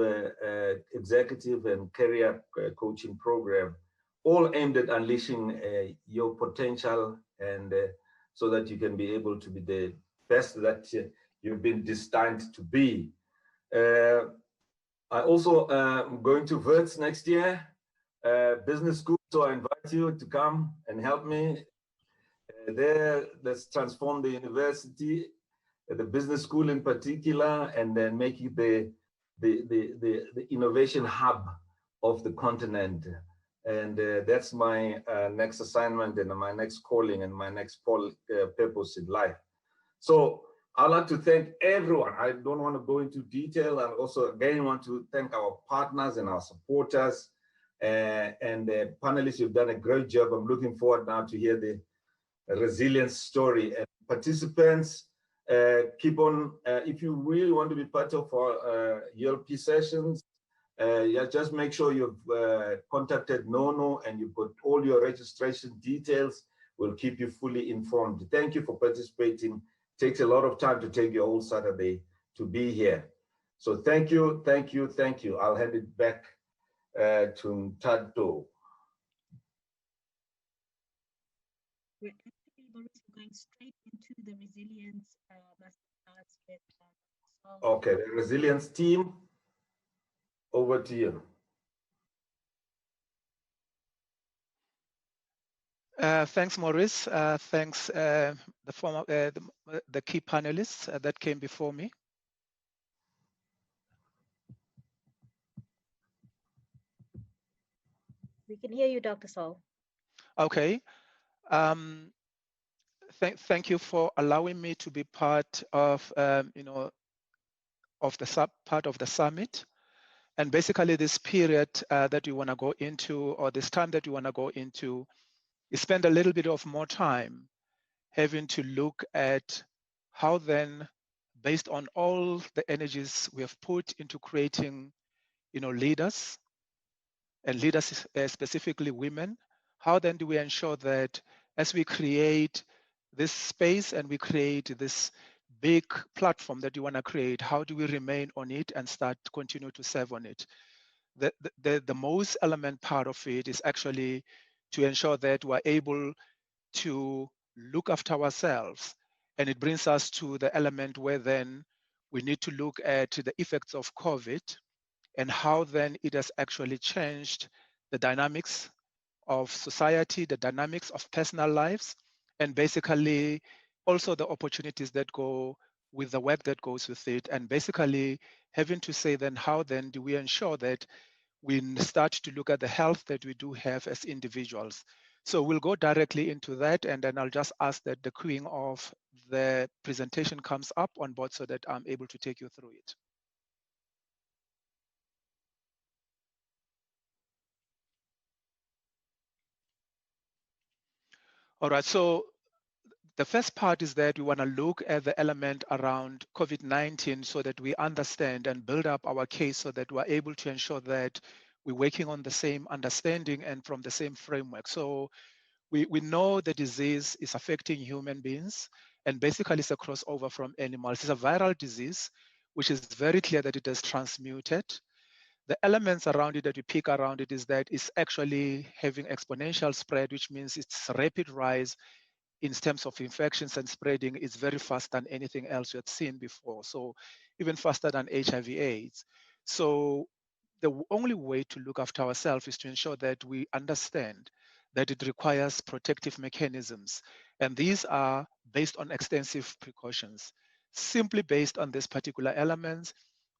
executive and career coaching program, all aimed at unleashing your potential, and so that you can be able to be the best that you've been destined to be. I also am going to Wits next year, business school, so I invite you to come and help me. There, let's transform the university, the business school in particular, and then make it the innovation hub of the continent. And that's my next assignment and my next calling and my next purpose in life. So I'd like to thank everyone. I don't want to go into detail. I also, again, want to thank our partners and our supporters and the panelists. You've done a great job. I'm looking forward now to hear the resilience story. And participants, keep on, if you really want to be part of our ULP sessions, yeah, just make sure you've contacted Nono and you've got all your registration details. We'll keep you fully informed. Thank you for participating. It takes a lot of time to take your whole Saturday to be here. So thank you, thank you, thank you. I'll hand it back to Tato. We're actually going straight into the resilience masterclass with Okay, the resilience team, over to you. Thanks, Maurice. Thanks, the key panelists that came before me. We can hear you, Dr. Saul. Okay. Thank you for allowing me to be part of, of the part of the summit. And basically this period that you want to go into, or this time that you want to go into, you spend a little bit of more time having to look at how then, based on all the energies we have put into creating, leaders, and leaders specifically women, how then do we ensure that as we create this space and we create this big platform that you want to create, how do we remain on it and start to continue to serve on it? The most element part of it is actually to ensure that we're able to look after ourselves. And it brings us to the element where then we need to look at the effects of COVID and how then it has actually changed the dynamics of society, the dynamics of personal lives, and basically also the opportunities that go with the work that goes with it. And basically having to say then, how then do we ensure that we start to look at the health that we do have as individuals? So we'll go directly into that, and then I'll just ask that the queuing of the presentation comes up on board so that I'm able to take you through it. All right, so the first part is that we want to look at the element around COVID-19 so that we understand and build up our case so that we're able to ensure that we're working on the same understanding and from the same framework. So we know the disease is affecting human beings, and basically it's a crossover from animals. It's a viral disease, which is very clear that it is transmuted. The elements around it that we pick around it is that it's actually having exponential spread, which means its rapid rise in terms of infections and spreading is very fast than anything else you had seen before. So even faster than HIV/AIDS. So the only way to look after ourselves is to ensure that we understand that it requires protective mechanisms. And these are based on extensive precautions. Simply based on these particular elements,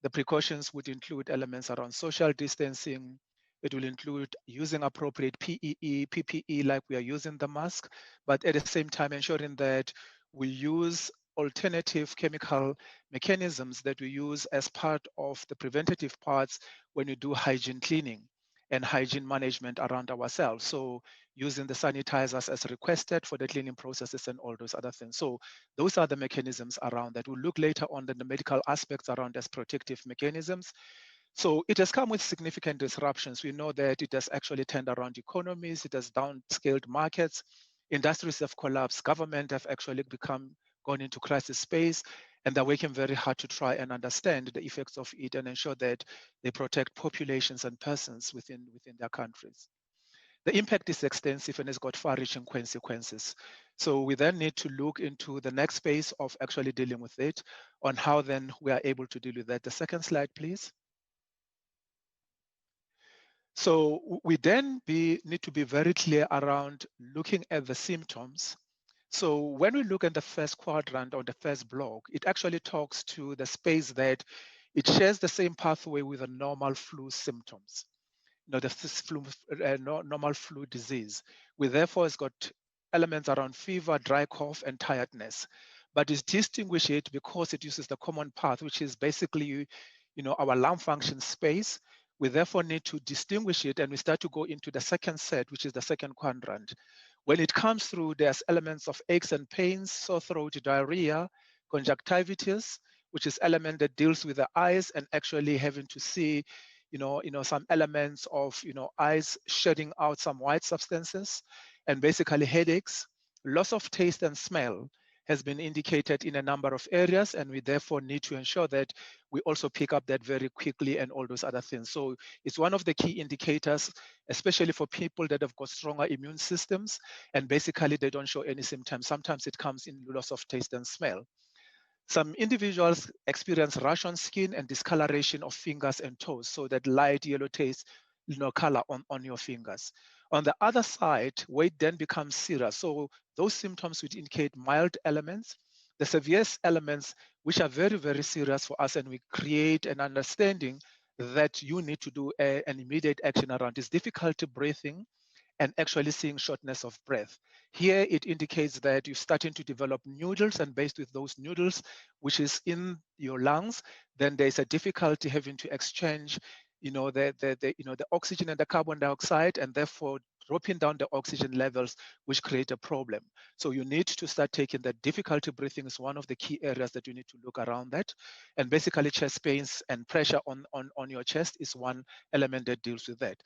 the precautions would include elements around social distancing. It will include using appropriate PPE like we are using the mask, but at the same time ensuring that we use alternative chemical mechanisms that we use as part of the preventative parts when we do hygiene cleaning and hygiene management around ourselves. So using the sanitizers as requested for the cleaning processes and all those other things. So those are the mechanisms around that. We'll look later on the medical aspects around as protective mechanisms. So it has come with significant disruptions. We know that it has actually turned around economies, it has downscaled markets, industries have collapsed, government have actually gone into crisis space, and they're working very hard to try and understand the effects of it and ensure that they protect populations and persons within their countries. The impact is extensive and has got far-reaching consequences. So we then need to look into the next phase of actually dealing with it, on how then we are able to deal with that. The second slide, please. So we then need to be very clear around looking at the symptoms. So when we look at the first quadrant or the first block, it actually talks to the space that it shares the same pathway with the normal flu symptoms. You know, normal flu disease. We therefore has got elements around fever, dry cough, and tiredness. But it's distinguish it because it uses the common path, which is basically, our lung function space. We therefore need to distinguish it, and we start to go into the second set, which is the second quadrant. When it comes through, there's elements of aches and pains, sore throat, diarrhea, conjunctivitis, which is element that deals with the eyes and actually having to see, some elements of, eyes shedding out some white substances, and basically headaches, loss of taste and smell has been indicated in a number of areas, and we therefore need to ensure that we also pick up that very quickly and all those other things. So it's one of the key indicators, especially for people that have got stronger immune systems, and basically they don't show any symptoms. Sometimes it comes in loss of taste and smell. Some individuals experience rash on skin and discoloration of fingers and toes, so that light yellow taste, color on your fingers. On the other side, weight then becomes serious. So those symptoms would indicate mild elements, the severe elements, which are very, very serious for us, and we create an understanding that you need to do an immediate action around is difficulty breathing and actually seeing shortness of breath. Here it indicates that you're starting to develop nodules, and based with those nodules, which is in your lungs, then there's a difficulty having to exchange, the oxygen and the carbon dioxide, and therefore dropping down the oxygen levels, which create a problem. So you need to start taking that. Difficulty breathing is one of the key areas that you need to look around that. And basically chest pains and pressure on your chest is one element that deals with that.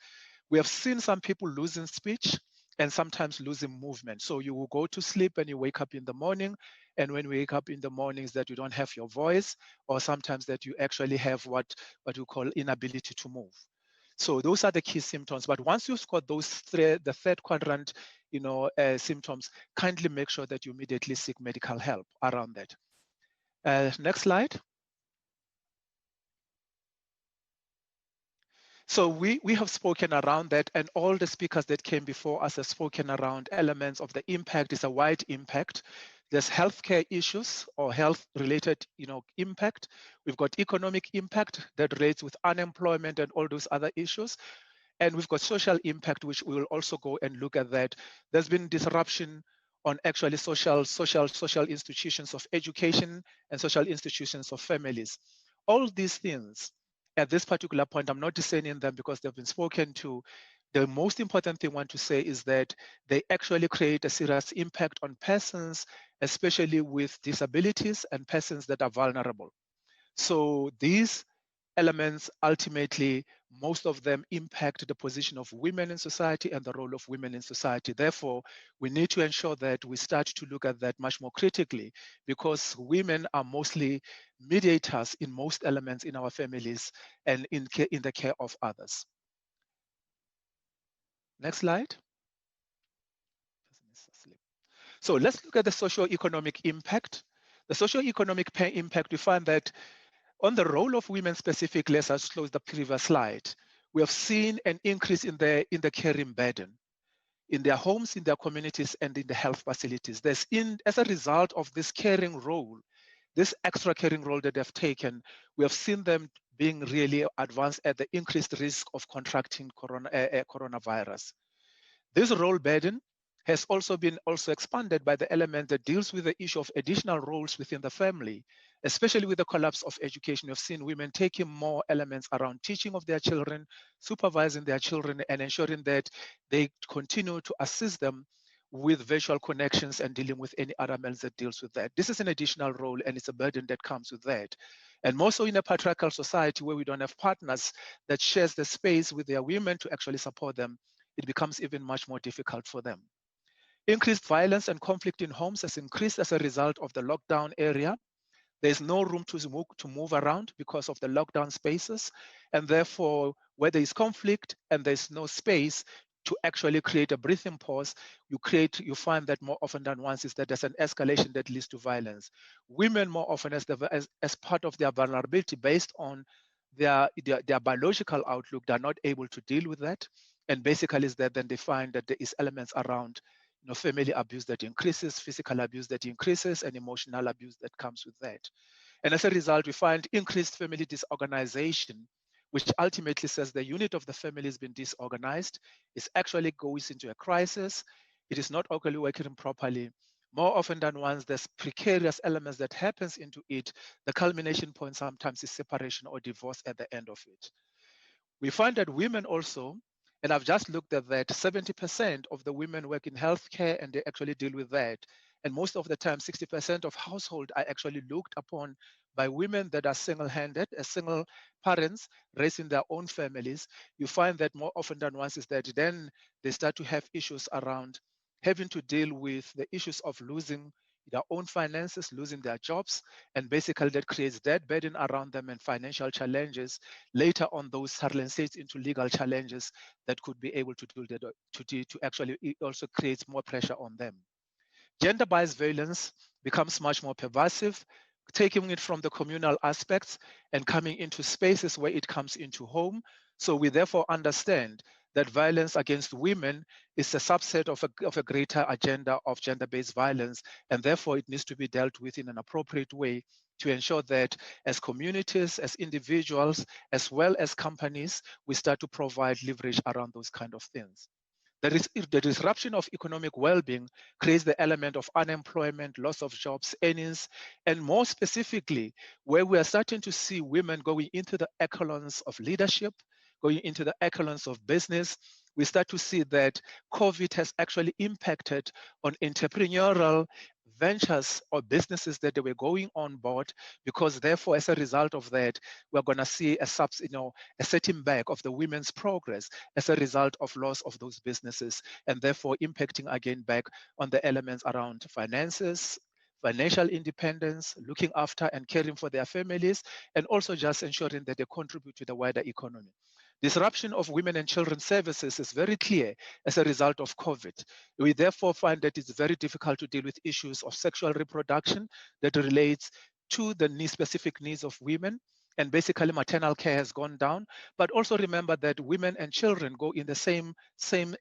We have seen some people losing speech and sometimes losing movement. So you will go to sleep and you wake up in the morning, and when you wake up in the mornings that you don't have your voice, or sometimes that you actually have what we call inability to move. So those are the key symptoms. But once you've got those the third quadrant, symptoms, kindly make sure that you immediately seek medical help around that. Next slide. So we have spoken around that, and all the speakers that came before us have spoken around elements of the impact. Is a wide impact. There's healthcare issues or health-related, impact. We've got economic impact that relates with unemployment and all those other issues. And we've got social impact, which we will also go and look at that. There's been disruption on actually social institutions of education and social institutions of families. All these things, at this particular point, I'm not discerning them because they've been spoken to. the most important thing I want to say is that they actually create a serious impact on persons, especially with disabilities and persons that are vulnerable. So these elements ultimately, most of them impact the position of women in society and the role of women in society. Therefore, we need to ensure that we start to look at that much more critically, because women are mostly mediators in most elements in our families and in the care of others. Next slide. So let's look at the socio-economic impact. The socio-economic impact, we find that on the role of women specifically, as I closed the previous slide, we have seen an increase in the caring burden in their homes, in their communities, and in the health facilities. As a result of this caring role, this extra caring role that they've taken, we have seen them being really advanced at the increased risk of contracting coronavirus. This role burden has also been expanded by the element that deals with the issue of additional roles within the family, especially with the collapse of education. We've seen women taking more elements around teaching of their children, supervising their children, and ensuring that they continue to assist them with virtual connections and dealing with any other elements that deals with that. This is an additional role, and it's a burden that comes with that. And more so in a patriarchal society where we don't have partners that shares the space with their women to actually support them, it becomes even much more difficult for them. Increased violence and conflict in homes has increased as a result of the lockdown area. There's no room to move around because of the lockdown spaces. And therefore, where there is conflict and there's no space to actually create a breathing pause, you find that more often than once is that there's an escalation that leads to violence. Women more often as part of their vulnerability based on their biological outlook, they're not able to deal with that. And basically is that then they find that there is elements around family abuse that increases, physical abuse that increases, and emotional abuse that comes with that. And as a result, we find increased family disorganization, which ultimately says the unit of the family has been disorganized. It actually goes into a crisis. It is not actually working properly. More often than once, there's precarious elements that happens into it. The culmination point sometimes is separation or divorce at the end of it. We find that women also, and I've just looked at that, 70% of the women work in healthcare and they actually deal with that. And most of the time, 60% of households are actually looked upon by women that are single-handed, as single parents raising their own families. You find that more often than once is that then they start to have issues around having to deal with the issues of losing their own finances, losing their jobs, and basically that creates that burden around them and financial challenges. Later on, those translates into legal challenges that could be able to do that, to actually, it also creates more pressure on them. Gender-based violence becomes much more pervasive, taking it from the communal aspects and coming into spaces where it comes into home. So we therefore understand that violence against women is a subset of a greater agenda of gender-based violence, and therefore it needs to be dealt with in an appropriate way to ensure that as communities, as individuals, as well as companies, we start to provide leverage around those kind of things. The disruption of economic well-being creates the element of unemployment, loss of jobs, earnings, and more specifically, where we are starting to see women going into the echelons of leadership, going into the echelons of business, we start to see that COVID has actually impacted on entrepreneurial ventures or businesses that they were going on board, because therefore, as a result of that, we're going to see a setting back of the women's progress as a result of loss of those businesses, and therefore impacting again back on the elements around finances, financial independence, looking after and caring for their families, and also just ensuring that they contribute to the wider economy. Disruption of women and children's services is very clear as a result of COVID. We therefore find that it's very difficult to deal with issues of sexual reproduction that relates to the specific needs of women. And basically maternal care has gone down, but also remember that women and children go in the same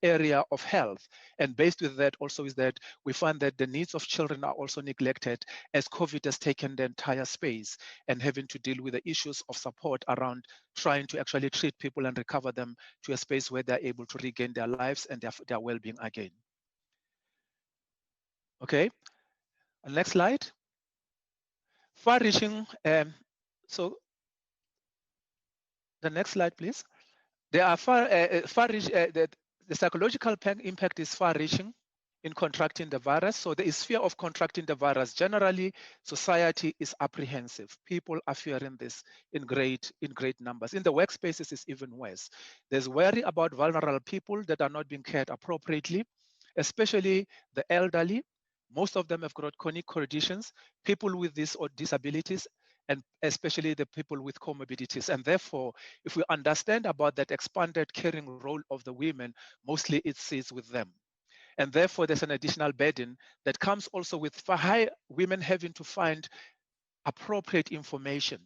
area of health. And based with that also is that we find that the needs of children are also neglected as COVID has taken the entire space and having to deal with the issues of support around trying to actually treat people and recover them to a space where they're able to regain their lives and their well-being again. Okay, next slide. Far-reaching, so the next slide, please. There are the psychological impact is far-reaching in contracting the virus. So there is fear of contracting the virus. Generally, society is apprehensive. People are fearing this in great numbers. In the workspaces, it's even worse. There's worry about vulnerable people that are not being cared appropriately, especially the elderly. Most of them have got chronic conditions, people with these or disabilities, and especially the people with comorbidities. And therefore, if we understand about that expanded caring role of the women, mostly it sits with them. And therefore, there's an additional burden that comes also with high women having to find appropriate information.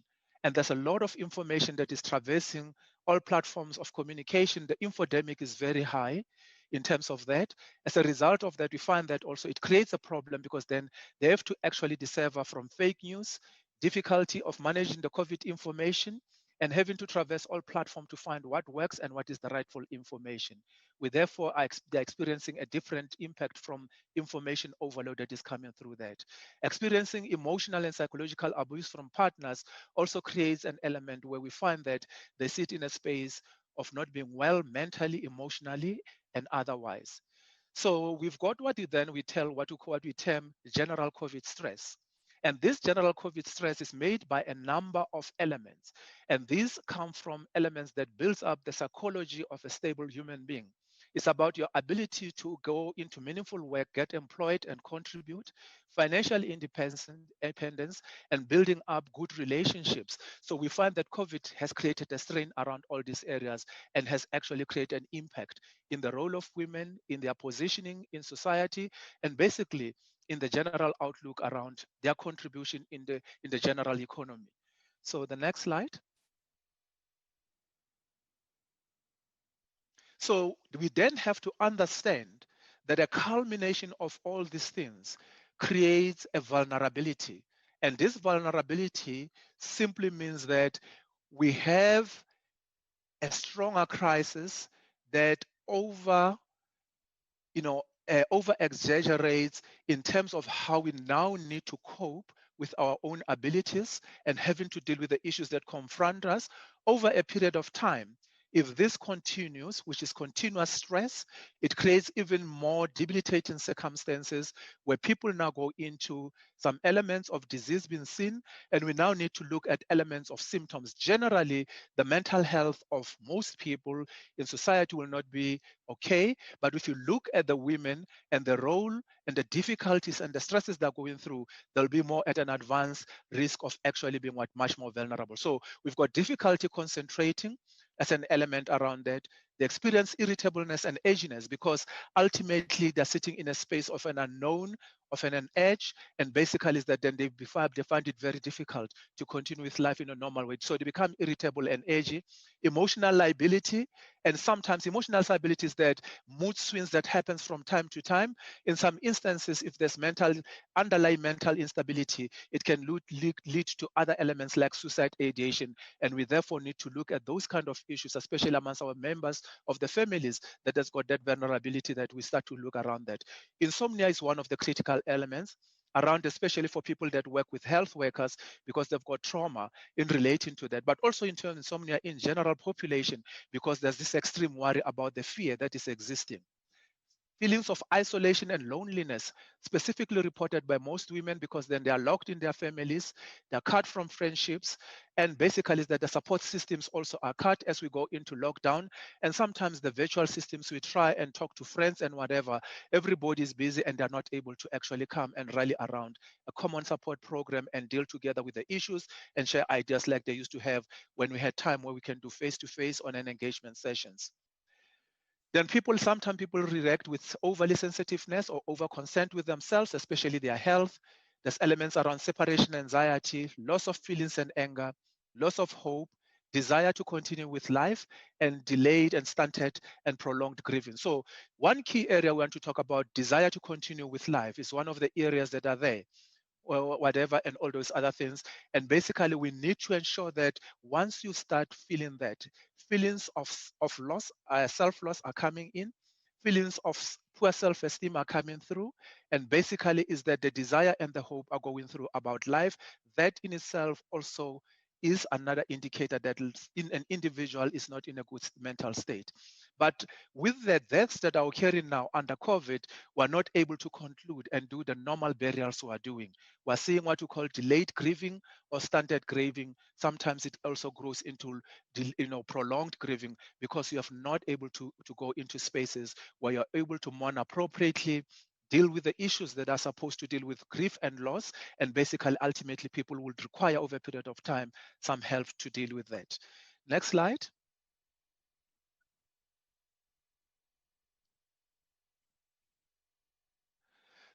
And there's a lot of information that is traversing all platforms of communication. The infodemic is very high in terms of that. As a result of that, we find that also it creates a problem because then they have to actually decipher from fake news, difficulty of managing the COVID information, and having to traverse all platforms to find what works and what is the rightful information. We therefore they're experiencing a different impact from information overload that is coming through that. Experiencing emotional and psychological abuse from partners also creates an element where we find that they sit in a space of not being well mentally, emotionally, and otherwise. So we've got what we term general COVID stress. And this general COVID stress is made by a number of elements. And these come from elements that builds up the psychology of a stable human being. It's about your ability to go into meaningful work, get employed and contribute, financial independence, and building up good relationships. So we find that COVID has created a strain around all these areas and has actually created an impact in the role of women, in their positioning in society, and basically in the general outlook around their contribution in the general economy. So the next slide. So we then have to understand that a culmination of all these things creates a vulnerability. And this vulnerability simply means that we have a stronger crisis that over exaggerates in terms of how we now need to cope with our own abilities and having to deal with the issues that confront us over a period of time. If this continues, which is continuous stress, it creates even more debilitating circumstances where people now go into some elements of disease being seen, and we now need to look at elements of symptoms. Generally, the mental health of most people in society will not be okay, but if you look at the women and the role and the difficulties and the stresses they're going through, they'll be more at an advanced risk of actually being much more vulnerable. So we've got difficulty concentrating as an element around that. They experience irritableness and edginess because ultimately they're sitting in a space of an unknown, of an edge, and basically is that then they find it very difficult to continue with life in a normal way. So they become irritable and edgy. Emotional liability, and sometimes emotional liability is that mood swings that happens from time to time. In some instances, if there's underlying mental instability, it can lead to other elements like suicide ideation, and we therefore need to look at those kind of issues, especially amongst our members of the families that has got that vulnerability, that we start to look around that. Insomnia is one of the critical elements around, especially for people that work with health workers, because they've got trauma in relating to that, but also in terms of insomnia in general population, because there's this extreme worry about the fear that is existing. Feelings of isolation and loneliness, specifically reported by most women, because then they are locked in their families, they're cut from friendships, and basically is that the support systems also are cut as we go into lockdown. And sometimes the virtual systems, we try and talk to friends and whatever, everybody is busy and they're not able to actually come and rally around a common support program and deal together with the issues and share ideas like they used to have when we had time where we can do face-to-face on an engagement sessions. Then sometimes people react with overly sensitiveness or over consent with themselves, especially their health. There's elements around separation anxiety, loss of feelings and anger, loss of hope, desire to continue with life, and delayed and stunted and prolonged grieving. So one key area we want to talk about, desire to continue with life, is one of the areas that are there, or whatever, and all those other things. And basically, we need to ensure that once you start feeling that, feelings of loss, self-loss are coming in, feelings of poor self-esteem are coming through, and basically is that the desire and the hope are going through about life. That in itself also is another indicator that in an individual is not in a good mental state. But with the deaths that are occurring now under COVID, we're not able to conclude and do the normal burials we are doing. We're seeing what we call delayed grieving or stunted grieving. Sometimes it also grows into prolonged grieving because you have not able to go into spaces where you're able to mourn appropriately, deal with the issues that are supposed to deal with grief and loss, and basically ultimately people would require over a period of time some help to deal with that. Next slide.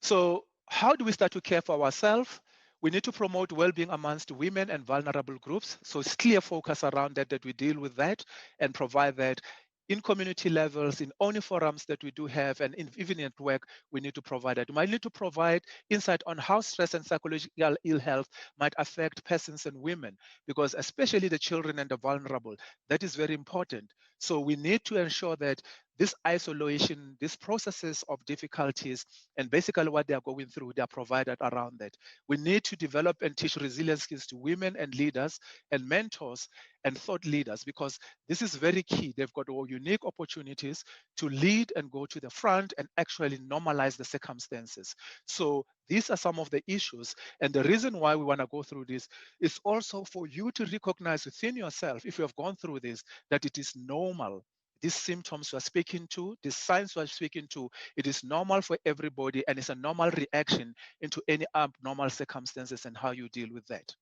So how do we start to care for ourselves? We need to promote well-being amongst women and vulnerable groups. So it's clear focus around that we deal with that and provide that in community levels, in only forums that we do have, and even at work, we need to provide that. We might need to provide insight on how stress and psychological ill health might affect persons and women, because especially the children and the vulnerable, that is very important. So we need to ensure that this isolation, these processes of difficulties, and basically what they are going through, they are provided around that. We need to develop and teach resilience skills to women and leaders and mentors and thought leaders, because this is very key. They've got all unique opportunities to lead and go to the front and actually normalize the circumstances. So these are some of the issues. And the reason why we want to go through this is also for you to recognize within yourself, if you have gone through this, that it is normal. These symptoms we're speaking to, these signs we're speaking to, it is normal for everybody, and it's a normal reaction into any abnormal circumstances and how you deal with that.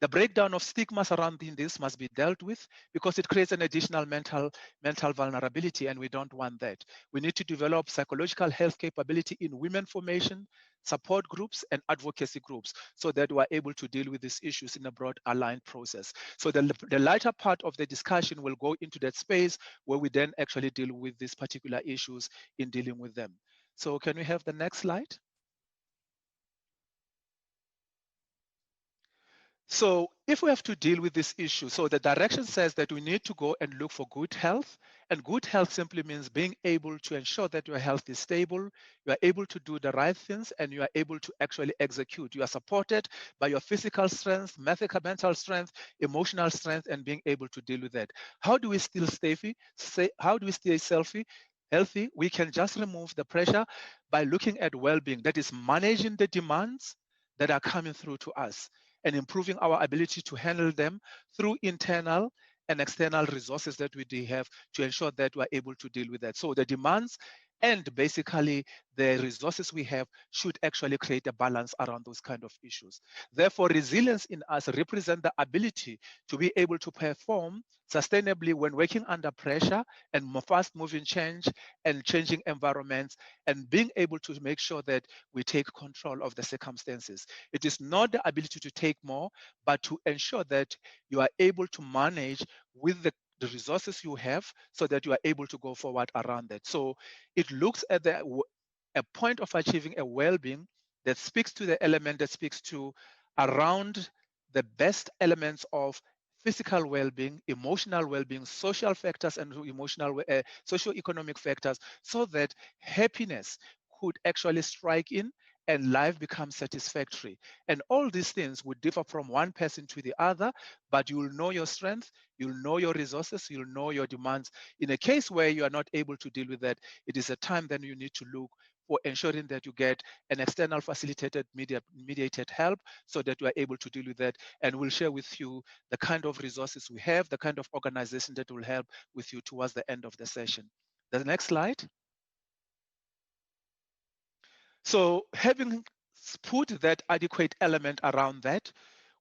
The breakdown of stigma surrounding this must be dealt with because it creates an additional mental vulnerability, and we don't want that. We need to develop psychological health capability in women formation, support groups, and advocacy groups so that we're able to deal with these issues in a broad aligned process. So the latter part of the discussion will go into that space where we then actually deal with these particular issues in dealing with them. So can we have the next slide? So if we have to deal with this issue, so the direction says that we need to go and look for good health. And good health simply means being able to ensure that your health is stable, you are able to do the right things, and you are able to actually execute. You are supported by your physical strength, mental strength, emotional strength, and being able to deal with that. How do we still how do we stay healthy? We can just remove the pressure by looking at well-being, that is managing the demands that are coming through to us and improving our ability to handle them through internal and external resources that we do have to ensure that we're able to deal with that. So the demands and basically the resources we have should actually create a balance around those kind of issues. Therefore, resilience in us represents the ability to be able to perform sustainably when working under pressure and fast-moving change and changing environments, and being able to make sure that we take control of the circumstances. It is not the ability to take more, but to ensure that you are able to manage with the resources you have so that you are able to go forward around that. So it looks at a point of achieving a well-being that speaks to the element that speaks to around the best elements of physical well-being, emotional well-being, social factors, and socio-economic factors, so that happiness could actually strike in and life becomes satisfactory. And all these things would differ from one person to the other, but you'll know your strength, you'll know your resources, you'll know your demands. In a case where you are not able to deal with that, it is a time then you need to look for ensuring that you get an external facilitated mediated help so that you are able to deal with that. And we'll share with you the kind of resources we have, the kind of organization that will help with you towards the end of the session. The next slide. So having put that adequate element around that,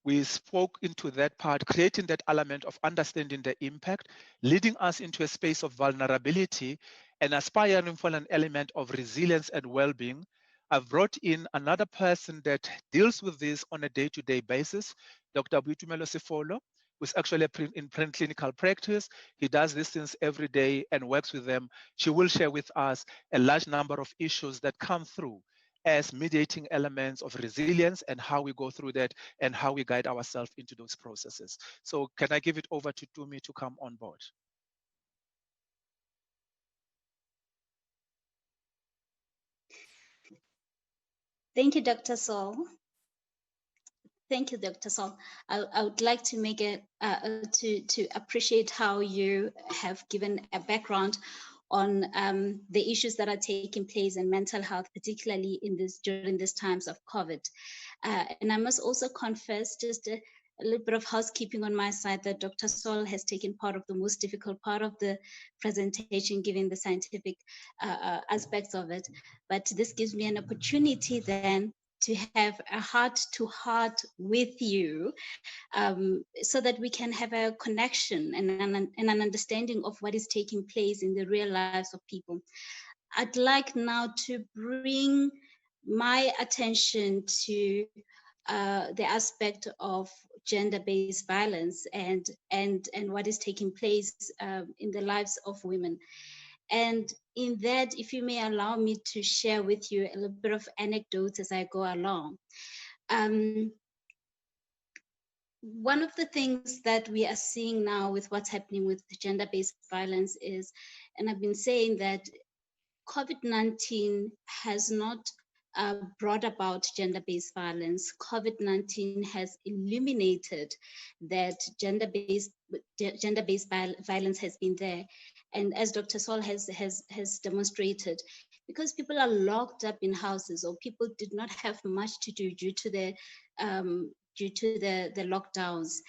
we spoke into that part, creating that element of understanding the impact, leading us into a space of vulnerability and aspiring for an element of resilience and well-being. I've brought in another person that deals with this on a day-to-day basis, Dr. Buitumelo Sifolo, who's actually in clinical practice. He does these things every day and works with them. She will share with us a large number of issues that come through as mediating elements of resilience and how we go through that and how we guide ourselves into those processes. So can I give it over to Tumi to come on board? Thank you, Dr. Saul. Thank you, Dr. Sol. I would like to make it to appreciate how you have given a background on the issues that are taking place in mental health, particularly during these times of COVID. And I must also confess, just a little bit of housekeeping on my side, that Dr. Sol has taken part of the most difficult part of the presentation, given the scientific aspects of it. But this gives me an opportunity then to have a heart-to-heart with you, so that we can have a connection and an understanding of what is taking place in the real lives of people. I'd like now to bring my attention to the aspect of gender-based violence and what is taking place in the lives of women. And in that, if you may allow me to share with you a little bit of anecdotes as I go along. One of the things that we are seeing now with what's happening with gender-based violence is, and I've been saying that COVID-19 has not brought about gender-based violence. COVID-19 has illuminated that gender-based violence has been there. And as Dr. Sol has demonstrated, because people are locked up in houses, or people did not have much to do due to the lockdowns,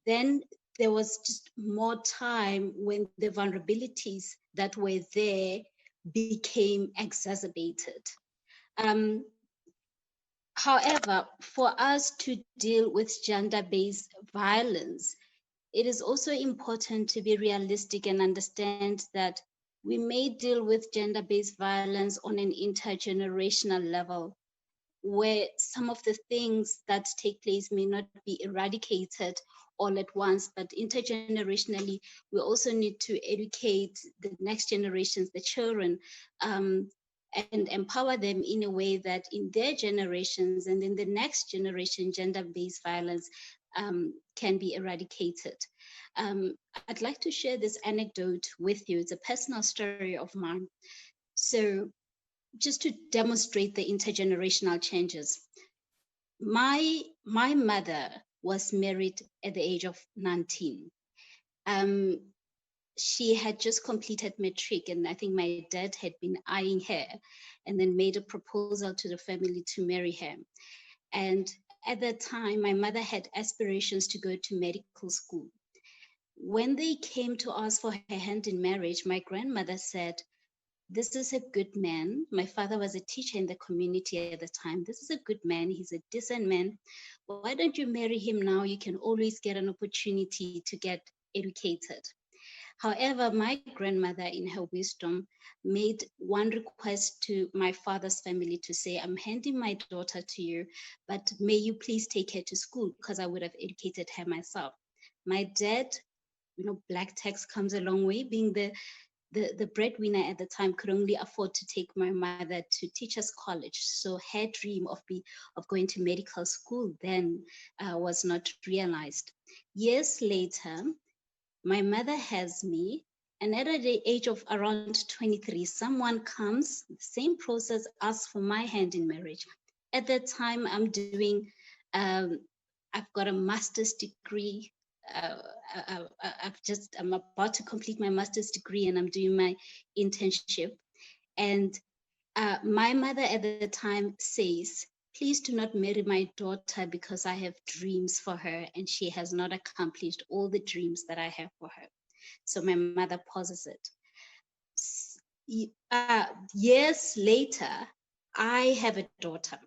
then there was just more time when the vulnerabilities that were there became exacerbated. However, for us to deal with gender-based violence, it is also important to be realistic and understand that we may deal with gender-based violence on an intergenerational level, where some of the things that take place may not be eradicated all at once, but intergenerationally, we also need to educate the next generations, the children, and empower them in a way that in their generations and in the next generation, gender-based violence can be eradicated. I'd like to share this anecdote with you. It's a personal story of mine. So just to demonstrate the intergenerational changes. My mother was married at the age of 19. She had just completed matric, and I think my dad had been eyeing her and then made a proposal to the family to marry her. And at that time, my mother had aspirations to go to medical school. When they came to ask for her hand in marriage, my grandmother said, "This is a good man." My father was a teacher in the community at the time. "This is a good man. He's a decent man. Why don't you marry him now? You can always get an opportunity to get educated." However, my grandmother, in her wisdom, made one request to my father's family to say, "I'm handing my daughter to you, but may you please take her to school, because I would have educated her myself." My dad, black tax comes a long way, being the breadwinner at the time, could only afford to take my mother to teachers college. So her dream of going to medical school then was not realized. Years later, my mother has me, and at the age of around 23, someone comes, the same process, asks for my hand in marriage. At that time, I'm doing, I've got a master's degree. I'm about to complete my master's degree, and I'm doing my internship. And my mother at the time says, "Please do not marry my daughter, because I have dreams for her, and she has not accomplished all the dreams that I have for her." So my mother pauses it. Years later, I have a daughter,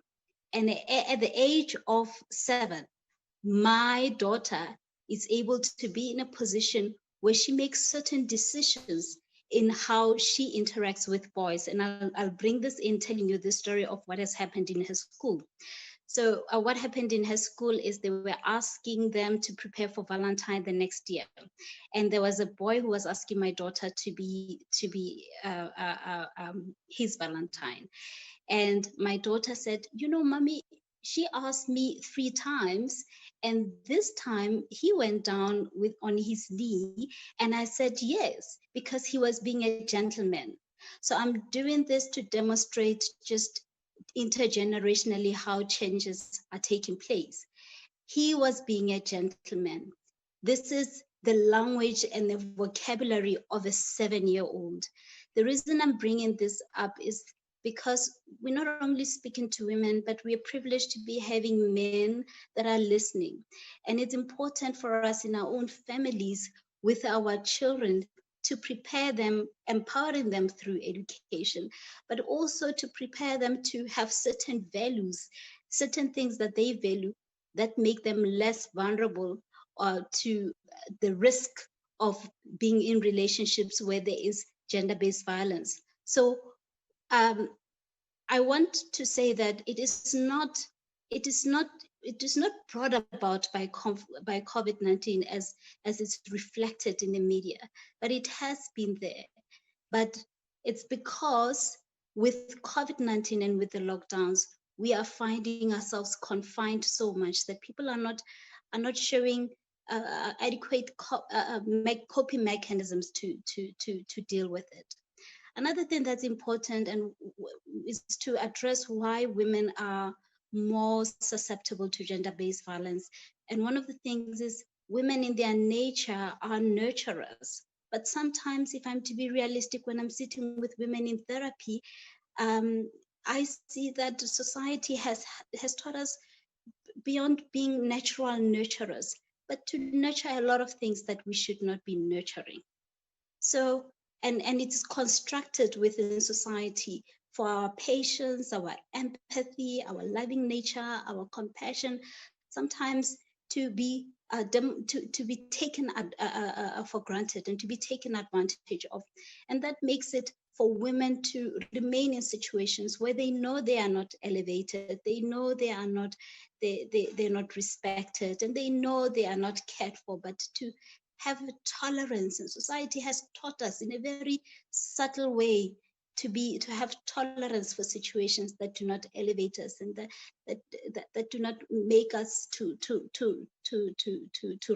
and at the age of 7, my daughter is able to be in a position where she makes certain decisions in how she interacts with boys. And I'll bring this in, telling you the story of what has happened in her school. So what happened in her school is they were asking them to prepare for Valentine the next year. And there was a boy who was asking my daughter to be his Valentine. And my daughter said, "Mommy, she asked me 3 times, and this time he went down on his knee, and I said yes, because he was being a gentleman." So I'm doing this to demonstrate just intergenerationally how changes are taking place. He was being a gentleman. This is the language and the vocabulary of a 7-year-old. The reason I'm bringing this up is because we're not only speaking to women, but we are privileged to be having men that are listening. And it's important for us in our own families with our children to prepare them, empowering them through education, but also to prepare them to have certain values, certain things that they value that make them less vulnerable to the risk of being in relationships where there is gender-based violence. So I want to say that it is not brought about by COVID-19 as it's reflected in the media, but it has been there. But it's because with COVID-19 and with the lockdowns, we are finding ourselves confined so much that people are not showing adequate coping mechanisms to deal with it. Another thing that's important and is to address why women are more susceptible to gender-based violence. And one of the things is women in their nature are nurturers. But sometimes, if I'm to be realistic, when I'm sitting with women in therapy, I see that society has taught us beyond being natural nurturers, but to nurture a lot of things that we should not be nurturing. So, and it's constructed within society for our patience, our empathy, our loving nature, our compassion, sometimes to be taken for granted and to be taken advantage of. And that makes it for women to remain in situations where they know they are not elevated, they know they are not, they're not respected, and they know they are not cared for, but to have a tolerance. And society has taught us in a very subtle way to have tolerance for situations that do not elevate us and that do not make us to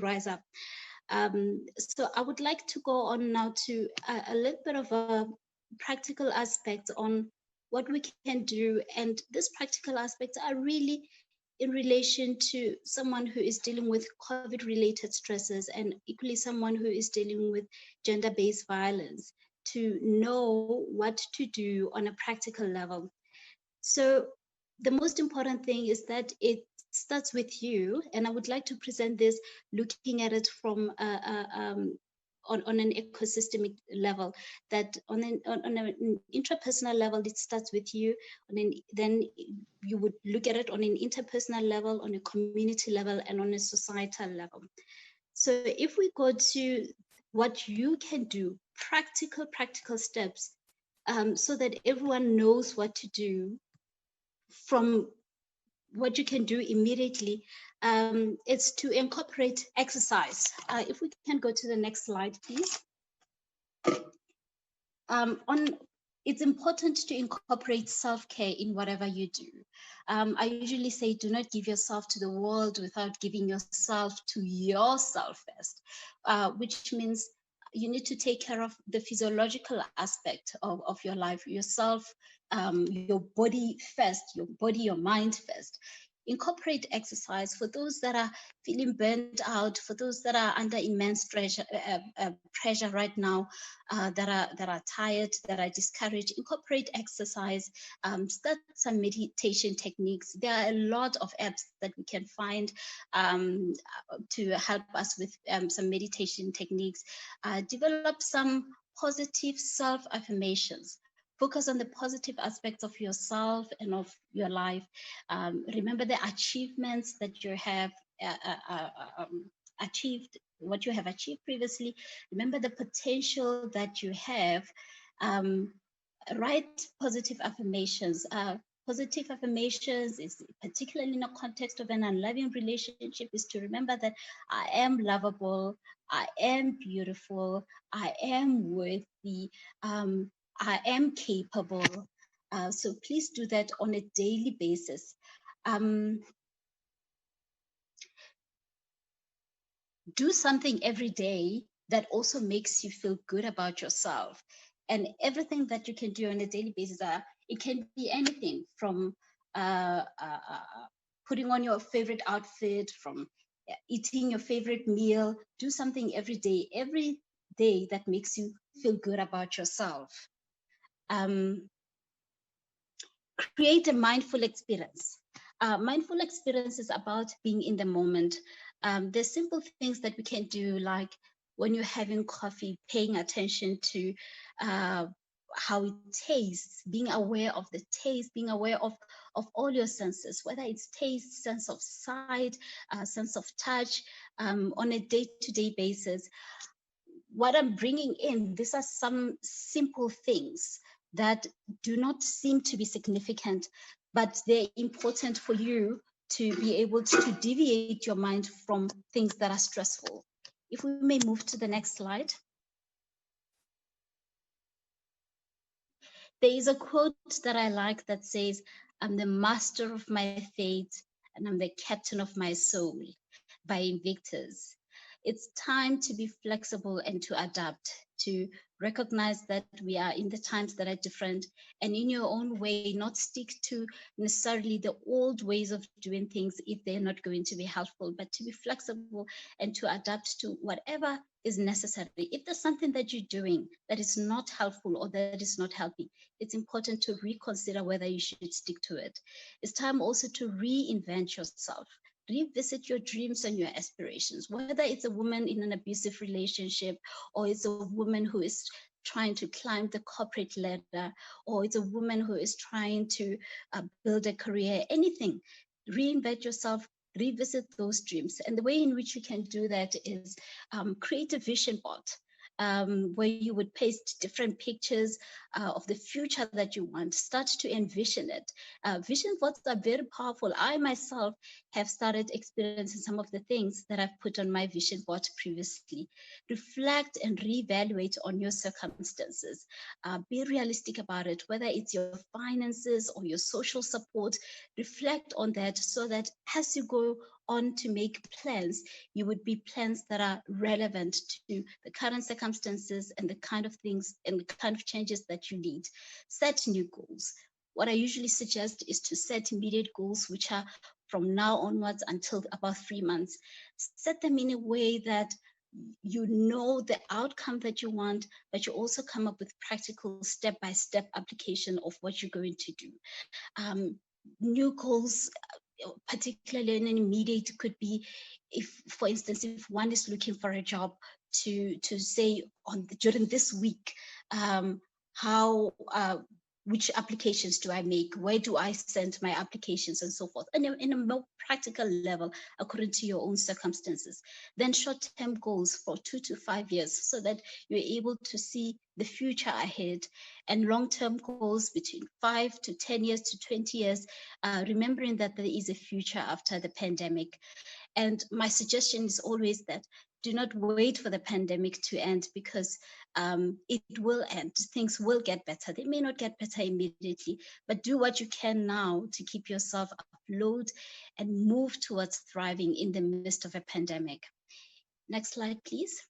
rise up. So I would like to go on now to a little bit of a practical aspect on what we can do, and these practical aspects are really in relation to someone who is dealing with COVID-related stresses and equally someone who is dealing with gender-based violence, to know what to do on a practical level. So the most important thing is that it starts with you, and I would like to present this looking at it from on an ecosystemic level, that on an intrapersonal level, it starts with you, and then you would look at it on an interpersonal level, on a community level, and on a societal level. So if we go to what you can do, practical steps, so that everyone knows what to do, from what you can do immediately, it's to incorporate exercise. If we can go to the next slide, please. It's important to incorporate self-care in whatever you do. I usually say, do not give yourself to the world without giving yourself to yourself first, which means you need to take care of the physiological aspect of your life, yourself, your body first, your mind first. Incorporate exercise for those that are feeling burnt out, for those that are under immense pressure right now, that are tired, that are discouraged. Incorporate exercise. Start some meditation techniques. There are a lot of apps that we can find to help us with some meditation techniques. Develop some positive self-affirmations. Focus on the positive aspects of yourself and of your life. Remember the achievements that you have achieved, what you have achieved previously. Remember the potential that you have. Write positive affirmations. Positive affirmations is particularly in a context of an unloving relationship, is to remember that I am lovable, I am beautiful, I am worthy, I am capable. So please do that on a daily basis. Do something every day that also makes you feel good about yourself. And everything that you can do on a daily basis It can be anything from putting on your favorite outfit, from eating your favorite meal. Do something every day that makes you feel good about yourself. Create a mindful experience. Mindful experience is about being in the moment. There's simple things that we can do, like when you're having coffee, paying attention to how it tastes, being aware of the taste, being aware of all your senses, whether it's taste, sense of sight, sense of touch, on a day-to-day basis. What I'm bringing in, these are some simple things that do not seem to be significant, but they're important for you to be able to deviate your mind from things that are stressful. If we may move to the next slide. There is a quote that I like that says, "I'm the master of my fate and I'm the captain of my soul," by Invictus. It's time to be flexible and to adapt, to recognize that we are in the times that are different, and in your own way, not stick to necessarily the old ways of doing things if they're not going to be helpful, but to be flexible and to adapt to whatever is necessary. If there's something that you're doing that is not helpful or that is not helping, it's important to reconsider whether you should stick to it. It's time also to reinvent yourself. Revisit your dreams and your aspirations, whether it's a woman in an abusive relationship, or it's a woman who is trying to climb the corporate ladder, or it's a woman who is trying to build a career, anything. Reinvent yourself, revisit those dreams. And the way in which you can do that is create a vision board. Where you would paste different pictures of the future that you want. Start to envision it. Vision boards are very powerful. I myself have started experiencing some of the things that I've put on my vision board previously. Reflect and reevaluate on your circumstances. Be realistic about it, whether it's your finances or your social support. Reflect on that so that as you go on to make plans, you would be plans that are relevant to the current circumstances and the kind of things and the kind of changes that you need. Set new goals. What I usually suggest is to set immediate goals, which are from now onwards until about 3 months. Set them in a way that you know the outcome that you want, but you also come up with practical step-by-step application of what you're going to do. New goals, particularly in an immediate, could be, if, for instance, if one is looking for a job, to say during this week, which applications do I make? Where do I send my applications and so forth? And in a more practical level, according to your own circumstances. Then short-term goals for 2 to 5 years so that you're able to see the future ahead, and long-term goals between 5 to 10 years to 20 years, remembering that there is a future after the pandemic. And my suggestion is always that do not wait for the pandemic to end, because it will end. Things will get better. They may not get better immediately, but do what you can now to keep yourself afloat and move towards thriving in the midst of a pandemic. Next slide, please.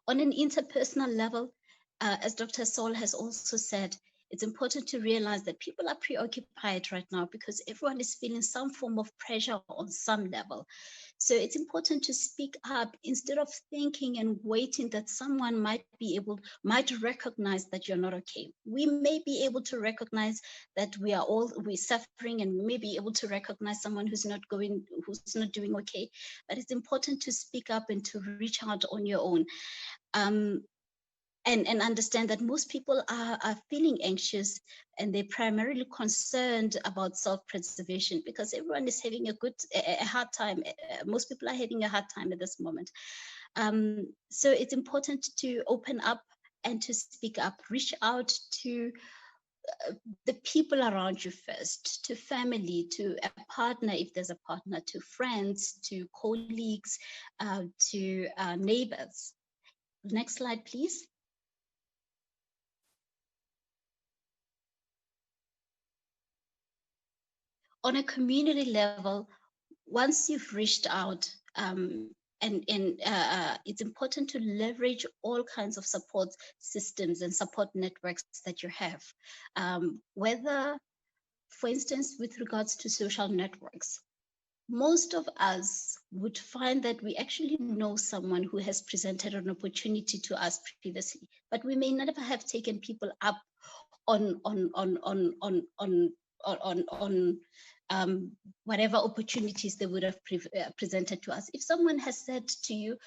On an interpersonal level, as Dr. Saul has also said, it's important to realize that people are preoccupied right now because everyone is feeling some form of pressure on some level. So it's important to speak up instead of thinking and waiting that someone might recognize that you're not okay. We may be able to recognize that we're suffering, and we may be able to recognize someone who's not doing okay, but it's important to speak up and to reach out on your own. And understand that most people are feeling anxious, and they're primarily concerned about self-preservation because everyone is having a hard time. Most people are having a hard time at this moment. So it's important to open up and to speak up. Reach out to the people around you first, to family, to a partner if there's a partner, to friends, to colleagues, to neighbors. Next slide, please. On a community level, once you've reached out, it's important to leverage all kinds of support systems and support networks that you have. Whether, for instance, with regards to social networks, most of us would find that we actually know someone who has presented an opportunity to us previously, but we may never have taken people up on whatever opportunities they would have presented to us. If someone has said to you,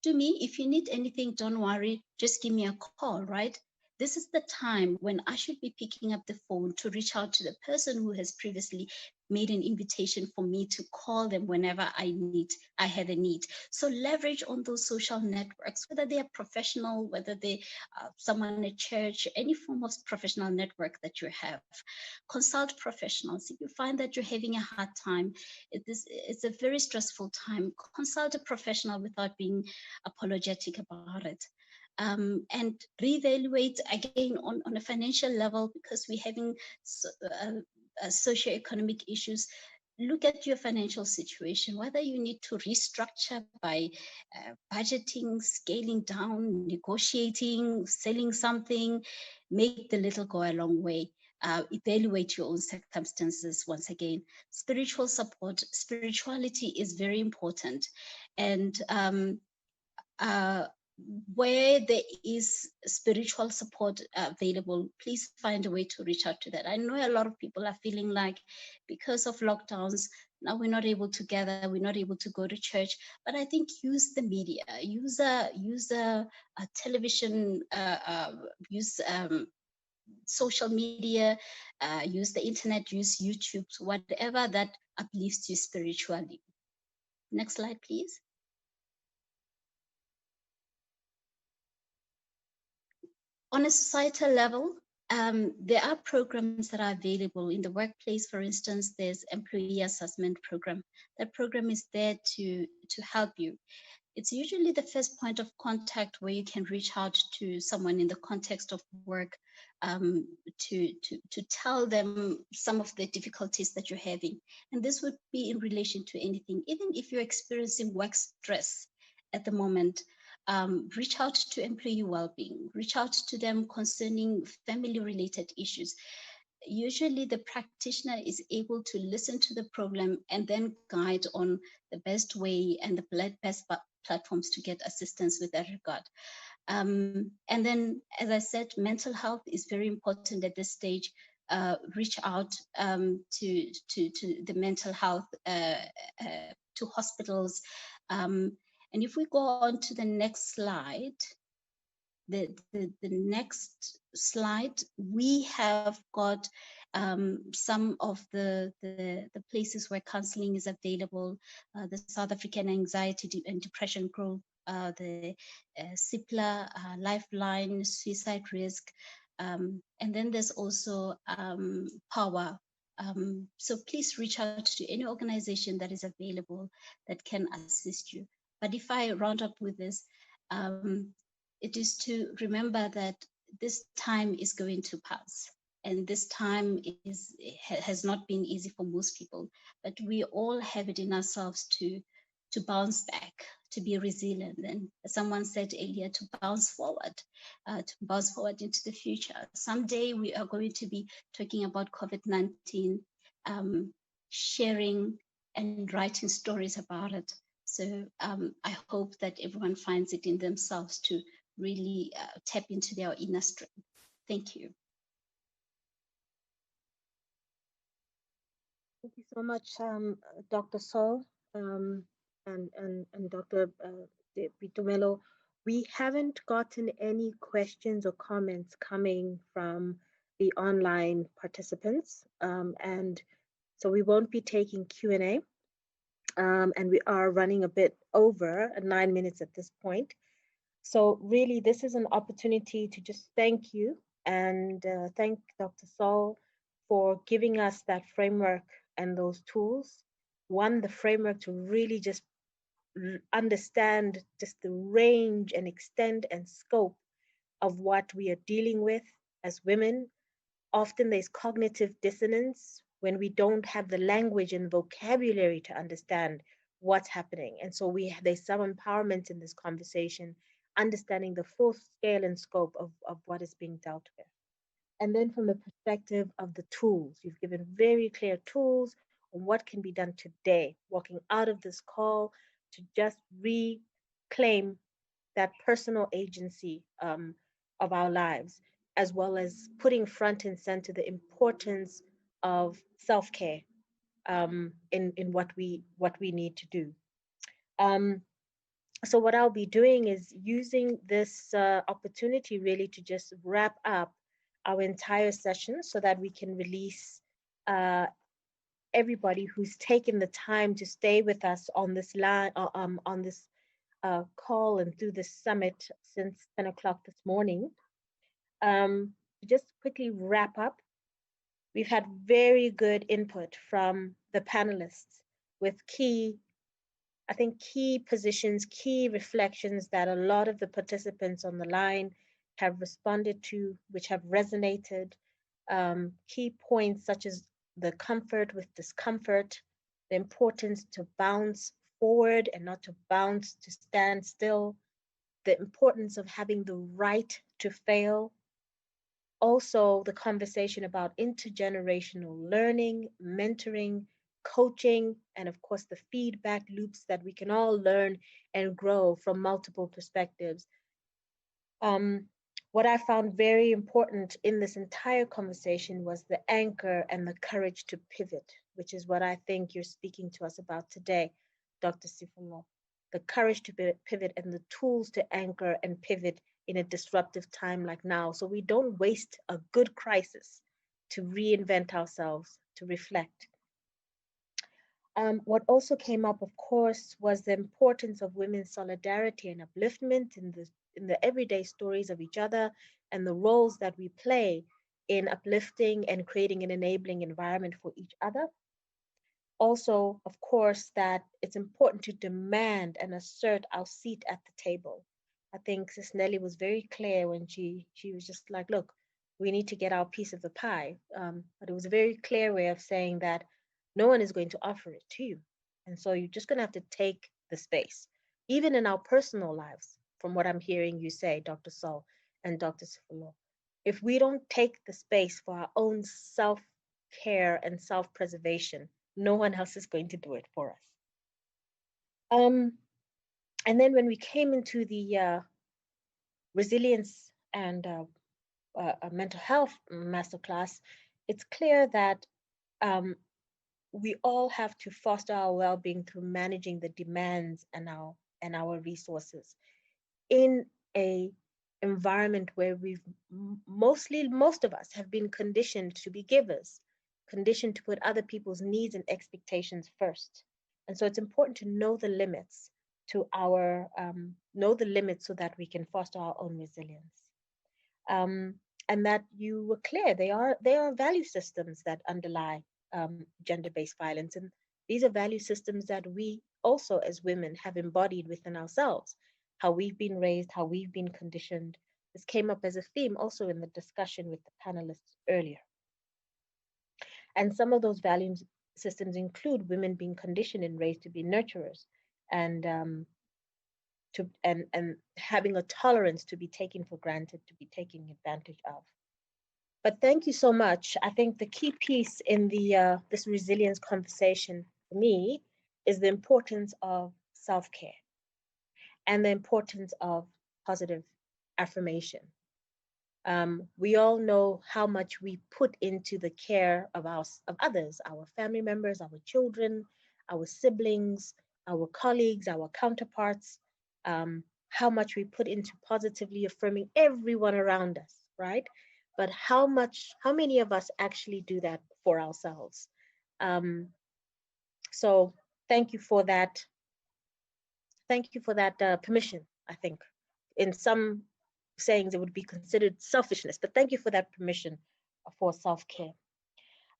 to me, if you need anything, don't worry, just give me a call, right? This is the time when I should be picking up the phone to reach out to the person who has previously made an invitation for me to call them whenever I have a need. So leverage on those social networks, whether they are professional, whether they are someone at church, any form of professional network that you have. Consult professionals. If you find that you're having a hard time, it's a very stressful time, consult a professional without being apologetic about it. And reevaluate again on a financial level, because we're having socioeconomic issues. Look at your financial situation, whether you need to restructure by budgeting, scaling down, negotiating, selling something. Make the little go a long way. Evaluate your own circumstances. Once again, spiritual support, spirituality is very important. And where there is spiritual support available, please find a way to reach out to that. I know a lot of people are feeling like, because of lockdowns, now we're not able to gather, we're not able to go to church. But I think use the media, use a television, use social media, use the internet, use YouTube, whatever that uplifts you spiritually. Next slide, please. On a societal level, there are programs that are available in the workplace. For instance, there's employee assessment program. That program is there to help you. It's usually the first point of contact where you can reach out to someone in the context of work, to tell them some of the difficulties that you're having. And this would be in relation to anything. Even if you're experiencing work stress at the moment, reach out to employee well-being, reach out to them concerning family-related issues. Usually the practitioner is able to listen to the problem and then guide on the best way and the best platforms to get assistance with that regard. And then, as I said, mental health is very important at this stage. Reach out to the mental health, to hospitals. And if we go on to the next slide, the next slide, we have got some of the places where counseling is available, the South African Anxiety and Depression Group, the CIPLA, Lifeline, Suicide Risk, and then there's also Power. So please reach out to any organization that is available that can assist you. But if I round up with this, it is to remember that this time is going to pass, and this time has not been easy for most people, but we all have it in ourselves to bounce back, to be resilient, and as someone said earlier, to bounce forward into the future. Someday we are going to be talking about COVID-19, sharing and writing stories about it. So I hope that everyone finds it in themselves to really tap into their inner strength. Thank you. Thank you so much, Dr. Saul and Dr. Bitumelo. We haven't gotten any questions or comments coming from the online participants, and so we won't be taking Q&A. And we are running a bit over 9 minutes at this point. So really, this is an opportunity to just thank you and thank Dr. Saul for giving us that framework and those tools. One, the framework to really just understand just the range and extent and scope of what we are dealing with as women. Often there's cognitive dissonance when we don't have the language and vocabulary to understand what's happening. And so there's some empowerment in this conversation, understanding the full scale and scope of what is being dealt with. And then from the perspective of the tools, you've given very clear tools on what can be done today, walking out of this call to just reclaim that personal agency of our lives, as well as putting front and center the importance of self-care in what we need to do. Um, so what I'll be doing is using this opportunity really to just wrap up our entire session so that we can release everybody who's taken the time to stay with us on this line, on this call and through this summit since 10 o'clock this morning. Just quickly wrap up. We've had very good input from the panelists with key positions, key reflections that a lot of the participants on the line have responded to, which have resonated. Key points such as the comfort with discomfort, the importance to bounce forward and not to bounce to stand still, the importance of having the right to fail. Also, the conversation about intergenerational learning, mentoring, coaching, and of course, the feedback loops that we can all learn and grow from multiple perspectives. What I found very important in this entire conversation was the anchor and the courage to pivot, which is what I think you're speaking to us about today, Dr. Sifolo. The courage to pivot and the tools to anchor and pivot in a disruptive time like now, so we don't waste a good crisis to reinvent ourselves, to reflect. What also came up, of course, was the importance of women's solidarity and upliftment in the everyday stories of each other and the roles that we play in uplifting and creating an enabling environment for each other. Also, of course, that it's important to demand and assert our seat at the table. I think Sis Nelly was very clear when she was just like, look, we need to get our piece of the pie. But it was a very clear way of saying that no one is going to offer it to you. And so you're just going to have to take the space, even in our personal lives, from what I'm hearing you say, Dr. Sol and Dr. Sifolo. If we don't take the space for our own self-care and self-preservation, no one else is going to do it for us. And then when we came into the resilience and mental health masterclass, it's clear that we all have to foster our well-being through managing the demands and our resources in a environment where most of us have been conditioned to be givers, conditioned to put other people's needs and expectations first. And so it's important to know the limits so that we can foster our own resilience. And that you were clear, they are value systems that underlie gender-based violence. And these are value systems that we also as women have embodied within ourselves, how we've been raised, how we've been conditioned. This came up as a theme also in the discussion with the panelists earlier. And some of those value systems include women being conditioned and raised to be nurturers and having a tolerance to be taken for granted, to be taken advantage of. But thank you so much. I think the key piece in this resilience conversation for me is the importance of self-care and the importance of positive affirmation. We all know how much we put into the care of others, our family members, our children, our siblings, our colleagues, our counterparts, how much we put into positively affirming everyone around us, right? But how many of us actually do that for ourselves? So thank you for that. Thank you for that permission. I think in some sayings it would be considered selfishness, but thank you for that permission for self-care.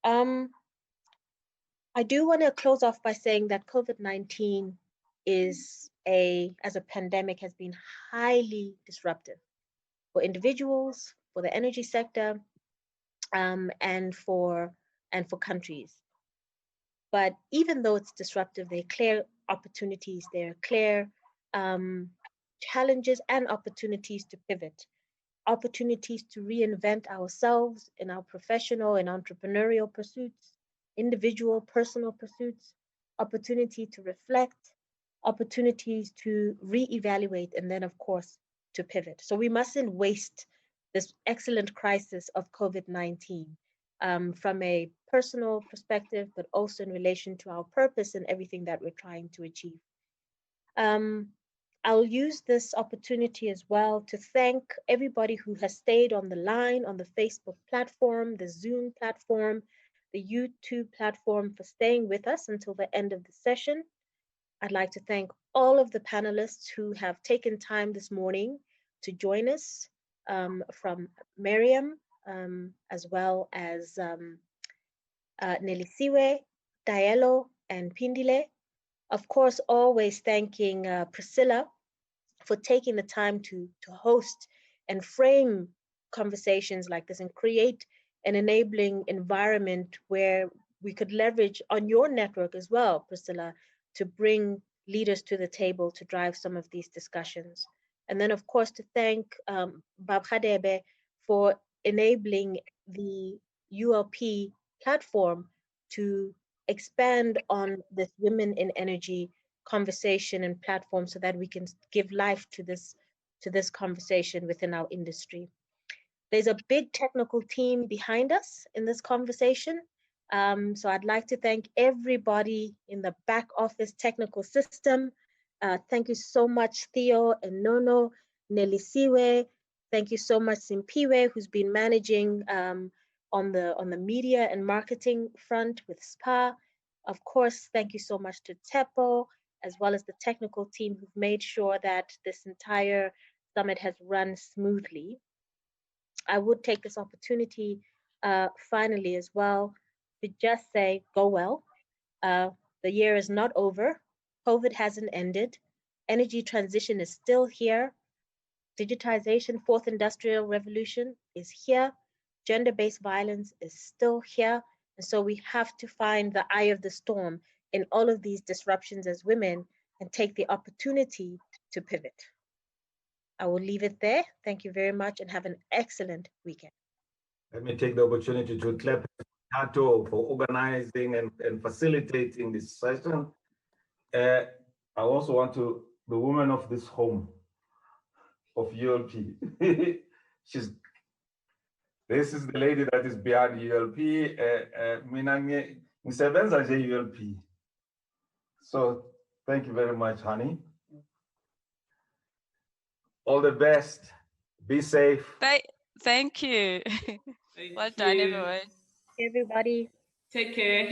I do want to close off by saying that COVID-19 as a pandemic has been highly disruptive for individuals, for the energy sector, and for countries. But even though it's disruptive, there are clear opportunities. There are clear challenges and opportunities to pivot, opportunities to reinvent ourselves in our professional and entrepreneurial pursuits, individual, personal pursuits, opportunity to reflect, opportunities to reevaluate, and then, of course, to pivot. So we mustn't waste this excellent crisis of COVID-19 from a personal perspective, but also in relation to our purpose and everything that we're trying to achieve. I'll use this opportunity as well to thank everybody who has stayed on the line, on the Facebook platform, the Zoom platform, the YouTube platform, for staying with us until the end of the session. I'd like to thank all of the panelists who have taken time this morning to join us, from Miriam, as well as Nelisiwe, Diallo, and Pindile. Of course, always thanking Priscilla for taking the time to host and frame conversations like this and create an enabling environment where we could leverage on your network as well, Priscilla, to bring leaders to the table to drive some of these discussions. And then, of course, to thank Babhadebe for enabling the ULP platform to expand on this Women in Energy conversation and platform so that we can give life to this conversation within our industry. There's a big technical team behind us in this conversation. So I'd like to thank everybody in the back office technical system. Thank you so much, Theo and Nono, Nelisiwe. Thank you so much, Simpiwe, who's been managing on the media and marketing front with SPA. Of course, thank you so much to Tepo, as well as the technical team who've made sure that this entire summit has run smoothly. I would take this opportunity finally as well to just say, go well. The year is not over. COVID hasn't ended. Energy transition is still here. Digitization, fourth industrial revolution is here. Gender-based violence is still here. And so we have to find the eye of the storm in all of these disruptions as women and take the opportunity to pivot. I will leave it there. Thank you very much and have an excellent weekend. Let me take the opportunity to clap Tato for organizing and facilitating this session. I also want to, the woman of this home of ULP, this is the lady that is behind ULP. ULP. So thank you very much, honey. All the best. Be safe. Thank you. Well done, everyone. Everybody. Take care.